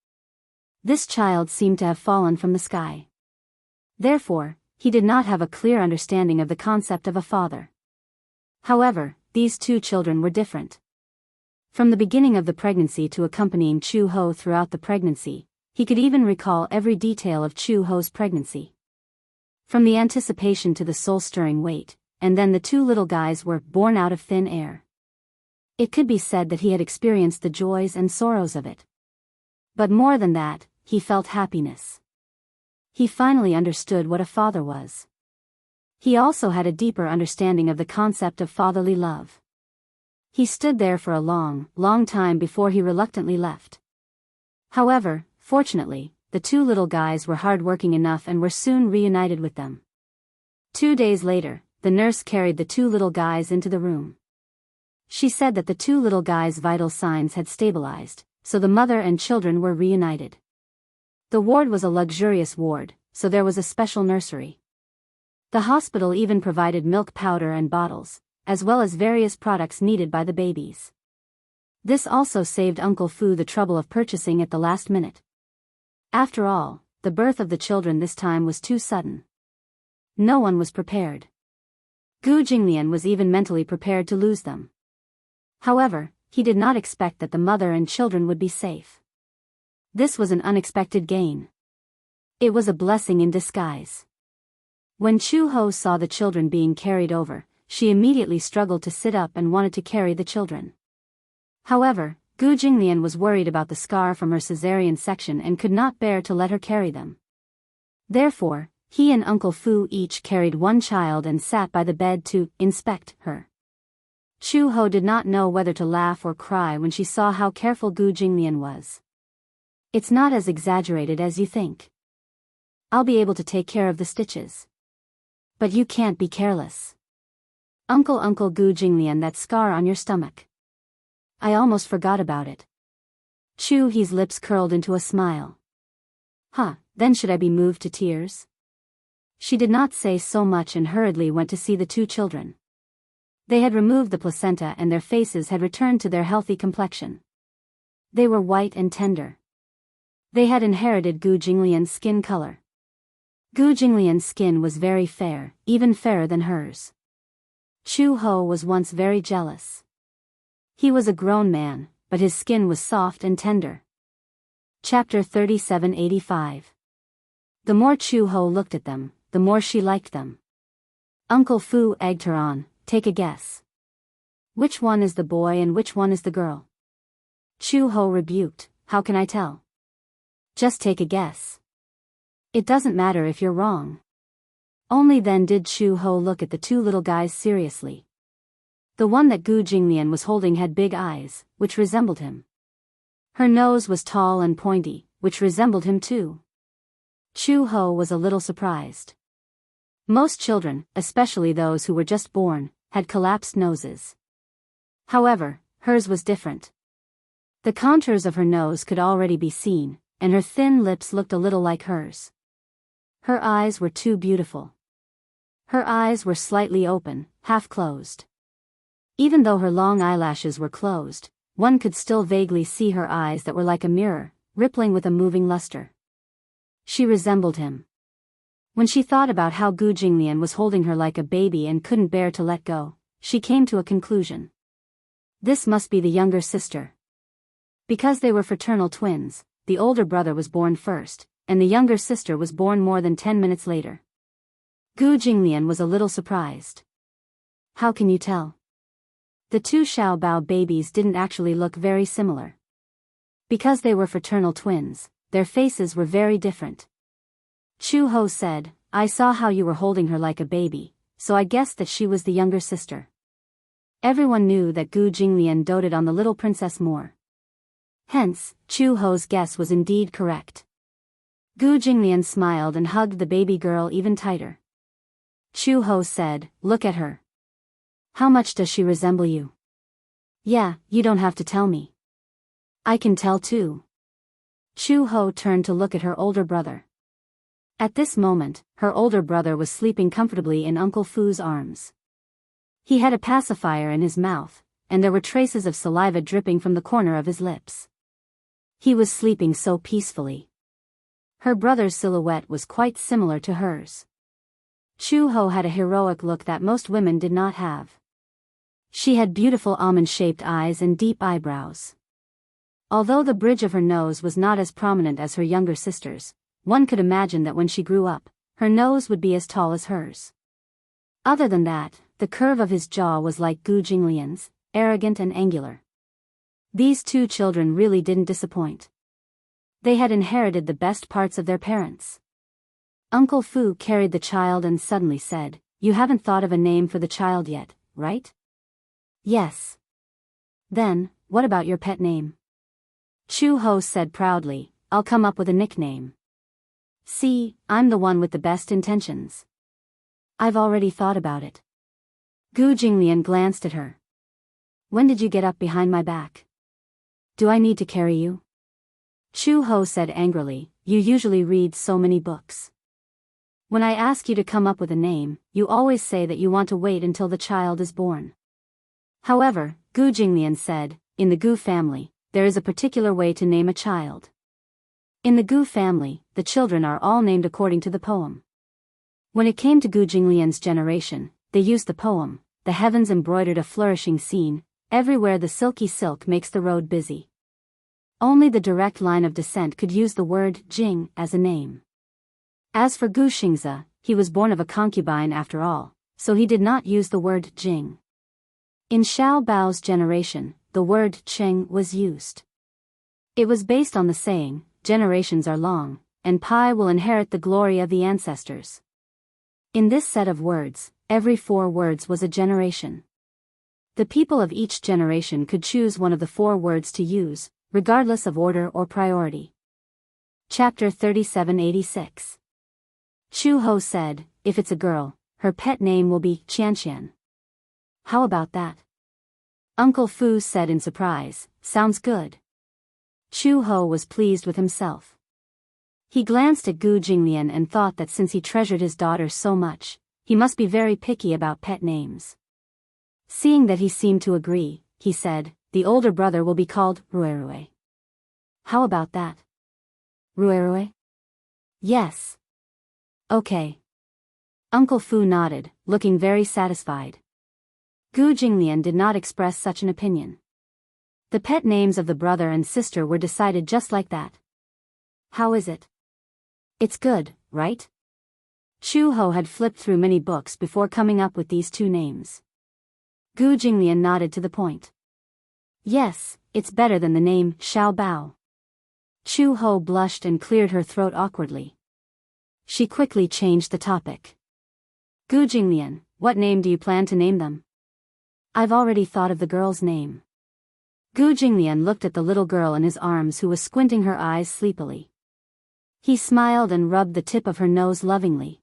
This child seemed to have fallen from the sky. Therefore, he did not have a clear understanding of the concept of a father. However, these two children were different. From the beginning of the pregnancy to accompanying Chu Ho throughout the pregnancy, he could even recall every detail of Chu Ho's pregnancy. From the anticipation to the soul-stirring wait, and then the two little guys were born out of thin air. It could be said that he had experienced the joys and sorrows of it. But more than that, he felt happiness. He finally understood what a father was. He also had a deeper understanding of the concept of fatherly love. He stood there for a long, long time before he reluctantly left. However, fortunately, the two little guys were hard-working enough and were soon reunited with them. 2 days later, the nurse carried the two little guys into the room. She said that the two little guys' vital signs had stabilized, so the mother and children were reunited. The ward was a luxurious ward, so there was a special nursery. The hospital even provided milk powder and bottles, as well as various products needed by the babies. This also saved Uncle Fu the trouble of purchasing at the last minute. After all, the birth of the children this time was too sudden. No one was prepared. Gu Jinglian was even mentally prepared to lose them. However, he did not expect that the mother and children would be safe. This was an unexpected gain. It was a blessing in disguise. When Chu Ho saw the children being carried over, she immediately struggled to sit up and wanted to carry the children. However, Gu Jinglian was worried about the scar from her cesarean section and could not bear to let her carry them. Therefore, he and Uncle Fu each carried one child and sat by the bed to inspect her. Chu Ho did not know whether to laugh or cry when she saw how careful Gu Jinglian was. "It's not as exaggerated as you think. I'll be able to take care of the stitches. But you can't be careless. Uncle Gu Jinglian, that scar on your stomach. I almost forgot about it." Chu He's lips curled into a smile. Then should I be moved to tears? She did not say so much and hurriedly went to see the two children. They had removed the placenta and their faces had returned to their healthy complexion. They were white and tender. They had inherited Gu Jinglian's skin color. Gu Jinglian's skin was very fair, even fairer than hers. Chu Ho was once very jealous. He was a grown man, but his skin was soft and tender. Chapter 3785. The more Chu Ho looked at them, the more she liked them. Uncle Fu egged her on, take a guess. Which one is the boy and which one is the girl? Chu Ho rebuked, how can I tell? Just take a guess. It doesn't matter if you're wrong. Only then did Chu Ho look at the two little guys seriously. The one that Gu Jinglian was holding had big eyes, which resembled him. Her nose was tall and pointy, which resembled him too. Chu Ho was a little surprised. Most children, especially those who were just born, had collapsed noses. However, hers was different. The contours of her nose could already be seen, and her thin lips looked a little like hers. Her eyes were too beautiful. Her eyes were slightly open, half closed. Even though her long eyelashes were closed, one could still vaguely see her eyes that were like a mirror, rippling with a moving luster. She resembled him. When she thought about how Gu Jinglian was holding her like a baby and couldn't bear to let go, she came to a conclusion. This must be the younger sister. Because they were fraternal twins, the older brother was born first, and the younger sister was born more than 10 minutes later. Gu Jinglian was a little surprised. How can you tell? The two Xiaobao babies didn't actually look very similar. Because they were fraternal twins, their faces were very different. Chu Ho said, I saw how you were holding her like a baby, so I guessed that she was the younger sister. Everyone knew that Gu Jinglian doted on the little princess more. Hence, Chu Ho's guess was indeed correct. Gu Jinglian smiled and hugged the baby girl even tighter. Chu Ho said, look at her. How much does she resemble you? Yeah, you don't have to tell me. I can tell too. Chu Ho turned to look at her older brother. At this moment, her older brother was sleeping comfortably in Uncle Fu's arms. He had a pacifier in his mouth, and there were traces of saliva dripping from the corner of his lips. He was sleeping so peacefully. Her brother's silhouette was quite similar to hers. Chu Ho had a heroic look that most women did not have. She had beautiful almond-shaped eyes and deep eyebrows. Although the bridge of her nose was not as prominent as her younger sister's, one could imagine that when she grew up, her nose would be as tall as hers. Other than that, the curve of his jaw was like Gu Jinglian's, arrogant and angular. These two children really didn't disappoint. They had inherited the best parts of their parents. Uncle Fu carried the child and suddenly said, you haven't thought of a name for the child yet, right? Yes. Then, what about your pet name? Chu Ho said proudly, I'll come up with a nickname. See, I'm the one with the best intentions. I've already thought about it. Gu Jinglian glanced at her. When did you get up behind my back? Do I need to carry you? Chu Ho said angrily, you usually read so many books. When I ask you to come up with a name, you always say that you want to wait until the child is born. However, Gu Jinglian said, in the Gu family, there is a particular way to name a child. In the Gu family, the children are all named according to the poem. When it came to Gu Jinglian's generation, they used the poem, the heavens embroidered a flourishing scene, everywhere the silky silk makes the road busy. Only the direct line of descent could use the word Jing as a name. As for Gu Xianxia, he was born of a concubine after all, so he did not use the word Jing. In Xiao Bao's generation, the word Cheng was used. It was based on the saying, generations are long, and Pi will inherit the glory of the ancestors. In this set of words, every 4 words was a generation. The people of each generation could choose one of the 4 words to use, regardless of order or priority. Chapter 3786. Chu Ho said, if it's a girl, her pet name will be Qianxian. How about that? Uncle Fu said in surprise, sounds good. Chu Ho was pleased with himself. He glanced at Gu Jinglian and thought that since he treasured his daughter so much, he must be very picky about pet names. Seeing that he seemed to agree, he said, the older brother will be called Ruerue. How about that? Ruerue? Yes. Okay. Uncle Fu nodded, looking very satisfied. Gu Jinglian did not express such an opinion. The pet names of the brother and sister were decided just like that. How is it? It's good, right? Chu Ho had flipped through many books before coming up with these two names. Gu Jinglian nodded to the point. Yes, it's better than the name Xiao Bao. Chu Ho blushed and cleared her throat awkwardly. She quickly changed the topic. Gu Jinglian, what name do you plan to name them? I've already thought of the girl's name. Gu Jinglian looked at the little girl in his arms who was squinting her eyes sleepily. He smiled and rubbed the tip of her nose lovingly.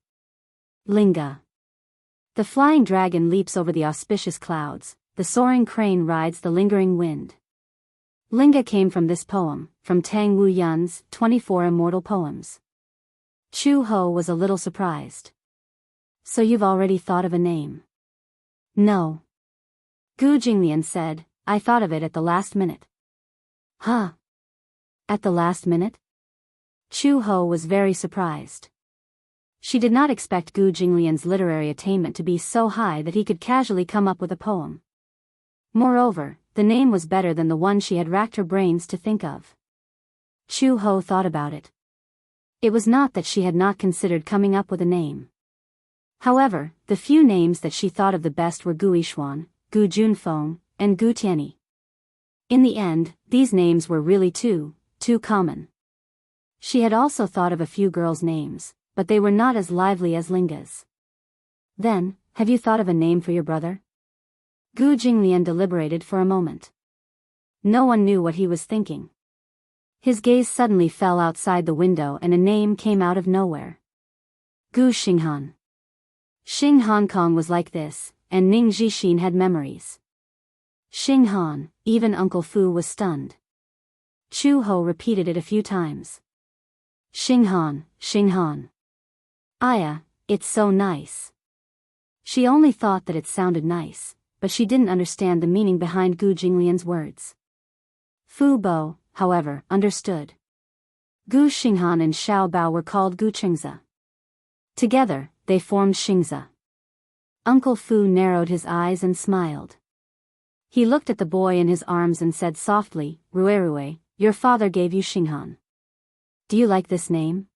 Linga. The flying dragon leaps over the auspicious clouds, the soaring crane rides the lingering wind. Linga came from this poem, from Tang Wu Yun's 24 Immortal Poems. Chu Ho was a little surprised. So you've already thought of a name? No. Gu Jinglian said, I thought of it at the last minute. Huh? At the last minute? Chu Ho was very surprised. She did not expect Gu Jinglian's literary attainment to be so high that he could casually come up with a poem. Moreover, the name was better than the one she had racked her brains to think of. Chu Ho thought about it. It was not that she had not considered coming up with a name. However, the few names that she thought of the best were Gu Yishuan, Gu Junfeng, and Gu Tianyi. In the end, these names were really too common. She had also thought of a few girls' names, but they were not as lively as Linga's. Then, have you thought of a name for your brother? Gu Jinglian deliberated for a moment. No one knew what he was thinking. His gaze suddenly fell outside the window and a name came out of nowhere. Gu Xinghan. Xing Hong Kong was like this, and Ning Jixin had memories. Xinghan, even Uncle Fu was stunned. Chu Ho repeated it a few times. Xinghan, Xinghan. Aya, it's so nice. She only thought that it sounded nice, but she didn't understand the meaning behind Gu Jinglian's words. Fu Bo, however, understood. Gu Xinghan and Xiao Bao were called Gu Qingzi. Together, they formed Xingzi. Uncle Fu narrowed his eyes and smiled. He looked at the boy in his arms and said softly, Rue, your father gave you Xinghan. Do you like this name?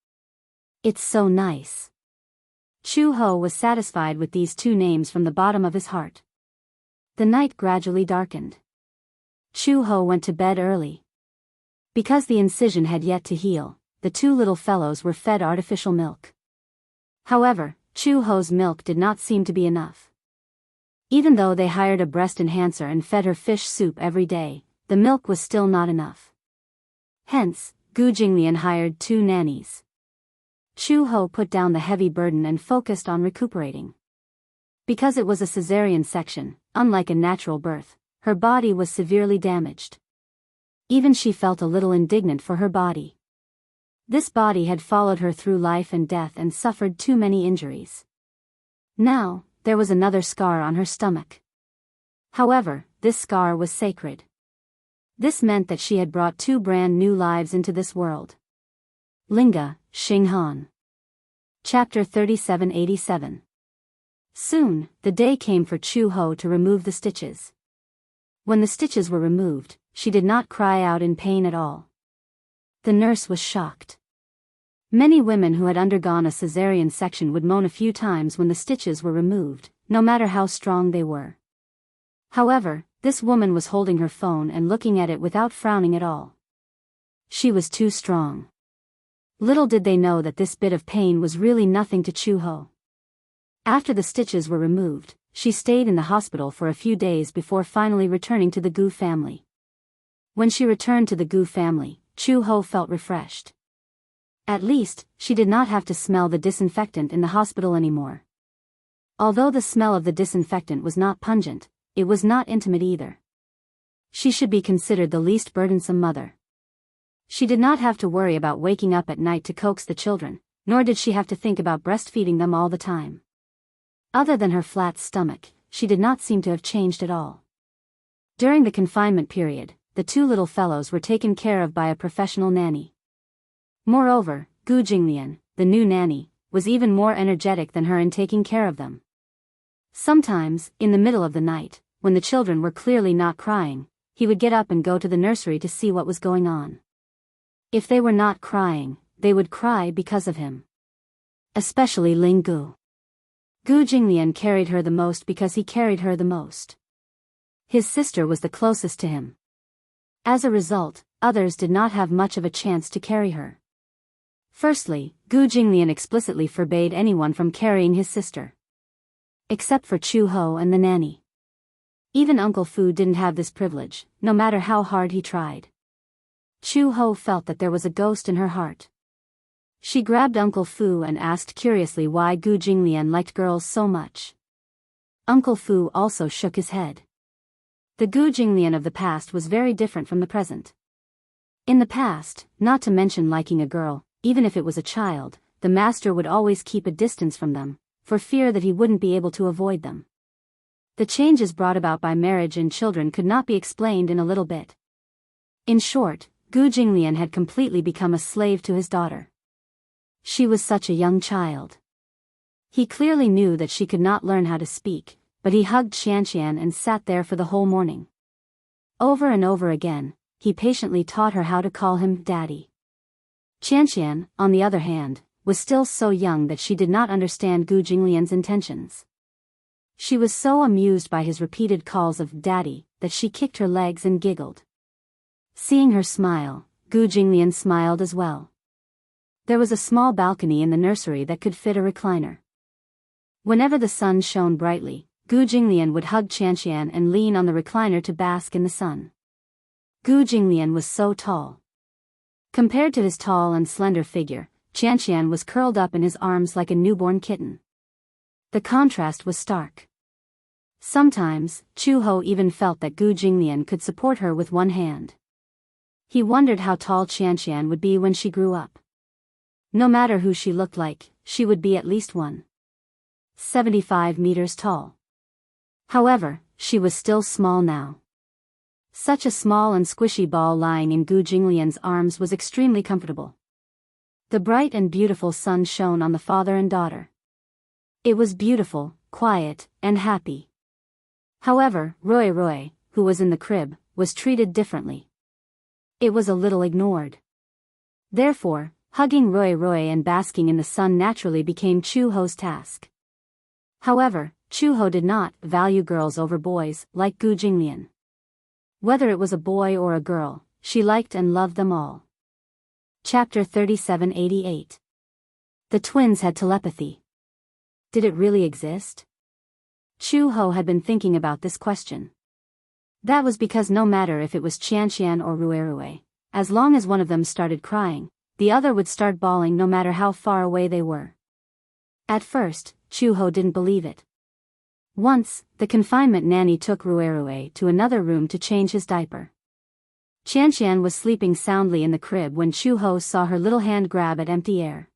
It's so nice. Chu Ho was satisfied with these two names from the bottom of his heart. The night gradually darkened. Chu Ho went to bed early. Because the incision had yet to heal, the two little fellows were fed artificial milk. However, Chu Ho's milk did not seem to be enough. Even though they hired a breast enhancer and fed her fish soup every day, the milk was still not enough. Hence, Gu Jinglian hired 2 nannies. Chu Ho put down the heavy burden and focused on recuperating. Because it was a cesarean section, unlike a natural birth, her body was severely damaged. Even she felt a little indignant for her body. This body had followed her through life and death and suffered too many injuries. Now, there was another scar on her stomach. However, this scar was sacred. This meant that she had brought 2 brand new lives into this world. Linga, Xinghan. Chapter 3787. Soon, the day came for Chu Ho to remove the stitches. When the stitches were removed, she did not cry out in pain at all. The nurse was shocked. Many women who had undergone a cesarean section would moan a few times when the stitches were removed, no matter how strong they were. However, this woman was holding her phone and looking at it without frowning at all. She was too strong. Little did they know that this bit of pain was really nothing to Chu Ho. After the stitches were removed, she stayed in the hospital for a few days before finally returning to the Gu family. When she returned to the Gu family, Chu Ho felt refreshed. At least, she did not have to smell the disinfectant in the hospital anymore. Although the smell of the disinfectant was not pungent, it was not intimate either. She should be considered the least burdensome mother. She did not have to worry about waking up at night to coax the children, nor did she have to think about breastfeeding them all the time. Other than her flat stomach, she did not seem to have changed at all. During the confinement period, the 2 little fellows were taken care of by a professional nanny. Moreover, Gu Jinglian, the new nanny, was even more energetic than her in taking care of them. Sometimes, in the middle of the night, when the children were clearly not crying, he would get up and go to the nursery to see what was going on. If they were not crying, they would cry because of him. especially Ling Gu. Gu Jinglian carried her the most because he carried her the most. His sister was the closest to him. As a result, others did not have much of a chance to carry her. Firstly, Gu Jinglian explicitly forbade anyone from carrying his sister. Except for Chu Ho and the nanny. Even Uncle Fu didn't have this privilege, no matter how hard he tried. Chu Ho felt that there was a ghost in her heart. She grabbed Uncle Fu and asked curiously why Gu Jinglian liked girls so much. Uncle Fu also shook his head. The Gu Jinglian of the past was very different from the present. In the past, not to mention liking a girl, even if it was a child, the master would always keep a distance from them, for fear that he wouldn't be able to avoid them. The changes brought about by marriage and children could not be explained in a little bit. In short, Gu Jinglian had completely become a slave to his daughter. She was such a young child. He clearly knew that she could not learn how to speak, but he hugged Xianxian and sat there for the whole morning. Over and over again, he patiently taught her how to call him Daddy. Xianxian, on the other hand, was still so young that she did not understand Gu Jinglian's intentions. She was so amused by his repeated calls of Daddy that she kicked her legs and giggled. Seeing her smile, Gu Jinglian smiled as well. There was a small balcony in the nursery that could fit a recliner. Whenever the sun shone brightly, Gu Jinglian would hug Xianxian and lean on the recliner to bask in the sun. Gu Jinglian was so tall. Compared to his tall and slender figure, Xianxian was curled up in his arms like a newborn kitten. The contrast was stark. Sometimes, Chu Ho even felt that Gu Jinglian could support her with one hand. He wondered how tall Xianxian would be when she grew up. No matter who she looked like, she would be at least 1.75 meters tall. However, she was still small now. Such a small and squishy ball lying in Gu Jinglian's arms was extremely comfortable. The bright and beautiful sun shone on the father and daughter. It was beautiful, quiet, and happy. However, Roy, who was in the crib, was treated differently. It was a little ignored. Therefore, hugging Roy and basking in the sun naturally became Chu Ho's task. However, Chu Ho did not value girls over boys like Gu Jinglian. Whether it was a boy or a girl, she liked and loved them all. Chapter 3788. The twins had telepathy. Did it really exist? Chu Ho had been thinking about this question. That was because no matter if it was Xianxian or Rui, as long as one of them started crying, the other would start bawling no matter how far away they were. At first, Chu Ho didn't believe it. Once, the confinement nanny took Rui to another room to change his diaper. Xianxian was sleeping soundly in the crib when Chu Ho saw her little hand grab at empty air.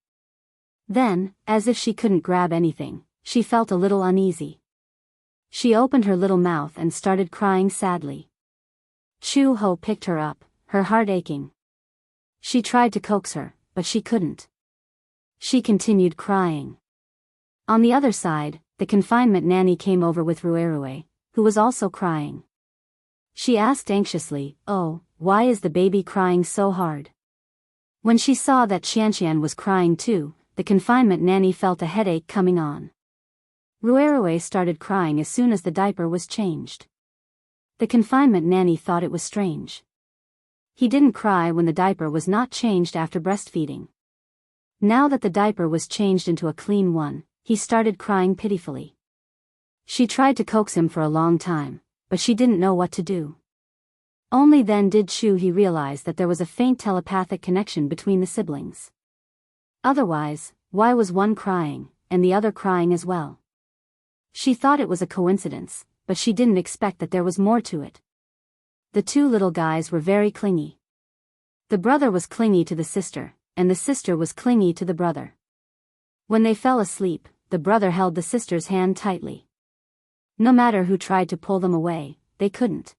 Then, as if she couldn't grab anything, she felt a little uneasy. She opened her little mouth and started crying sadly. Chu Ho picked her up, her heart aching. She tried to coax her, but she couldn't. She continued crying. On the other side, the confinement nanny came over with Rui, who was also crying. She asked anxiously, "Oh, why is the baby crying so hard?" When she saw that Xianxian was crying too, the confinement nanny felt a headache coming on. Rui started crying as soon as the diaper was changed. The confinement nanny thought it was strange. He didn't cry when the diaper was not changed after breastfeeding. Now that the diaper was changed into a clean one, he started crying pitifully. She tried to coax him for a long time, but she didn't know what to do. Only then did he realize that there was a faint telepathic connection between the siblings. Otherwise, why was one crying, and the other crying as well? She thought it was a coincidence, but she didn't expect that there was more to it. The two little guys were very clingy. The brother was clingy to the sister, and the sister was clingy to the brother. When they fell asleep, the brother held the sister's hand tightly. No matter who tried to pull them away, they couldn't.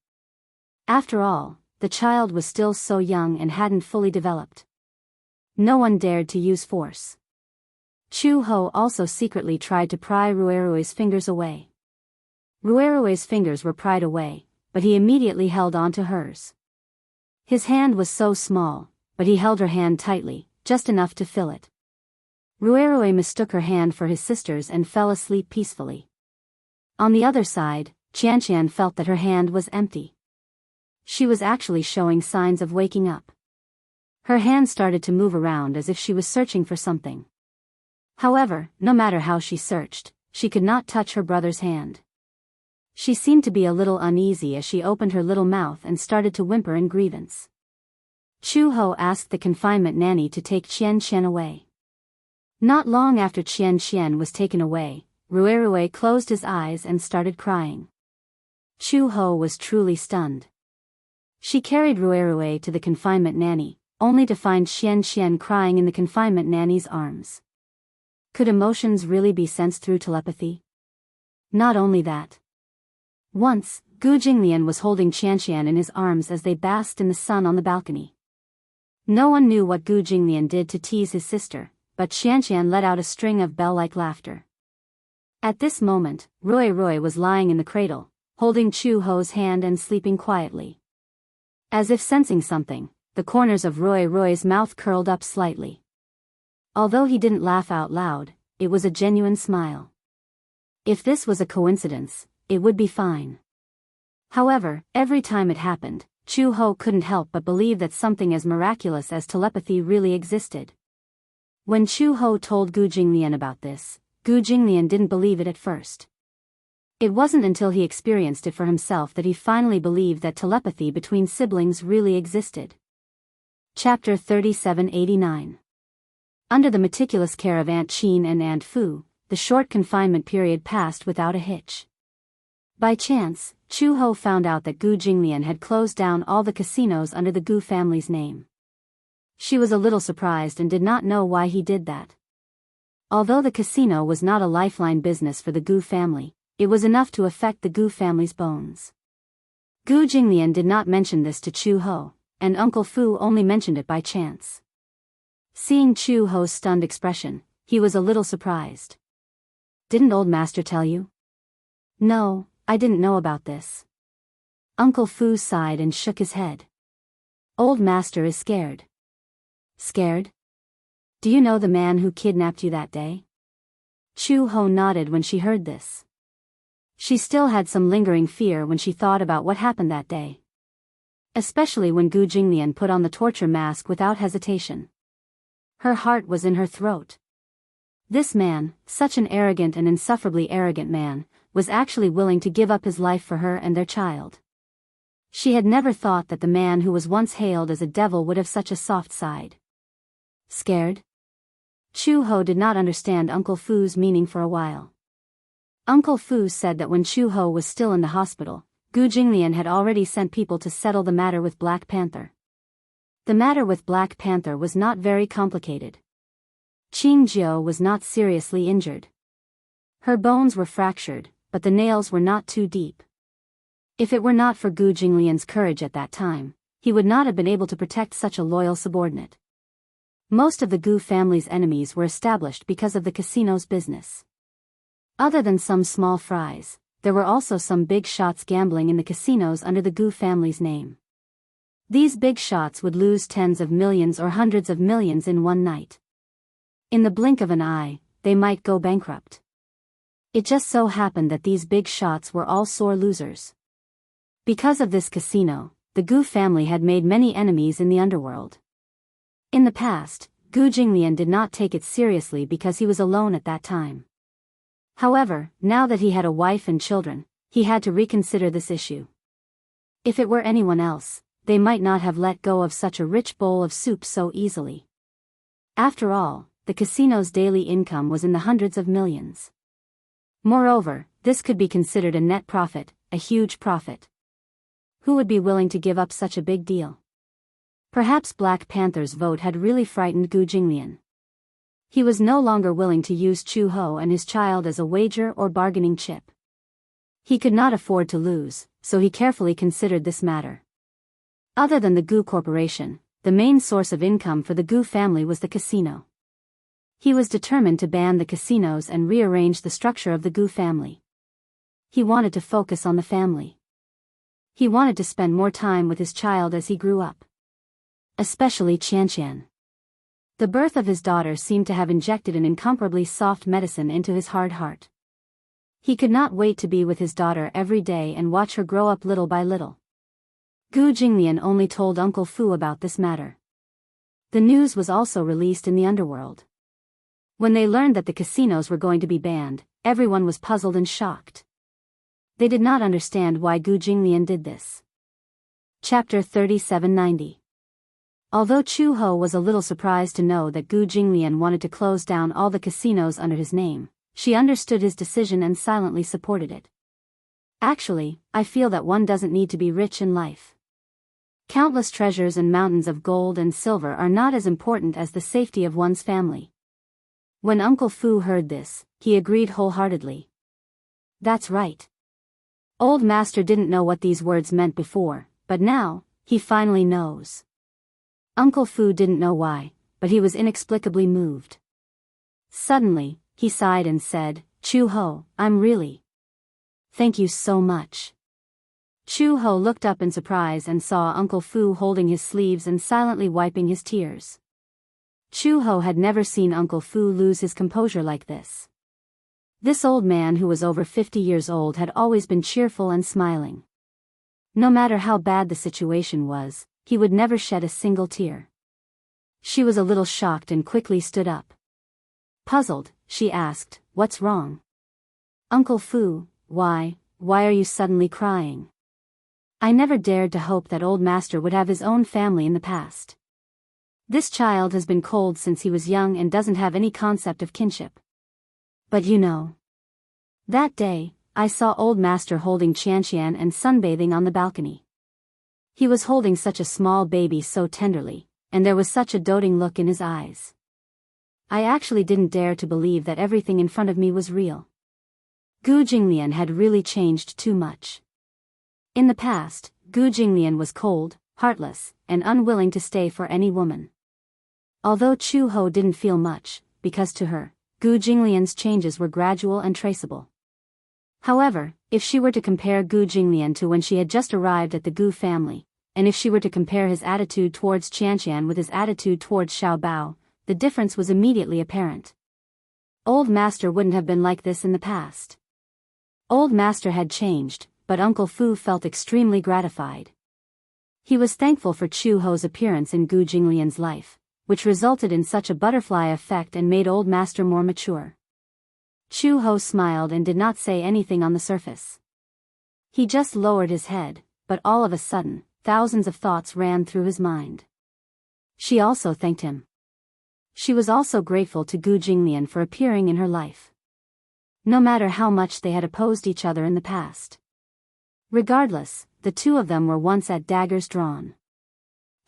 After all, the child was still so young and hadn't fully developed. No one dared to use force. Chu Ho also secretly tried to pry Rui's fingers away. Rui's fingers were pried away, but he immediately held on to hers. His hand was so small, but he held her hand tightly, just enough to fill it. Ruerue mistook her hand for his sister's and fell asleep peacefully. On the other side, Xianxian felt that her hand was empty. She was actually showing signs of waking up. Her hand started to move around as if she was searching for something. However, no matter how she searched, she could not touch her brother's hand. She seemed to be a little uneasy as she opened her little mouth and started to whimper in grievance. Chu Ho asked the confinement nanny to take Xianxian away. Not long after Xianxian was taken away, Ruerue closed his eyes and started crying. Chu Ho was truly stunned. She carried Ruerue to the confinement nanny, only to find Xianxian crying in the confinement nanny's arms. Could emotions really be sensed through telepathy? Not only that. Once, Gu Jinglian was holding Xianxian in his arms as they basked in the sun on the balcony. No one knew what Gu Jinglian did to tease his sister, but Xianxian let out a string of bell-like laughter. At this moment, Ruerue was lying in the cradle, holding Chu Ho's hand and sleeping quietly. As if sensing something, the corners of Ruerue's mouth curled up slightly. Although he didn't laugh out loud, it was a genuine smile. If this was a coincidence, it would be fine. However, every time it happened, Chu Ho couldn't help but believe that something as miraculous as telepathy really existed. When Chu Ho told Gu Jinglian about this, Gu Jinglian didn't believe it at first. It wasn't until he experienced it for himself that he finally believed that telepathy between siblings really existed. Chapter 3789. Under the meticulous care of Aunt Qin and Aunt Fu, the short confinement period passed without a hitch. By chance, Chu Ho found out that Gu Jinglian had closed down all the casinos under the Gu family's name. She was a little surprised and did not know why he did that. Although the casino was not a lifeline business for the Gu family, it was enough to affect the Gu family's bones. Gu Jinglian did not mention this to Chu Ho, and Uncle Fu only mentioned it by chance. Seeing Chu Ho's stunned expression, he was a little surprised. "Didn't old master tell you?" "No, I didn't know about this." Uncle Fu sighed and shook his head. "Old master is scared." "Scared? Do you know the man who kidnapped you that day?" Chu Ho nodded when she heard this. She still had some lingering fear when she thought about what happened that day. Especially when Gu Jinglian put on the torture mask without hesitation. Her heart was in her throat. This man, such an arrogant and insufferably arrogant man, was actually willing to give up his life for her and their child. She had never thought that the man who was once hailed as a devil would have such a soft side. Scared? Chu Ho did not understand Uncle Fu's meaning for a while. Uncle Fu said that when Chu Ho was still in the hospital, Gu Jinglian had already sent people to settle the matter with Black Panther. The matter with Black Panther was not very complicated. Qing Jiao was not seriously injured. Her bones were fractured, but the nails were not too deep. If it were not for Gu Jinglian's courage at that time, he would not have been able to protect such a loyal subordinate. Most of the Gu family's enemies were established because of the casino's business. Other than some small fries, there were also some big shots gambling in the casinos under the Gu family's name. These big shots would lose tens of millions or hundreds of millions in one night. In the blink of an eye, they might go bankrupt. It just so happened that these big shots were all sore losers. Because of this casino, the Gu family had made many enemies in the underworld. In the past, Gu Jinglian did not take it seriously because he was alone at that time. However, now that he had a wife and children, he had to reconsider this issue. If it were anyone else, they might not have let go of such a rich bowl of soup so easily. After all, the casino's daily income was in the hundreds of millions. Moreover, this could be considered a net profit, a huge profit. Who would be willing to give up such a big deal? Perhaps Black Panther's vote had really frightened Gu Jinglian. He was no longer willing to use Chu Ho and his child as a wager or bargaining chip. He could not afford to lose, so he carefully considered this matter. Other than the Gu Corporation, the main source of income for the Gu family was the casino. He was determined to ban the casinos and rearrange the structure of the Gu family. He wanted to focus on the family. He wanted to spend more time with his child as he grew up. Especially Xianxian. The birth of his daughter seemed to have injected an incomparably soft medicine into his hard heart. He could not wait to be with his daughter every day and watch her grow up little by little. Gu Jinglian only told Uncle Fu about this matter. The news was also released in the underworld. When they learned that the casinos were going to be banned, everyone was puzzled and shocked. They did not understand why Gu Jinglian did this. Chapter 3790. Although Chu Ho was a little surprised to know that Gu Jinglian wanted to close down all the casinos under his name, she understood his decision and silently supported it. Actually, I feel that one doesn't need to be rich in life. Countless treasures and mountains of gold and silver are not as important as the safety of one's family. When Uncle Fu heard this, he agreed wholeheartedly. That's right. Old Master didn't know what these words meant before, but now, he finally knows. Uncle Fu didn't know why, but he was inexplicably moved. Suddenly, he sighed and said, Chu Ho, I'm really. Thank you so much. Chu Ho looked up in surprise and saw Uncle Fu holding his sleeves and silently wiping his tears. Chu Ho had never seen Uncle Fu lose his composure like this. This old man who was over 50 years old had always been cheerful and smiling. No matter how bad the situation was, he would never shed a single tear. She was a little shocked and quickly stood up. Puzzled, she asked, What's wrong? Uncle Fu, why are you suddenly crying? I never dared to hope that old master would have his own family in the past. This child has been cold since he was young and doesn't have any concept of kinship. But you know. That day, I saw old master holding Xianxian and sunbathing on the balcony. He was holding such a small baby so tenderly, and there was such a doting look in his eyes. I actually didn't dare to believe that everything in front of me was real. Gu Jinglian had really changed too much. In the past, Gu Jinglian was cold, heartless, and unwilling to stay for any woman. Although Chu Ho didn't feel much, because to her, Gu Jinglian's changes were gradual and traceable. However, if she were to compare Gu Jinglian to when she had just arrived at the Gu family, and if she were to compare his attitude towards Qianqian with his attitude towards Xiao Bao, the difference was immediately apparent. Old Master wouldn't have been like this in the past. Old Master had changed, but Uncle Fu felt extremely gratified. He was thankful for Chu Ho's appearance in Gu Jinglian's life, which resulted in such a butterfly effect and made Old Master more mature. Chu Ho smiled and did not say anything on the surface. He just lowered his head, but all of a sudden, thousands of thoughts ran through his mind. She also thanked him. She was also grateful to Gu Jinglian for appearing in her life. No matter how much they had opposed each other in the past. Regardless, the two of them were once at daggers drawn.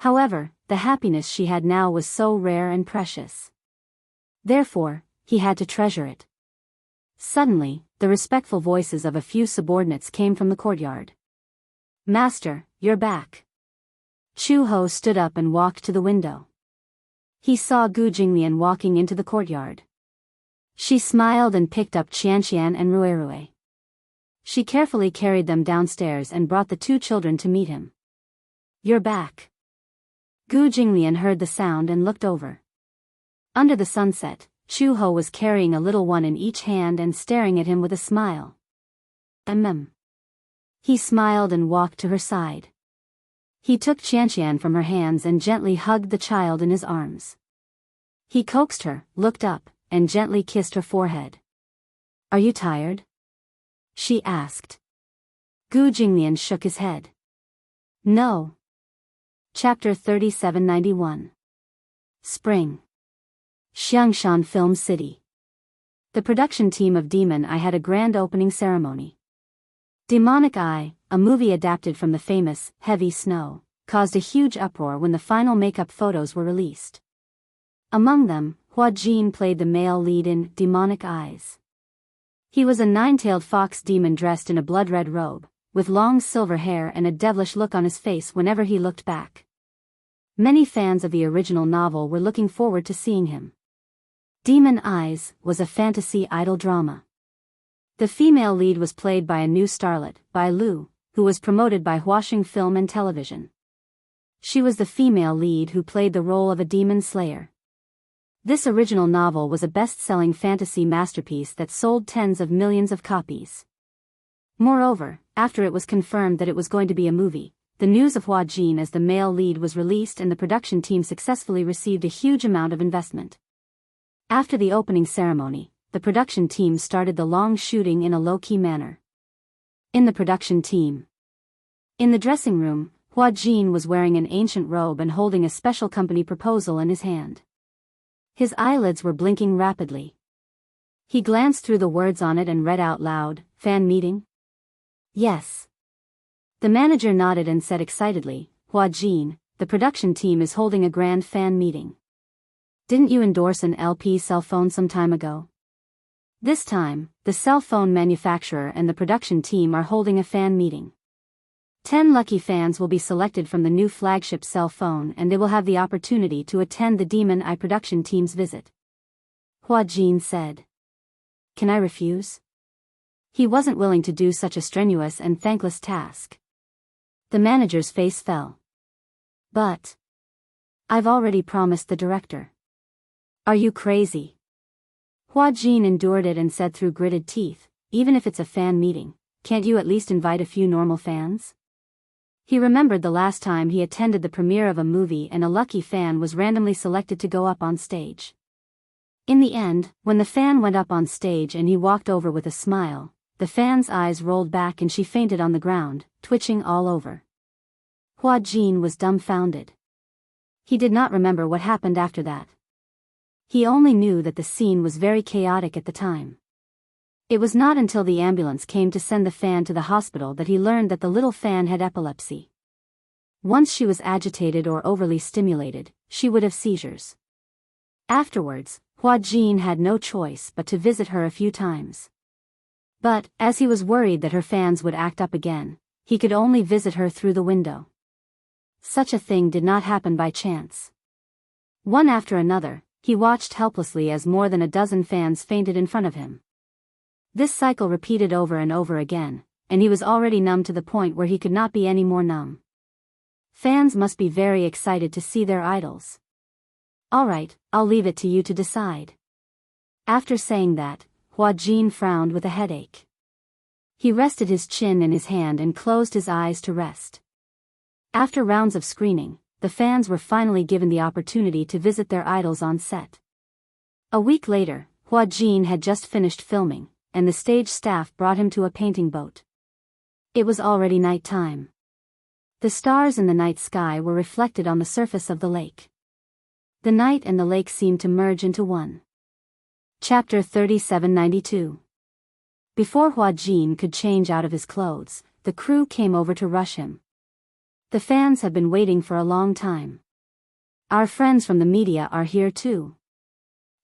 However, the happiness she had now was so rare and precious. Therefore, he had to treasure it. Suddenly, the respectful voices of a few subordinates came from the courtyard. Master, you're back. Chu Ho stood up and walked to the window. He saw Gu Jinglian walking into the courtyard. She smiled and picked up Qianqian and Ruirui. She carefully carried them downstairs and brought the two children to meet him. You're back. Gu Jinglian heard the sound and looked over. Under the sunset, Chu Ho was carrying a little one in each hand and staring at him with a smile. He smiled and walked to her side. He took Qianqian from her hands and gently hugged the child in his arms. He coaxed her, looked up, and gently kissed her forehead. Are you tired? She asked. Gu Jinglian shook his head. No. Chapter 3791. Spring. Xiangshan Film City. The production team of Demon Eye had a grand opening ceremony. Demonic Eye, a movie adapted from the famous Heavy Snow, caused a huge uproar when the final makeup photos were released. Among them, Hua Jin played the male lead in Demonic Eyes. He was a nine-tailed fox demon dressed in a blood-red robe, with long silver hair and a devilish look on his face whenever he looked back. Many fans of the original novel were looking forward to seeing him. Demon Eyes was a fantasy idol drama. The female lead was played by a new starlet, Bai Lu, who was promoted by Huaxing Film and Television. She was the female lead who played the role of a demon slayer. This original novel was a best-selling fantasy masterpiece that sold tens of millions of copies. Moreover, after it was confirmed that it was going to be a movie, the news of Hua Jin as the male lead was released and the production team successfully received a huge amount of investment. After the opening ceremony, the production team started the long shooting in a low-key manner. In the production team. In the dressing room, Hua Jin was wearing an ancient robe and holding a special company proposal in his hand. His eyelids were blinking rapidly. He glanced through the words on it and read out loud, "Fan meeting?" "Yes." The manager nodded and said excitedly, "Hua Jin, the production team is holding a grand fan meeting. Didn't you endorse an LP cell phone some time ago? This time, the cell phone manufacturer and the production team are holding a fan meeting. 10 lucky fans will be selected from the new flagship cell phone and they will have the opportunity to attend the Demon Eye production team's visit." Hua Jin said. "Can I refuse?" He wasn't willing to do such a strenuous and thankless task. The manager's face fell. "But I've already promised the director." "Are you crazy?" Hua Jin endured it and said through gritted teeth, "Even if it's a fan meeting, can't you at least invite a few normal fans?" He remembered the last time he attended the premiere of a movie and a lucky fan was randomly selected to go up on stage. In the end, when the fan went up on stage and he walked over with a smile, the fan's eyes rolled back and she fainted on the ground, twitching all over. Hua Jin was dumbfounded. He did not remember what happened after that. He only knew that the scene was very chaotic at the time. It was not until the ambulance came to send the fan to the hospital that he learned that the little fan had epilepsy. Once she was agitated or overly stimulated, she would have seizures. Afterwards, Hua Jin had no choice but to visit her a few times. But, as he was worried that her fans would act up again, he could only visit her through the window. Such a thing did not happen by chance. One after another, he watched helplessly as more than a dozen fans fainted in front of him. This cycle repeated over and over again, and he was already numb to the point where he could not be any more numb. Fans must be very excited to see their idols. "All right, I'll leave it to you to decide." After saying that, Hua Jin frowned with a headache. He rested his chin in his hand and closed his eyes to rest. After rounds of screening, the fans were finally given the opportunity to visit their idols on set. A week later, Hua Jin had just finished filming, and the stage staff brought him to a painting boat. It was already night time. The stars in the night sky were reflected on the surface of the lake. The night and the lake seemed to merge into one. Chapter 3792. Before Hua Jin could change out of his clothes, the crew came over to rush him. "The fans have been waiting for a long time. Our friends from the media are here too."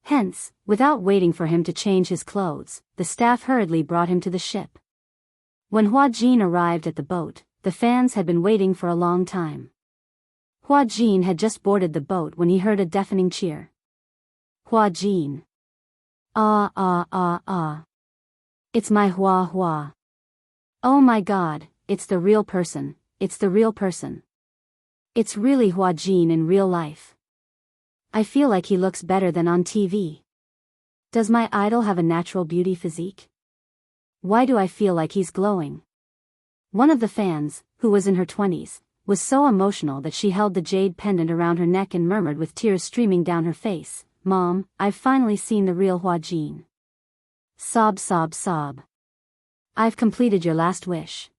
Hence, without waiting for him to change his clothes, the staff hurriedly brought him to the ship. When Hua Jin arrived at the boat, the fans had been waiting for a long time. Hua Jin had just boarded the boat when he heard a deafening cheer. "Hua Jin. Ah ah ah ah. It's my Hua Hua. Oh my God, it's the real person, it's the real person. It's really Hua Jin in real life. I feel like he looks better than on TV. Does my idol have a natural beauty physique? Why do I feel like he's glowing?" One of the fans, who was in her 20s, was so emotional that she held the jade pendant around her neck and murmured with tears streaming down her face, "Mom, I've finally seen the real Hua Jin." Sob sob sob. "I've completed your last wish.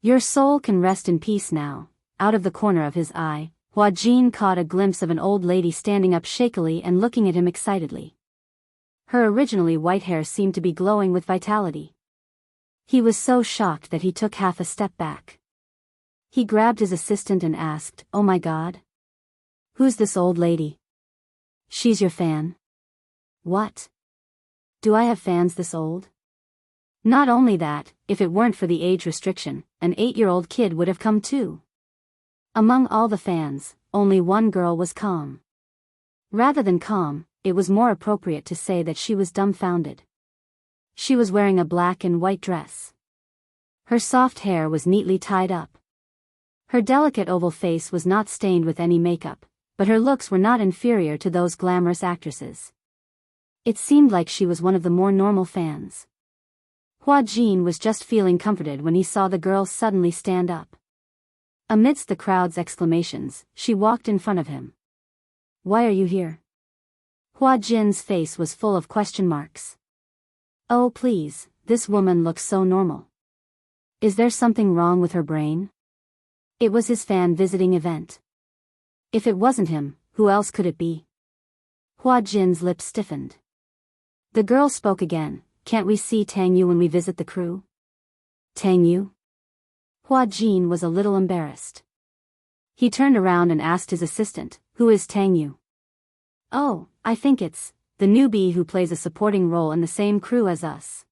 Your soul can rest in peace now." Out of the corner of his eye, Hua Jin caught a glimpse of an old lady standing up shakily and looking at him excitedly. Her originally white hair seemed to be glowing with vitality. He was so shocked that he took half a step back. He grabbed his assistant and asked, "Oh my God? Who's this old lady?" "She's your fan." "What? Do I have fans this old?" "Not only that, if it weren't for the age restriction, an 8-year-old kid would have come too." Among all the fans, only one girl was calm. Rather than calm, it was more appropriate to say that she was dumbfounded. She was wearing a black and white dress. Her soft hair was neatly tied up. Her delicate oval face was not stained with any makeup, but her looks were not inferior to those glamorous actresses. It seemed like she was one of the more normal fans. Hua Jin was just feeling comforted when he saw the girl suddenly stand up. Amidst the crowd's exclamations, she walked in front of him. "Why are you here?" Hua Jin's face was full of question marks. "Oh please, this woman looks so normal. Is there something wrong with her brain?" It was his fan visiting event. If it wasn't him, who else could it be? Hua Jin's lips stiffened. The girl spoke again. "Can't we see Tang Yu when we visit the crew?" "Tang Yu?" Hua Jin was a little embarrassed. He turned around and asked his assistant, "Who is Tang Yu?" "Oh, I think it's the newbie who plays a supporting role in the same crew as us."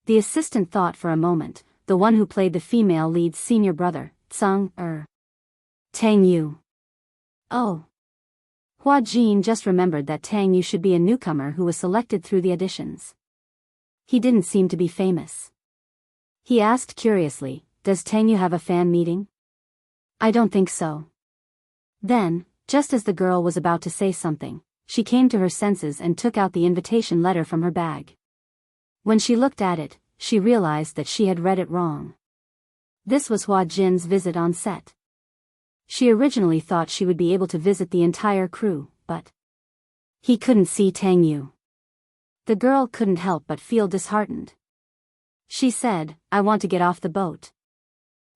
The assistant thought for a moment. The one who played the female lead's senior brother, Tsung, Tang Yu. Oh. Hua Jin just remembered that Tang Yu should be a newcomer who was selected through the auditions. He didn't seem to be famous. He asked curiously, "Does Tang Yu have a fan meeting?" "I don't think so." Then, just as the girl was about to say something, she came to her senses and took out the invitation letter from her bag. When she looked at it, she realized that she had read it wrong. This was Hua Jin's visit on set. She originally thought she would be able to visit the entire crew, but he couldn't see Tang Yu. The girl couldn't help but feel disheartened. She said, "I want to get off the boat."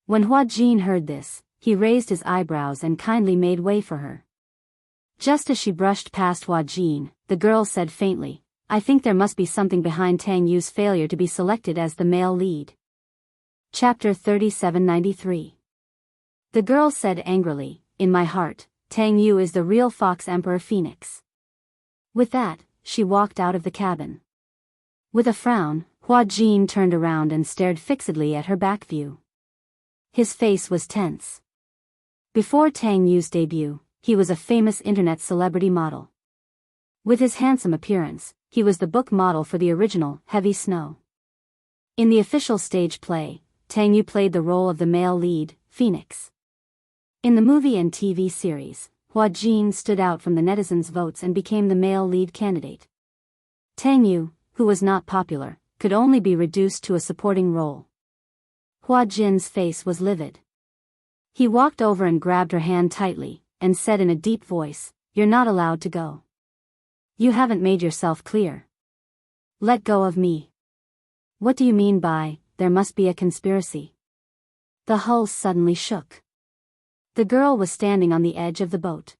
When Hua Jin heard this, he raised his eyebrows and kindly made way for her. Just as she brushed past Hua Jin, the girl said faintly, "I think there must be something behind Tang Yu's failure to be selected as the male lead." Chapter 3793. The girl said angrily, "In my heart, Tang Yu is the real Fox Emperor Phoenix." With that, she walked out of the cabin. With a frown, Hua Jin turned around and stared fixedly at her back view. His face was tense. Before Tang Yu's debut, he was a famous internet celebrity model. With his handsome appearance, he was the book model for the original Heavy Snow. In the official stage play, Tang Yu played the role of the male lead, Phoenix. In the movie and TV series, Hua Jin stood out from the netizens' votes and became the male lead candidate. Tang Yu, who was not popular, could only be reduced to a supporting role. Hua Jin's face was livid. He walked over and grabbed her hand tightly, and said in a deep voice, "You're not allowed to go. You haven't made yourself clear. Let go of me." "What do you mean by, there must be a conspiracy?" The hull suddenly shook. The girl was standing on the edge of the boat.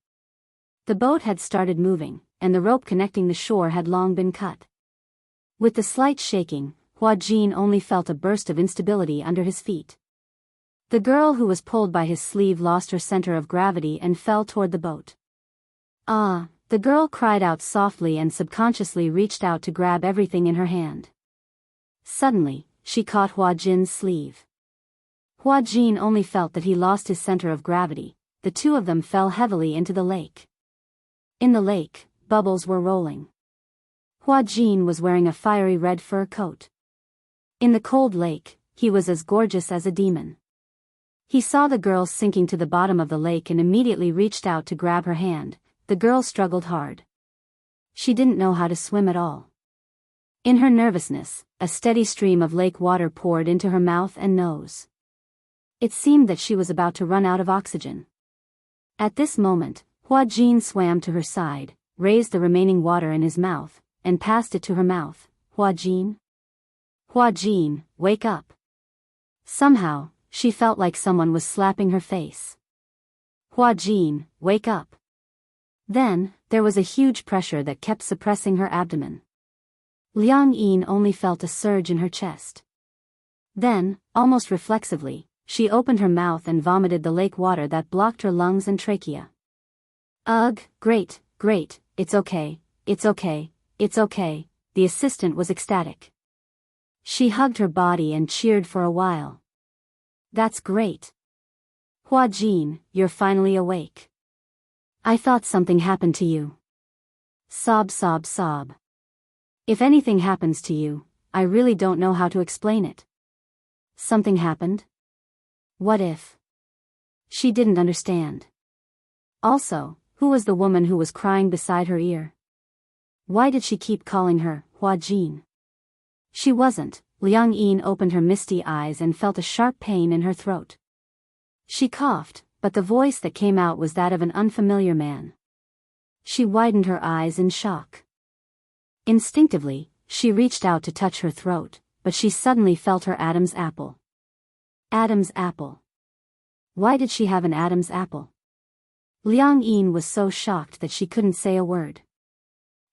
The boat had started moving, and the rope connecting the shore had long been cut. With the slight shaking, Hua Jin only felt a burst of instability under his feet. The girl who was pulled by his sleeve lost her center of gravity and fell toward the boat. "Ah!" The girl cried out softly and subconsciously reached out to grab everything in her hand. Suddenly, she caught Hua Jin's sleeve. Hua Jin only felt that he lost his center of gravity. The two of them fell heavily into the lake. In the lake, bubbles were rolling. Hua Jin was wearing a fiery red fur coat. In the cold lake, he was as gorgeous as a demon. He saw the girl sinking to the bottom of the lake and immediately reached out to grab her hand. The girl struggled hard. She didn't know how to swim at all. In her nervousness, a steady stream of lake water poured into her mouth and nose. It seemed that she was about to run out of oxygen. At this moment, Hua Jin swam to her side, raised the remaining water in his mouth, and passed it to her mouth. "Hua Jin? Hua Jin, wake up." Somehow, she felt like someone was slapping her face. "Hua Jin, wake up." Then, there was a huge pressure that kept suppressing her abdomen. Liang Yin only felt a surge in her chest. Then, almost reflexively, she opened her mouth and vomited the lake water that blocked her lungs and trachea. "Ugh, great, great, it's okay, it's okay, it's okay," the assistant was ecstatic. She hugged her body and cheered for a while. "That's great. Hua Jin, you're finally awake. I thought something happened to you." Sob, sob, sob. "If anything happens to you, I really don't know how to explain it." Something happened? What if? She didn't understand. Also, Who was the woman who was crying beside her ear? Why did she keep calling her Hua Jin? She wasn't. Liang Yin opened her misty eyes and felt a sharp pain in her throat. She coughed, but the voice that came out was that of an unfamiliar man. She widened her eyes in shock. Instinctively, she reached out to touch her throat, but she suddenly felt her Adam's apple. Adam's apple. Why did she have an Adam's apple? Liang Yin was so shocked that she couldn't say a word.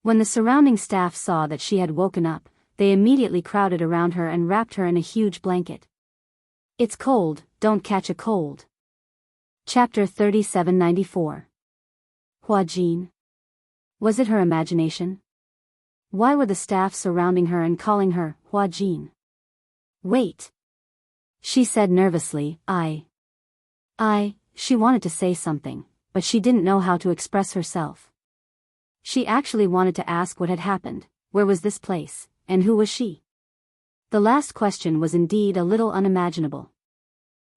When the surrounding staff saw that she had woken up, they immediately crowded around her and wrapped her in a huge blanket. It's cold, don't catch a cold. Chapter 3794. Hua Jin. Was it her imagination? Why were the staff surrounding her and calling her Hua Jin? Wait. She said nervously, She wanted to say something, but she didn't know how to express herself. She actually wanted to ask what had happened, where was this place, and who was she? The last question was indeed a little unimaginable.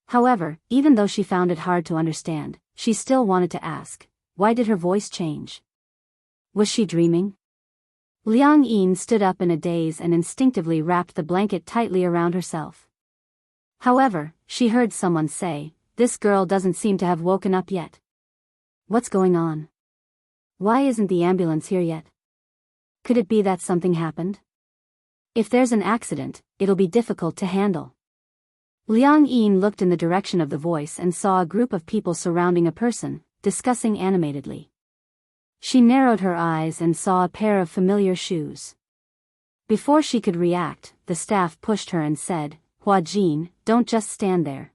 However, even though she found it hard to understand, she still wanted to ask, why did her voice change? Was she dreaming? Liang Yin stood up in a daze and instinctively wrapped the blanket tightly around herself. However, she heard someone say, this girl doesn't seem to have woken up yet. What's going on? Why isn't the ambulance here yet? Could it be that something happened? If there's an accident, it'll be difficult to handle. Liang Yin looked in the direction of the voice and saw a group of people surrounding a person, discussing animatedly. She narrowed her eyes and saw a pair of familiar shoes. Before she could react, the staff pushed her and said, Hua Jin, don't just stand there.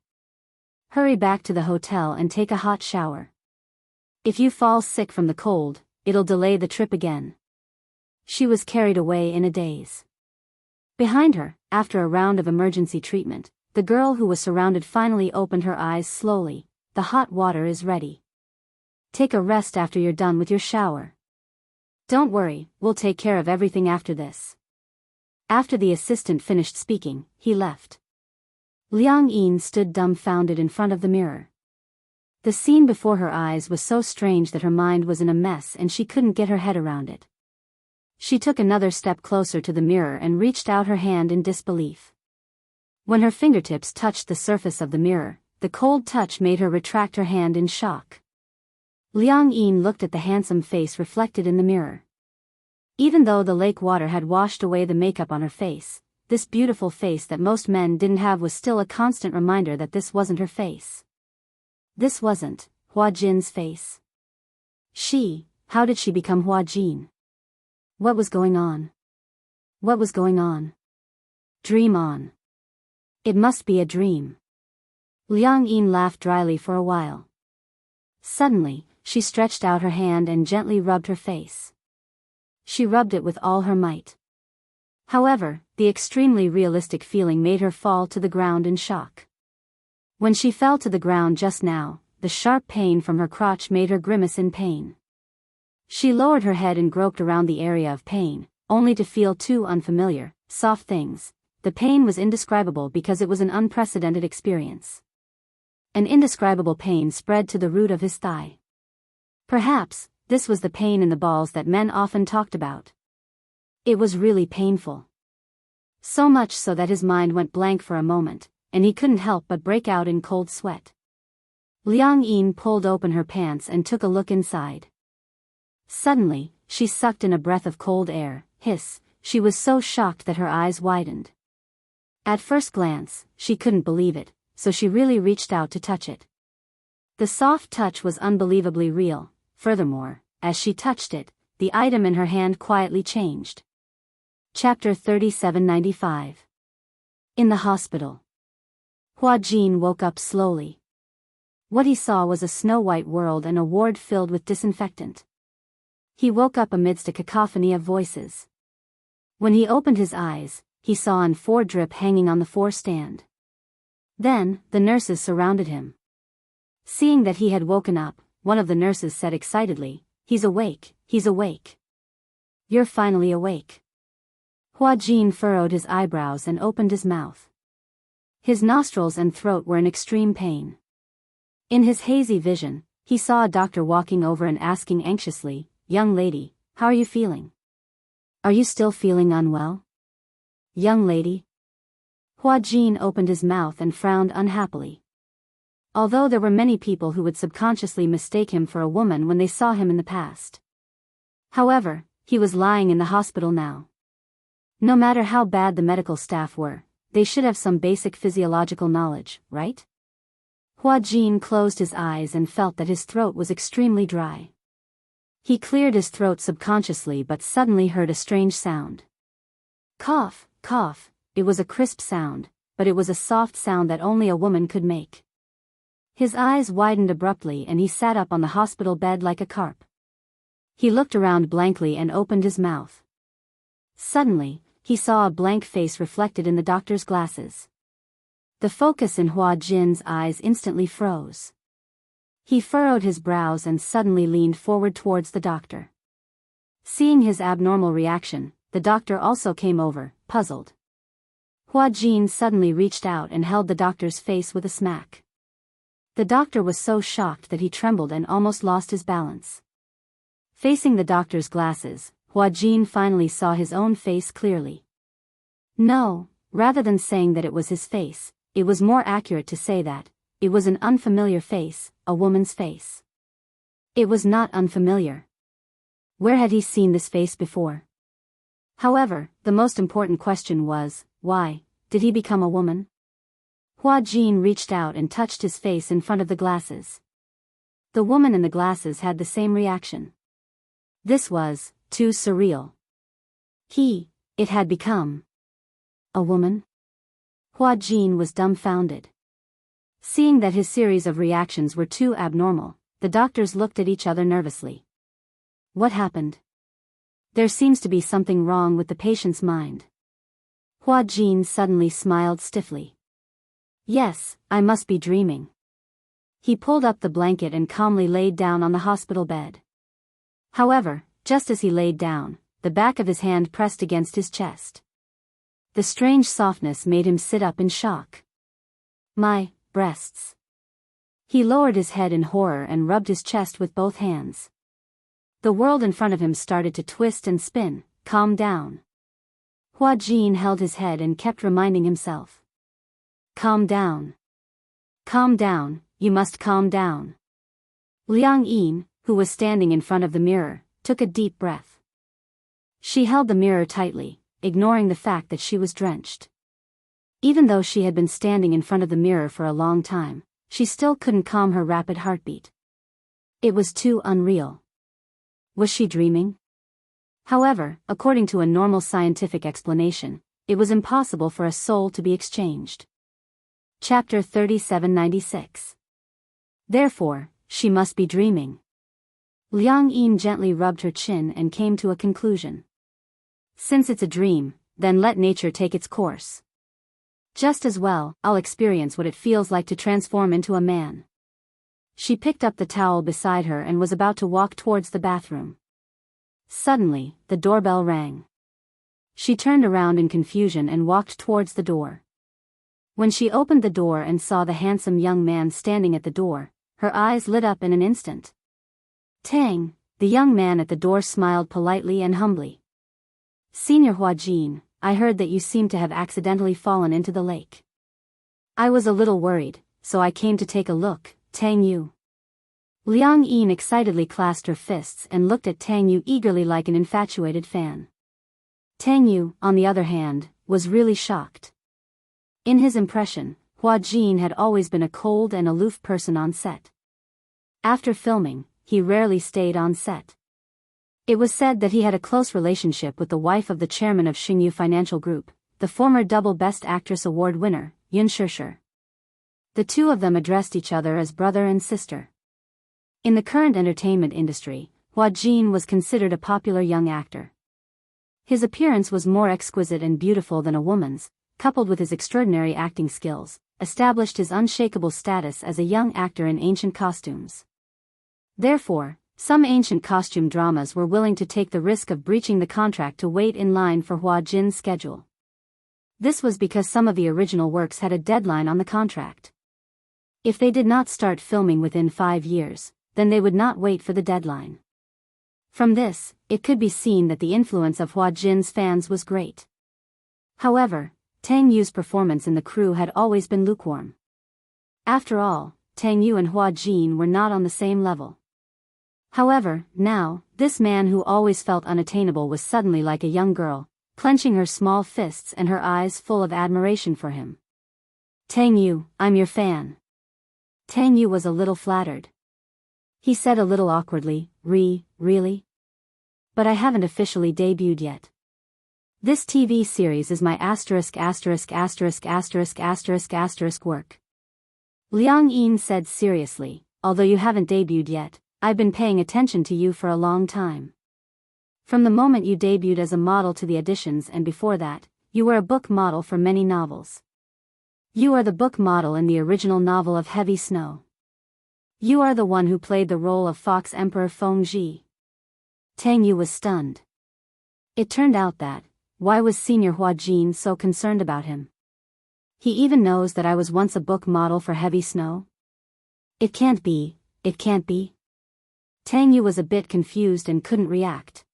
Hurry back to the hotel and take a hot shower. If you fall sick from the cold, it'll delay the trip again. She was carried away in a daze. Behind her, after a round of emergency treatment, the girl who was surrounded finally opened her eyes slowly. The hot water is ready. Take a rest after you're done with your shower. Don't worry, we'll take care of everything after this. After the assistant finished speaking, he left. Liang Yin stood dumbfounded in front of the mirror. The scene before her eyes was so strange that her mind was in a mess and she couldn't get her head around it. She took another step closer to the mirror and reached out her hand in disbelief. When her fingertips touched the surface of the mirror, the cold touch made her retract her hand in shock. Liang Yin looked at the handsome face reflected in the mirror. Even though the lake water had washed away the makeup on her face, this beautiful face that most men didn't have was still a constant reminder that this wasn't her face. This wasn't Hua Jin's face. How did she become Hua Jin? What was going on? What was going on? Dream on. It must be a dream. Liang Yin laughed dryly for a while. Suddenly, she stretched out her hand and gently rubbed her face. She rubbed it with all her might. However, the extremely realistic feeling made her fall to the ground in shock. When she fell to the ground just now, the sharp pain from her crotch made her grimace in pain. She lowered her head and groped around the area of pain, only to feel two unfamiliar, soft things. The pain was indescribable because it was an unprecedented experience. An indescribable pain spread to the root of his thigh. Perhaps, this was the pain in the balls that men often talked about. It was really painful. So much so that his mind went blank for a moment, and he couldn't help but break out in cold sweat. Liang Yin pulled open her pants and took a look inside. Suddenly, she sucked in a breath of cold air. Hiss, she was so shocked that her eyes widened. At first glance, she couldn't believe it, so she really reached out to touch it. The soft touch was unbelievably real. Furthermore, as she touched it, the item in her hand quietly changed. Chapter 3795. In the hospital. Hua Jin woke up slowly. What he saw was a snow-white world and a ward filled with disinfectant. He woke up amidst a cacophony of voices. When he opened his eyes, he saw an 4 drip hanging on the 4 stand. Then, the nurses surrounded him. Seeing that he had woken up, one of the nurses said excitedly, "He's awake, he's awake. You're finally awake." Hua Jin furrowed his eyebrows and opened his mouth. His nostrils and throat were in extreme pain. In his hazy vision, he saw a doctor walking over and asking anxiously, "Young lady, how are you feeling? Are you still feeling unwell? Young lady?" Hua Jin opened his mouth and frowned unhappily. Although there were many people who would subconsciously mistake him for a woman when they saw him in the past. However, he was lying in the hospital now. No matter how bad the medical staff were, they should have some basic physiological knowledge, right? Hua Jin closed his eyes and felt that his throat was extremely dry. He cleared his throat subconsciously but suddenly heard a strange sound. Cough, cough. It was a crisp sound, but it was a soft sound that only a woman could make. His eyes widened abruptly and he sat up on the hospital bed like a carp. He looked around blankly and opened his mouth. Suddenly, he saw a blank face reflected in the doctor's glasses. The focus in Hua Jin's eyes instantly froze. He furrowed his brows and suddenly leaned forward towards the doctor. Seeing his abnormal reaction, the doctor also came over, puzzled. Hua Jin suddenly reached out and held the doctor's face with a smack. The doctor was so shocked that he trembled and almost lost his balance. Facing the doctor's glasses, Hua Jin finally saw his own face clearly. No, rather than saying that it was his face, it was more accurate to say that it was an unfamiliar face, a woman's face. It was not unfamiliar. Where had he seen this face before? However, the most important question was, why did he become a woman? Hua Jin reached out and touched his face in front of the glasses. The woman in the glasses had the same reaction. This was too surreal. It had become a woman? Hua Jin was dumbfounded. Seeing that his series of reactions were too abnormal, the doctors looked at each other nervously. What happened? There seems to be something wrong with the patient's mind. Hua Jin suddenly smiled stiffly. Yes, I must be dreaming. He pulled up the blanket and calmly laid down on the hospital bed. However, just as he laid down, the back of his hand pressed against his chest. The strange softness made him sit up in shock. My breasts. He lowered his head in horror and rubbed his chest with both hands. The world in front of him started to twist and spin. Calm down. Hua Jin held his head and kept reminding himself. Calm down. Calm down, you must calm down. Liang Yin, who was standing in front of the mirror, took a deep breath. She held the mirror tightly, ignoring the fact that she was drenched. Even though she had been standing in front of the mirror for a long time, she still couldn't calm her rapid heartbeat. It was too unreal. Was she dreaming? However, according to a normal scientific explanation, it was impossible for a soul to be exchanged. Chapter 3796. Therefore, she must be dreaming. Liang Yin gently rubbed her chin and came to a conclusion. Since it's a dream, then let nature take its course. Just as well, I'll experience what it feels like to transform into a man. She picked up the towel beside her and was about to walk towards the bathroom. Suddenly, the doorbell rang. She turned around in confusion and walked towards the door. When she opened the door and saw the handsome young man standing at the door, her eyes lit up in an instant. Tang, the young man at the door smiled politely and humbly. Senior Hua Jin, I heard that you seem to have accidentally fallen into the lake. I was a little worried, so I came to take a look, Tang Yu. Liang Yin excitedly clasped her fists and looked at Tang Yu eagerly like an infatuated fan. Tang Yu, on the other hand, was really shocked. In his impression, Hua Jin had always been a cold and aloof person on set. After filming, he rarely stayed on set. It was said that he had a close relationship with the wife of the chairman of Jianghu Financial Group, the former double Best Actress Award winner, Yun Shishir. The two of them addressed each other as brother and sister. In the current entertainment industry, Hua Jin was considered a popular young actor. His appearance was more exquisite and beautiful than a woman's, coupled with his extraordinary acting skills, established his unshakable status as a young actor in ancient costumes. Therefore, some ancient costume dramas were willing to take the risk of breaching the contract to wait in line for Hua Jin's schedule. This was because some of the original works had a deadline on the contract. If they did not start filming within 5 years, then they would not wait for the deadline. From this, it could be seen that the influence of Hua Jin's fans was great. However, Tang Yu's performance in the crew had always been lukewarm. After all, Tang Yu and Hua Jin were not on the same level. However, now, this man who always felt unattainable was suddenly like a young girl, clenching her small fists and her eyes full of admiration for him. Tang Yu, I'm your fan. Tang Yu was a little flattered. He said a little awkwardly, really? But I haven't officially debuted yet. This TV series is my ******* work. Liang Yin said seriously, although you haven't debuted yet, I've been paying attention to you for a long time. From the moment you debuted as a model to the auditions and before that, you were a book model for many novels. You are the book model in the original novel of Heavy Snow. You are the one who played the role of Fox Emperor Feng Ji. Tang Yu was stunned. It turned out that, why was Senior Hua Jin so concerned about him? He even knows that I was once a book model for Heavy Snow? It can't be. Tang Yu was a bit confused and couldn't react.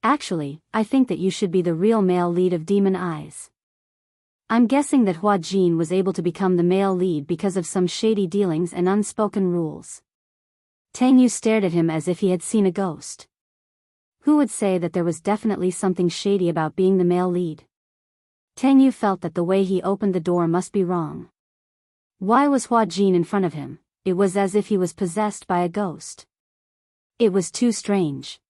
Actually, I think that you should be the real male lead of Demon Eyes. I'm guessing that Hua Jin was able to become the male lead because of some shady dealings and unspoken rules. Tang Yu stared at him as if he had seen a ghost. Who would say that there was definitely something shady about being the male lead? Tang Yu felt that the way he opened the door must be wrong. Why was Hua Jin in front of him? It was as if he was possessed by a ghost. It was too strange.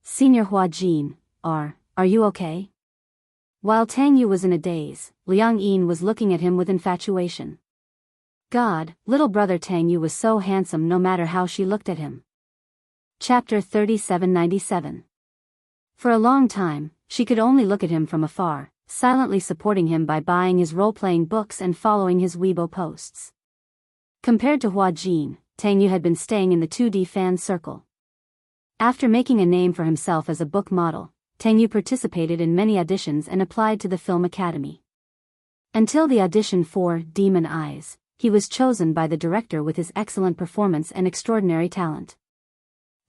Senior Hua Jin, are you okay? While Tang Yu was in a daze, Liang Yin was looking at him with infatuation. God, little brother Tang Yu was so handsome no matter how she looked at him. Chapter 3797. For a long time, she could only look at him from afar, silently supporting him by buying his role-playing books and following his Weibo posts. Compared to Hua Jin, Tang Yu had been staying in the 2D fan circle. After making a name for himself as a book model, Tang Yu participated in many auditions and applied to the Film Academy. Until the audition for Demon Eyes, he was chosen by the director with his excellent performance and extraordinary talent.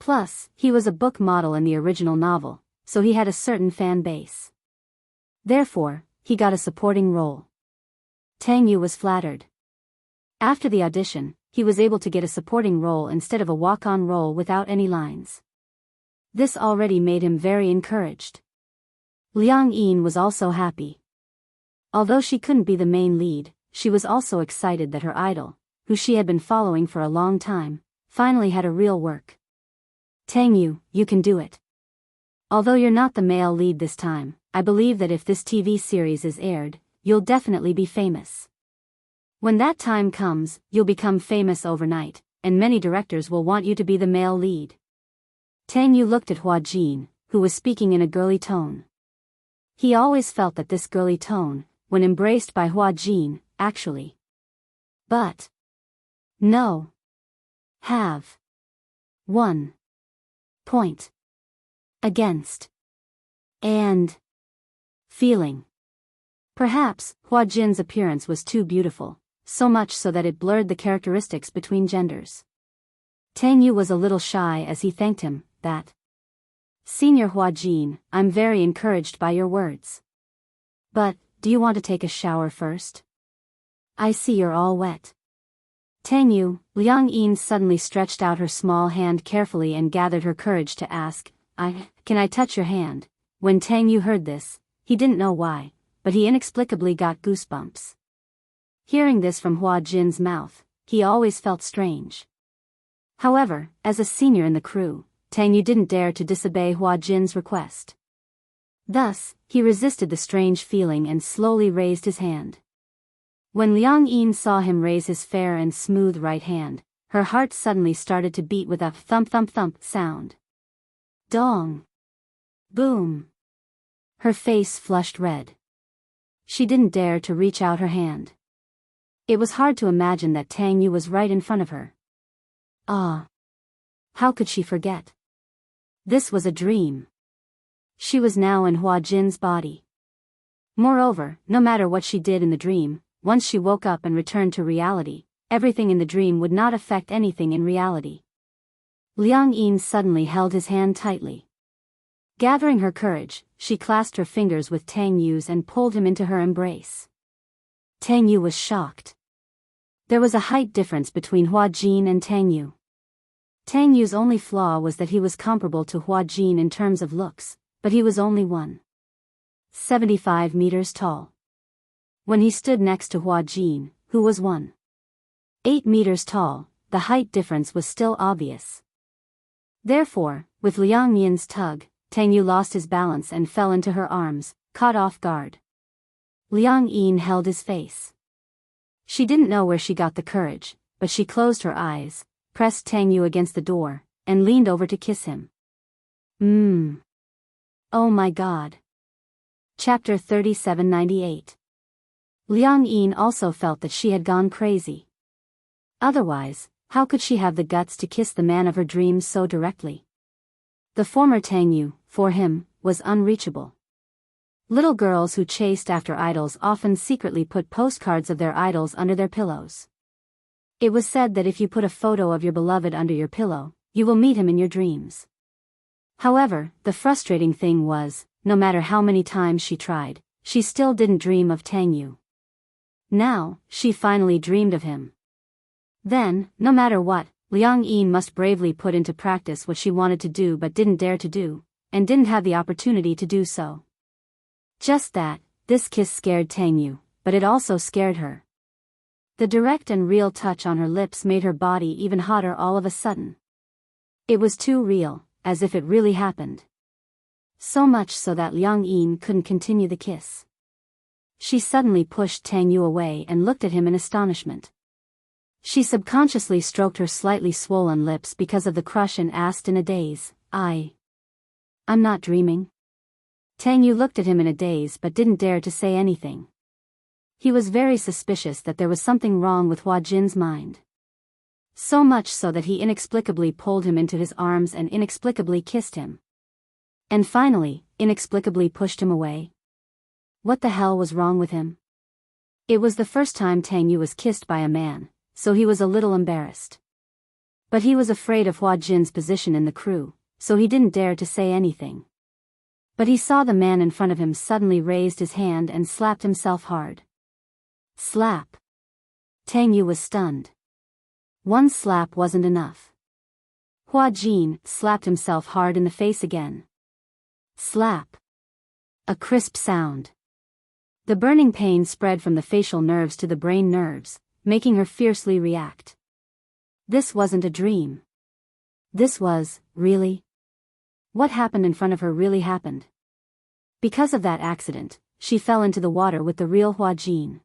Plus, he was a book model in the original novel, so he had a certain fan base. Therefore, he got a supporting role. Tang Yu was flattered. After the audition, he was able to get a supporting role instead of a walk-on role without any lines. This already made him very encouraged. Liang Yin was also happy. Although she couldn't be the main lead, she was also excited that her idol, who she had been following for a long time, finally had a real work. Tang Yu, you can do it. Although you're not the male lead this time, I believe that if this TV series is aired, you'll definitely be famous. When that time comes, you'll become famous overnight, and many directors will want you to be the male lead. Tang Yu looked at Hua Jin, who was speaking in a girly tone. He always felt that this girly tone, when embraced by Hua Jin, actually. But. No. Have. One. Point. Against. And. Feeling. Perhaps, Hua Jin's appearance was too beautiful, so much so that it blurred the characteristics between genders. Tang Yu was a little shy as he thanked him, that. Senior Hua Jin, I'm very encouraged by your words. But, do you want to take a shower first? I see you're all wet. Tang Yu, Liang Yin suddenly stretched out her small hand carefully and gathered her courage to ask, Can I touch your hand? When Tang Yu heard this, he didn't know why, but he inexplicably got goosebumps. Hearing this from Hua Jin's mouth, he always felt strange. However, as a senior in the crew, Tang Yu didn't dare to disobey Hua Jin's request. Thus, he resisted the strange feeling and slowly raised his hand. When Liang Yin saw him raise his fair and smooth right hand, her heart suddenly started to beat with a thump-thump-thump sound. Dong! Boom! Her face flushed red. She didn't dare to reach out her hand. It was hard to imagine that Tang Yu was right in front of her. Ah! How could she forget? This was a dream. She was now in Hua Jin's body. Moreover, no matter what she did in the dream, once she woke up and returned to reality, everything in the dream would not affect anything in reality. Liang Yin suddenly held his hand tightly. Gathering her courage, she clasped her fingers with Tang Yu's and pulled him into her embrace. Tang Yu was shocked. There was a height difference between Hua Jin and Tang Yu. Tang Yu's only flaw was that he was comparable to Hua Jin in terms of looks, but he was only 1.75 meters tall. When he stood next to Hua Jin, who was 1.8 meters tall, the height difference was still obvious. Therefore, with Liang Yin's tug, Tang Yu lost his balance and fell into her arms, caught off guard. Liang Yin held his face. She didn't know where she got the courage, but she closed her eyes, pressed Tang Yu against the door, and leaned over to kiss him. Oh my God. Chapter 3798. Liang Yin also felt that she had gone crazy. Otherwise, how could she have the guts to kiss the man of her dreams so directly? The former Tang Yu, for him, was unreachable. Little girls who chased after idols often secretly put postcards of their idols under their pillows. It was said that if you put a photo of your beloved under your pillow, you will meet him in your dreams. However, the frustrating thing was, no matter how many times she tried, she still didn't dream of Tang Yu. Now, she finally dreamed of him. Then, no matter what, Liang Yin must bravely put into practice what she wanted to do but didn't dare to do, and didn't have the opportunity to do so. Just that, this kiss scared Tang Yu, but it also scared her. The direct and real touch on her lips made her body even hotter all of a sudden. It was too real, as if it really happened. So much so that Liang Yin couldn't continue the kiss. She suddenly pushed Tang Yu away and looked at him in astonishment. She subconsciously stroked her slightly swollen lips because of the crush and asked in a daze, I'm not dreaming. Tang Yu looked at him in a daze but didn't dare to say anything. He was very suspicious that there was something wrong with Hua Jin's mind. So much so that he inexplicably pulled him into his arms and inexplicably kissed him. And finally, inexplicably pushed him away. What the hell was wrong with him? It was the first time Tang Yu was kissed by a man, so he was a little embarrassed. But he was afraid of Hua Jin's position in the crew, so he didn't dare to say anything. But he saw the man in front of him suddenly raised his hand and slapped himself hard. Slap. Tang Yu was stunned. One slap wasn't enough. Hua Jin slapped himself hard in the face again. Slap. A crisp sound. The burning pain spread from the facial nerves to the brain nerves, making her fiercely react. This wasn't a dream. This was, really? What happened in front of her really happened. Because of that accident, she fell into the water with the real Hua Jin.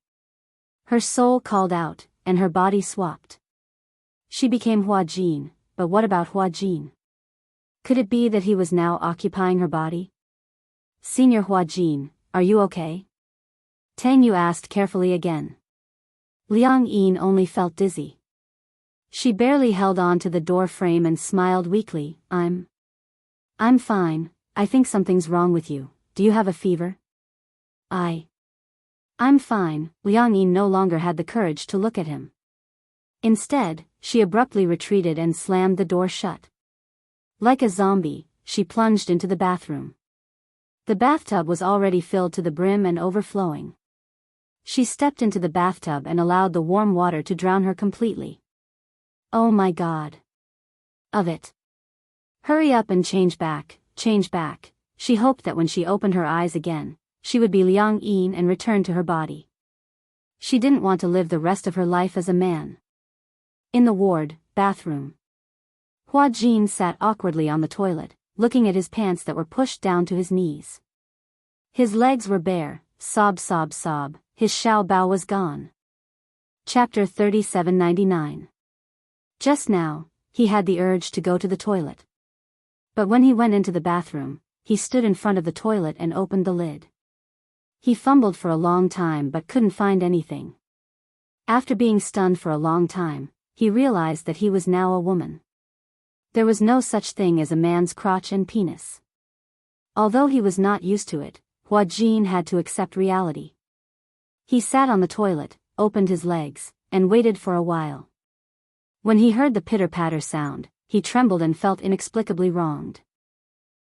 Her soul called out, and her body swapped. She became Hua Jin, but what about Hua Jin? Could it be that he was now occupying her body? Senior Hua Jin, are you okay? Tang Yu asked carefully again. Liang Yin only felt dizzy. She barely held on to the door frame and smiled weakly. I'm fine. I think something's wrong with you. Do you have a fever? I'm fine. Liang Yin no longer had the courage to look at him. Instead, she abruptly retreated and slammed the door shut. Like a zombie, she plunged into the bathroom. The bathtub was already filled to the brim and overflowing. She stepped into the bathtub and allowed the warm water to drown her completely. Oh my God. Of it. Hurry up and change back. She hoped that when she opened her eyes again, she would be Liang Yin and return to her body. She didn't want to live the rest of her life as a man. In the ward, bathroom. Hua Jin sat awkwardly on the toilet, looking at his pants that were pushed down to his knees. His legs were bare, sob. His xiao bao was gone. Chapter 3799. Just now, he had the urge to go to the toilet. But when he went into the bathroom, he stood in front of the toilet and opened the lid. He fumbled for a long time but couldn't find anything. After being stunned for a long time, he realized that he was now a woman. There was no such thing as a man's crotch and penis. Although he was not used to it, Hua Jin had to accept reality. He sat on the toilet, opened his legs, and waited for a while. When he heard the pitter-patter sound, he trembled and felt inexplicably wronged.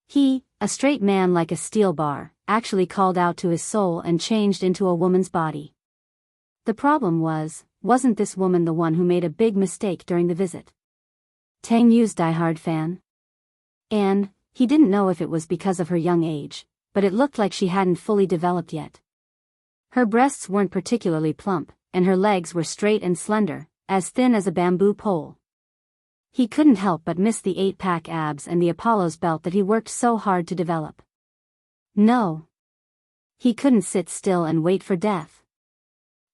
He, a straight man like a steel bar, actually called out to his soul and changed into a woman's body. The problem wasn't this woman the one who made a big mistake during the visit? Tang Yu's diehard fan? And he didn't know if it was because of her young age, but it looked like she hadn't fully developed yet. Her breasts weren't particularly plump, and her legs were straight and slender, as thin as a bamboo pole. He couldn't help but miss the 8-pack abs and the Apollo's belt that he worked so hard to develop. No. He couldn't sit still and wait for death.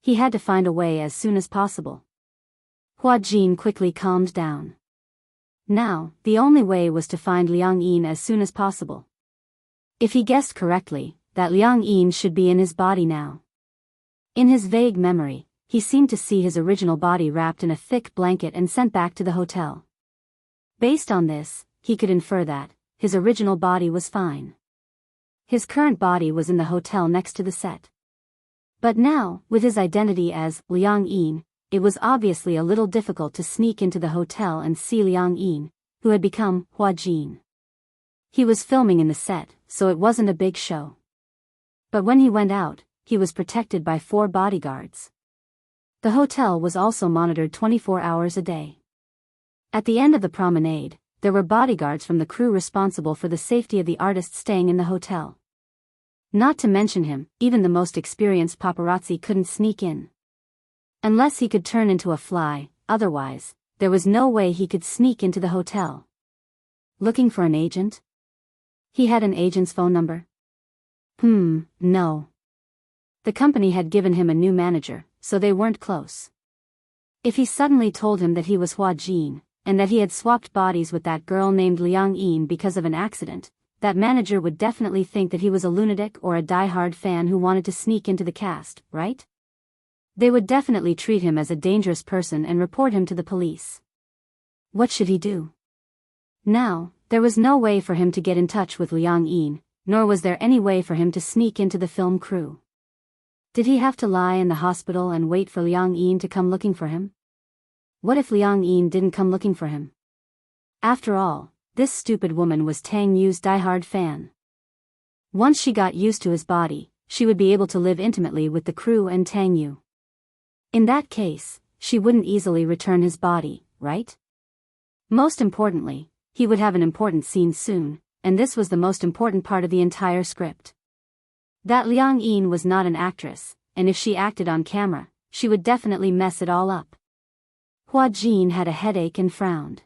He had to find a way as soon as possible. Hua Jin quickly calmed down. Now, the only way was to find Liang Yin as soon as possible. If he guessed correctly, that Liang Yin should be in his body now. In his vague memory, he seemed to see his original body wrapped in a thick blanket and sent back to the hotel. Based on this, he could infer that his original body was fine. His current body was in the hotel next to the set. But now, with his identity as Liang Yin, it was obviously a little difficult to sneak into the hotel and see Liang Yin, who had become Hua Jin. He was filming in the set, so it wasn't a big show. But when he went out, he was protected by 4 bodyguards. The hotel was also monitored 24 hours a day. At the end of the promenade, there were bodyguards from the crew responsible for the safety of the artists staying in the hotel. Not to mention him, even the most experienced paparazzi couldn't sneak in. Unless he could turn into a fly, otherwise, there was no way he could sneak into the hotel. Looking for an agent? He had an agent's phone number? No. The company had given him a new manager, so they weren't close. If he suddenly told him that he was Hua Jin, and that he had swapped bodies with that girl named Liang Yin because of an accident, that manager would definitely think that he was a lunatic or a die-hard fan who wanted to sneak into the cast, right? They would definitely treat him as a dangerous person and report him to the police. What should he do? Now, there was no way for him to get in touch with Liang Yin, nor was there any way for him to sneak into the film crew. Did he have to lie in the hospital and wait for Liang Yin to come looking for him? What if Liang Yin didn't come looking for him? After all, this stupid woman was Tang Yu's diehard fan. Once she got used to his body, she would be able to live intimately with the crew and Tang Yu. In that case, she wouldn't easily return his body, right? Most importantly, he would have an important scene soon, and this was the most important part of the entire script. That Liang Yin was not an actress, and if she acted on camera, she would definitely mess it all up. Hua Jin had a headache and frowned.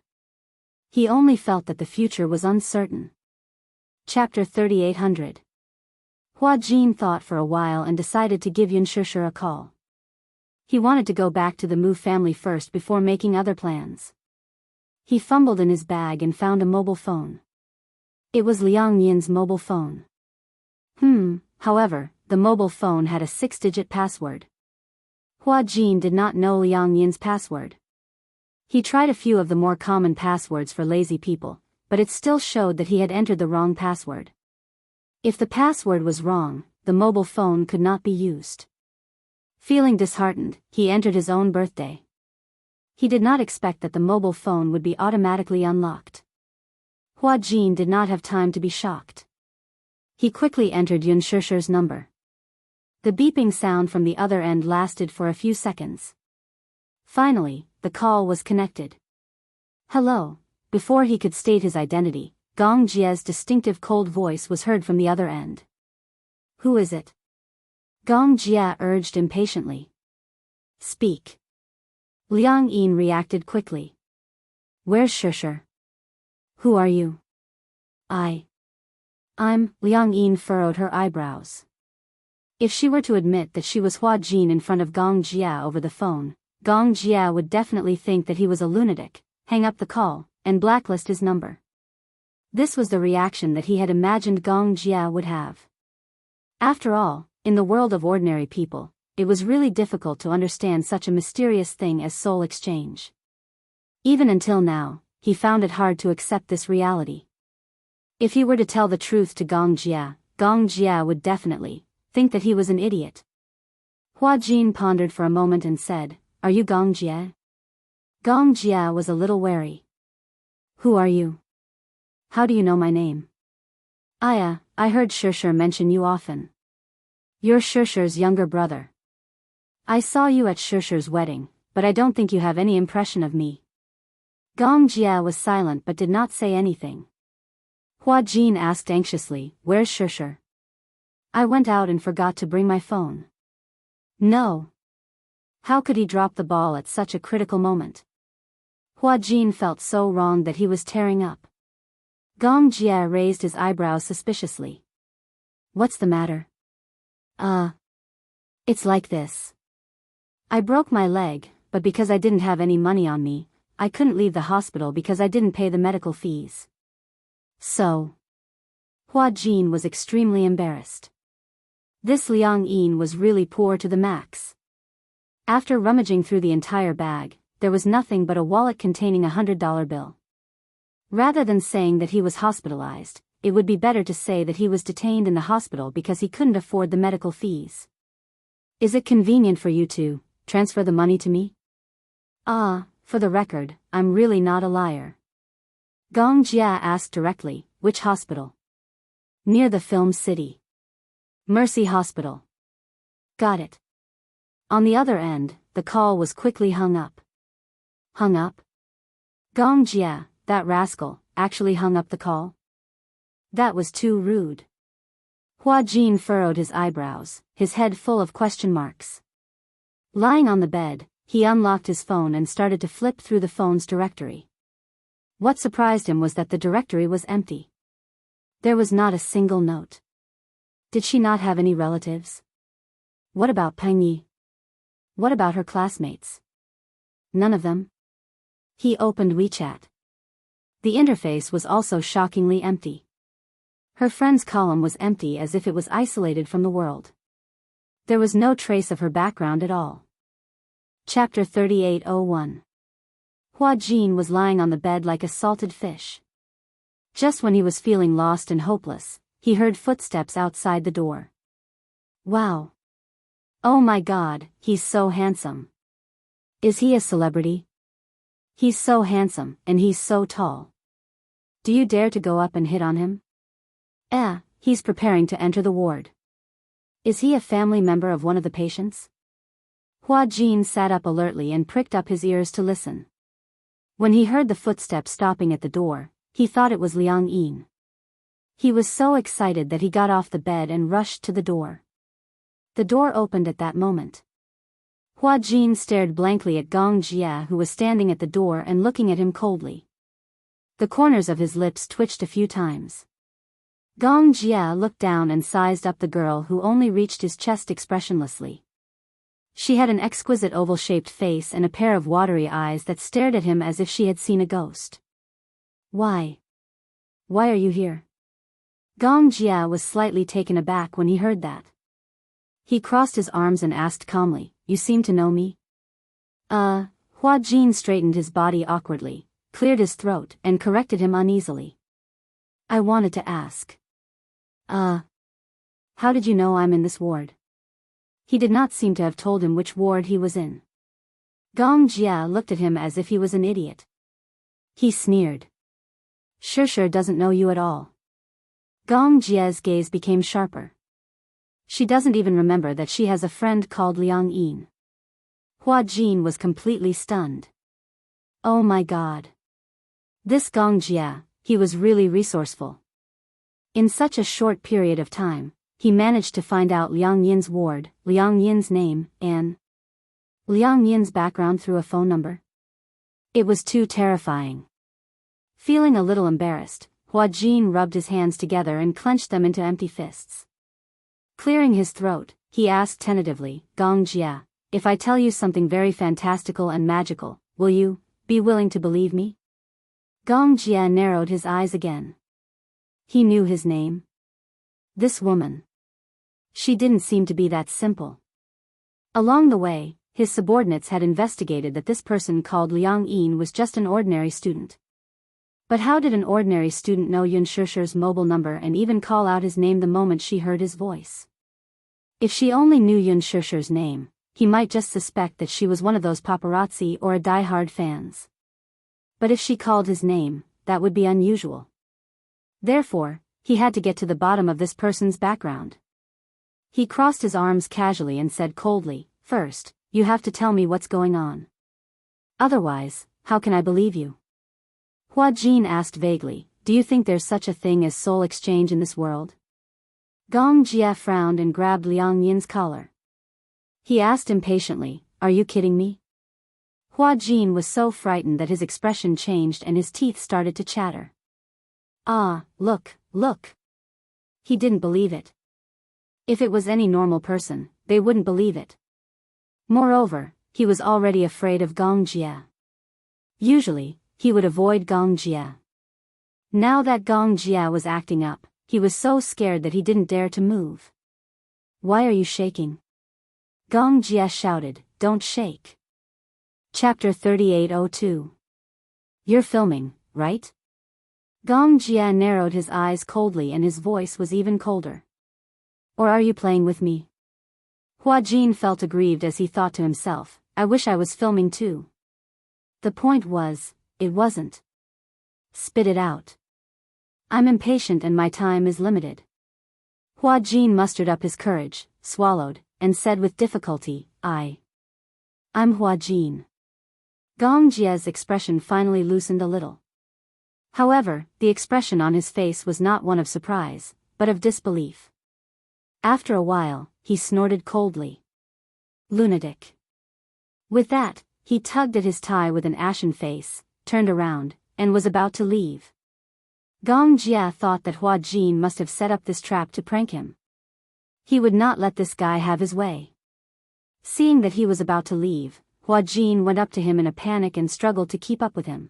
He only felt that the future was uncertain. Chapter 3800. Hua Jin thought for a while and decided to give Yunshushi a call. He wanted to go back to the Mu family first before making other plans. He fumbled in his bag and found a mobile phone. It was Liang Yin's mobile phone. However, the mobile phone had a 6-digit password. Hua Jin did not know Liang Yin's password. He tried a few of the more common passwords for lazy people, but it still showed that he had entered the wrong password. If the password was wrong, the mobile phone could not be used. Feeling disheartened, he entered his own birthday. He did not expect that the mobile phone would be automatically unlocked. Hua Jin did not have time to be shocked. He quickly entered Yunshushi's number. The beeping sound from the other end lasted for a few seconds. Finally, the call was connected. Hello. Before he could state his identity, Gong Jie's distinctive cold voice was heard from the other end. Who is it? Gong Jie urged impatiently. Speak. Liang Yin reacted quickly. Where's Shushi? Who are you? I'm, Liang Yin furrowed her eyebrows. If she were to admit that she was Hua Jin in front of Gong Jie over the phone, Gong Jie would definitely think that he was a lunatic, hang up the call, and blacklist his number. This was the reaction that he had imagined Gong Jie would have. After all, in the world of ordinary people, it was really difficult to understand such a mysterious thing as soul exchange. Even until now, he found it hard to accept this reality. If he were to tell the truth to Gong Jie would definitely think that he was an idiot. Hua Jin pondered for a moment and said, Are you Gong Jie? Gong Jie was a little wary. Who are you? How do you know my name? I heard Xianxia mention you often. You're Xianxia's younger brother. I saw you at Xianxia's wedding, but I don't think you have any impression of me. Gong Jia was silent but did not say anything. Hua Jin asked anxiously, where's Xianxia? I went out and forgot to bring my phone. No. How could he drop the ball at such a critical moment? Hua Jin felt so wrong that he was tearing up. Gong Jia raised his eyebrows suspiciously. What's the matter? It's like this. I broke my leg, but because I didn't have any money on me, I couldn't leave the hospital because I didn't pay the medical fees. So. Hua Jin was extremely embarrassed. This Liang Yin was really poor to the max. After rummaging through the entire bag, there was nothing but a wallet containing $100 bill. Rather than saying that he was hospitalized, it would be better to say that he was detained in the hospital because he couldn't afford the medical fees. Is it convenient for you to transfer the money to me? For the record, I'm really not a liar. Gong Jia asked directly, which hospital? Near the film city. Mercy Hospital. Got it. On the other end, the call was quickly hung up. Hung up? Gong Jia, that rascal, actually hung up the call? That was too rude. Hua Jin furrowed his eyebrows, his head full of question marks. Lying on the bed, he unlocked his phone and started to flip through the phone's directory. What surprised him was that the directory was empty. There was not a single note. Did she not have any relatives? What about Peng Yi? What about her classmates? None of them? He opened WeChat. The interface was also shockingly empty. Her friends column was empty as if it was isolated from the world. There was no trace of her background at all. Chapter 3801. Hua Jin was lying on the bed like a salted fish. Just when he was feeling lost and hopeless, he heard footsteps outside the door. Wow. Oh my God, he's so handsome. Is he a celebrity? He's so handsome, and he's so tall. Do you dare to go up and hit on him? He's preparing to enter the ward. Is he a family member of one of the patients? Hua Jin sat up alertly and pricked up his ears to listen. When he heard the footsteps stopping at the door, he thought it was Liang Yin. He was so excited that he got off the bed and rushed to the door. The door opened at that moment. Hua Jin stared blankly at Gong Jia, who was standing at the door and looking at him coldly. The corners of his lips twitched a few times. Gong Jia looked down and sized up the girl, who only reached his chest expressionlessly. She had an exquisite oval-shaped face and a pair of watery eyes that stared at him as if she had seen a ghost. Why? Why are you here? Gong Jia was slightly taken aback when he heard that. He crossed his arms and asked calmly, you seem to know me? Hua Jin straightened his body awkwardly, cleared his throat, and corrected him uneasily. I wanted to ask. How did you know I'm in this ward? He did not seem to have told him which ward he was in. Gong Jia looked at him as if he was an idiot. He sneered. Xianxia doesn't know you at all. Gong Jia's gaze became sharper. She doesn't even remember that she has a friend called Liang Yin. Hua Jin was completely stunned. Oh my God. This Gong Jia, he was really resourceful. In such a short period of time, he managed to find out Liang Yin's ward, Liang Yin's name, and Liang Yin's background through a phone number. It was too terrifying. Feeling a little embarrassed, Hua Jin rubbed his hands together and clenched them into empty fists. Clearing his throat, he asked tentatively, Gong Jia, if I tell you something very fantastical and magical, will you be willing to believe me? Gong Jia narrowed his eyes again. He knew his name. This woman. She didn't seem to be that simple. Along the way, his subordinates had investigated that this person called Liang Yin was just an ordinary student. But how did an ordinary student know Yun Xianxia's mobile number and even call out his name the moment she heard his voice? If she only knew Yun Xianxia's name, he might just suspect that she was one of those paparazzi or a die-hard fans. But if she called his name, that would be unusual. Therefore, he had to get to the bottom of this person's background. He crossed his arms casually and said coldly, "First, you have to tell me what's going on. Otherwise, how can I believe you?" Hua Jin asked vaguely, "Do you think there's such a thing as soul exchange in this world?" Gong Jia frowned and grabbed Liang Yin's collar. He asked impatiently, "Are you kidding me?" Hua Jin was so frightened that his expression changed and his teeth started to chatter. "Ah, look, look." He didn't believe it. If it was any normal person, they wouldn't believe it. Moreover, he was already afraid of Gong Jia. Usually, he would avoid Gong Jia. Now that Gong Jia was acting up, he was so scared that he didn't dare to move. "Why are you shaking?" Gong Jia shouted, "Don't shake." Chapter 3802. "You're filming, right?" Gong Jia narrowed his eyes coldly and his voice was even colder. "Or are you playing with me?" Hua Jin felt aggrieved as he thought to himself, "I wish I was filming too." The point was, it wasn't. "Spit it out." "I'm impatient and my time is limited." Hua Jin mustered up his courage, swallowed, and said with difficulty, I'm Hua Jin." Gong Jia's expression finally loosened a little. However, the expression on his face was not one of surprise, but of disbelief. After a while, he snorted coldly. "Lunatic." With that, he tugged at his tie with an ashen face, turned around, and was about to leave. Gong Jia thought that Hua Jin must have set up this trap to prank him. He would not let this guy have his way. Seeing that he was about to leave, Hua Jin went up to him in a panic and struggled to keep up with him.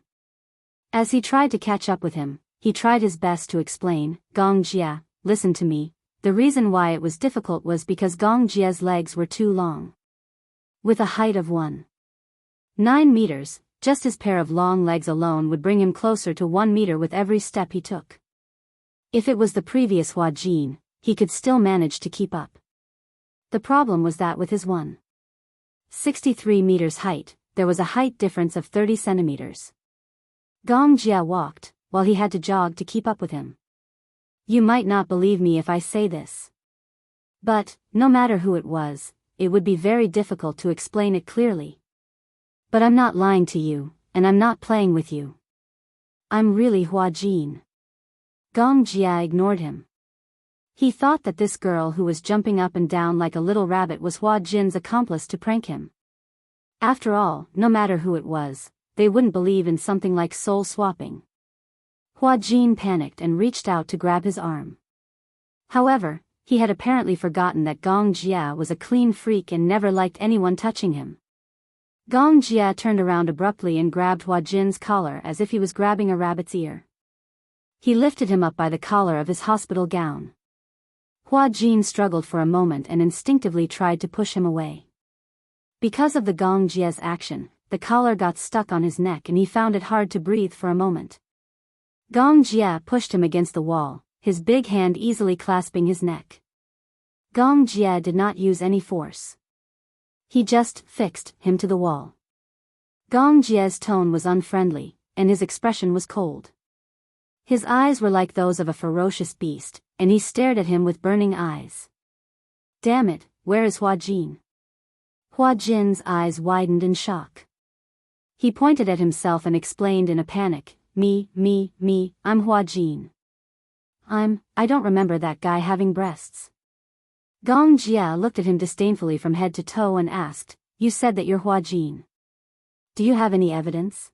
As he tried to catch up with him, he tried his best to explain, "Gong Jia, listen to me. The reason why it was difficult was because Gong Jia's legs were too long. With a height of 1.9 meters, just his pair of long legs alone would bring him closer to 1 meter with every step he took. If it was the previous Hua Jin, he could still manage to keep up. The problem was that with his 1.63 meters height, there was a height difference of 30 centimeters. Gong Jia walked, while he had to jog to keep up with him. You might not believe me if I say this. But, no matter who it was, it would be very difficult to explain it clearly. But I'm not lying to you, and I'm not playing with you. I'm really Hua Jin." Gong Jia ignored him. He thought that this girl who was jumping up and down like a little rabbit was Hua Jin's accomplice to prank him. After all, no matter who it was, they wouldn't believe in something like soul swapping. Hua Jin panicked and reached out to grab his arm. However, he had apparently forgotten that Gong Jia was a clean freak and never liked anyone touching him. Gong Jia turned around abruptly and grabbed Hua Jin's collar as if he was grabbing a rabbit's ear. He lifted him up by the collar of his hospital gown. Hua Jin struggled for a moment and instinctively tried to push him away. Because of the Gong Jia's action, the collar got stuck on his neck and he found it hard to breathe for a moment. Gong Jia pushed him against the wall, his big hand easily clasping his neck. Gong Jia did not use any force. He just fixed him to the wall. Gong Jia's tone was unfriendly, and his expression was cold. His eyes were like those of a ferocious beast, and he stared at him with burning eyes. "Damn it, where is Hua Jin?" Hua Jin's eyes widened in shock. He pointed at himself and explained in a panic, Me, I'm Hua Jin. I don't remember that guy having breasts." Gong Jia looked at him disdainfully from head to toe and asked, "You said that you're Hua Jin. Do you have any evidence?"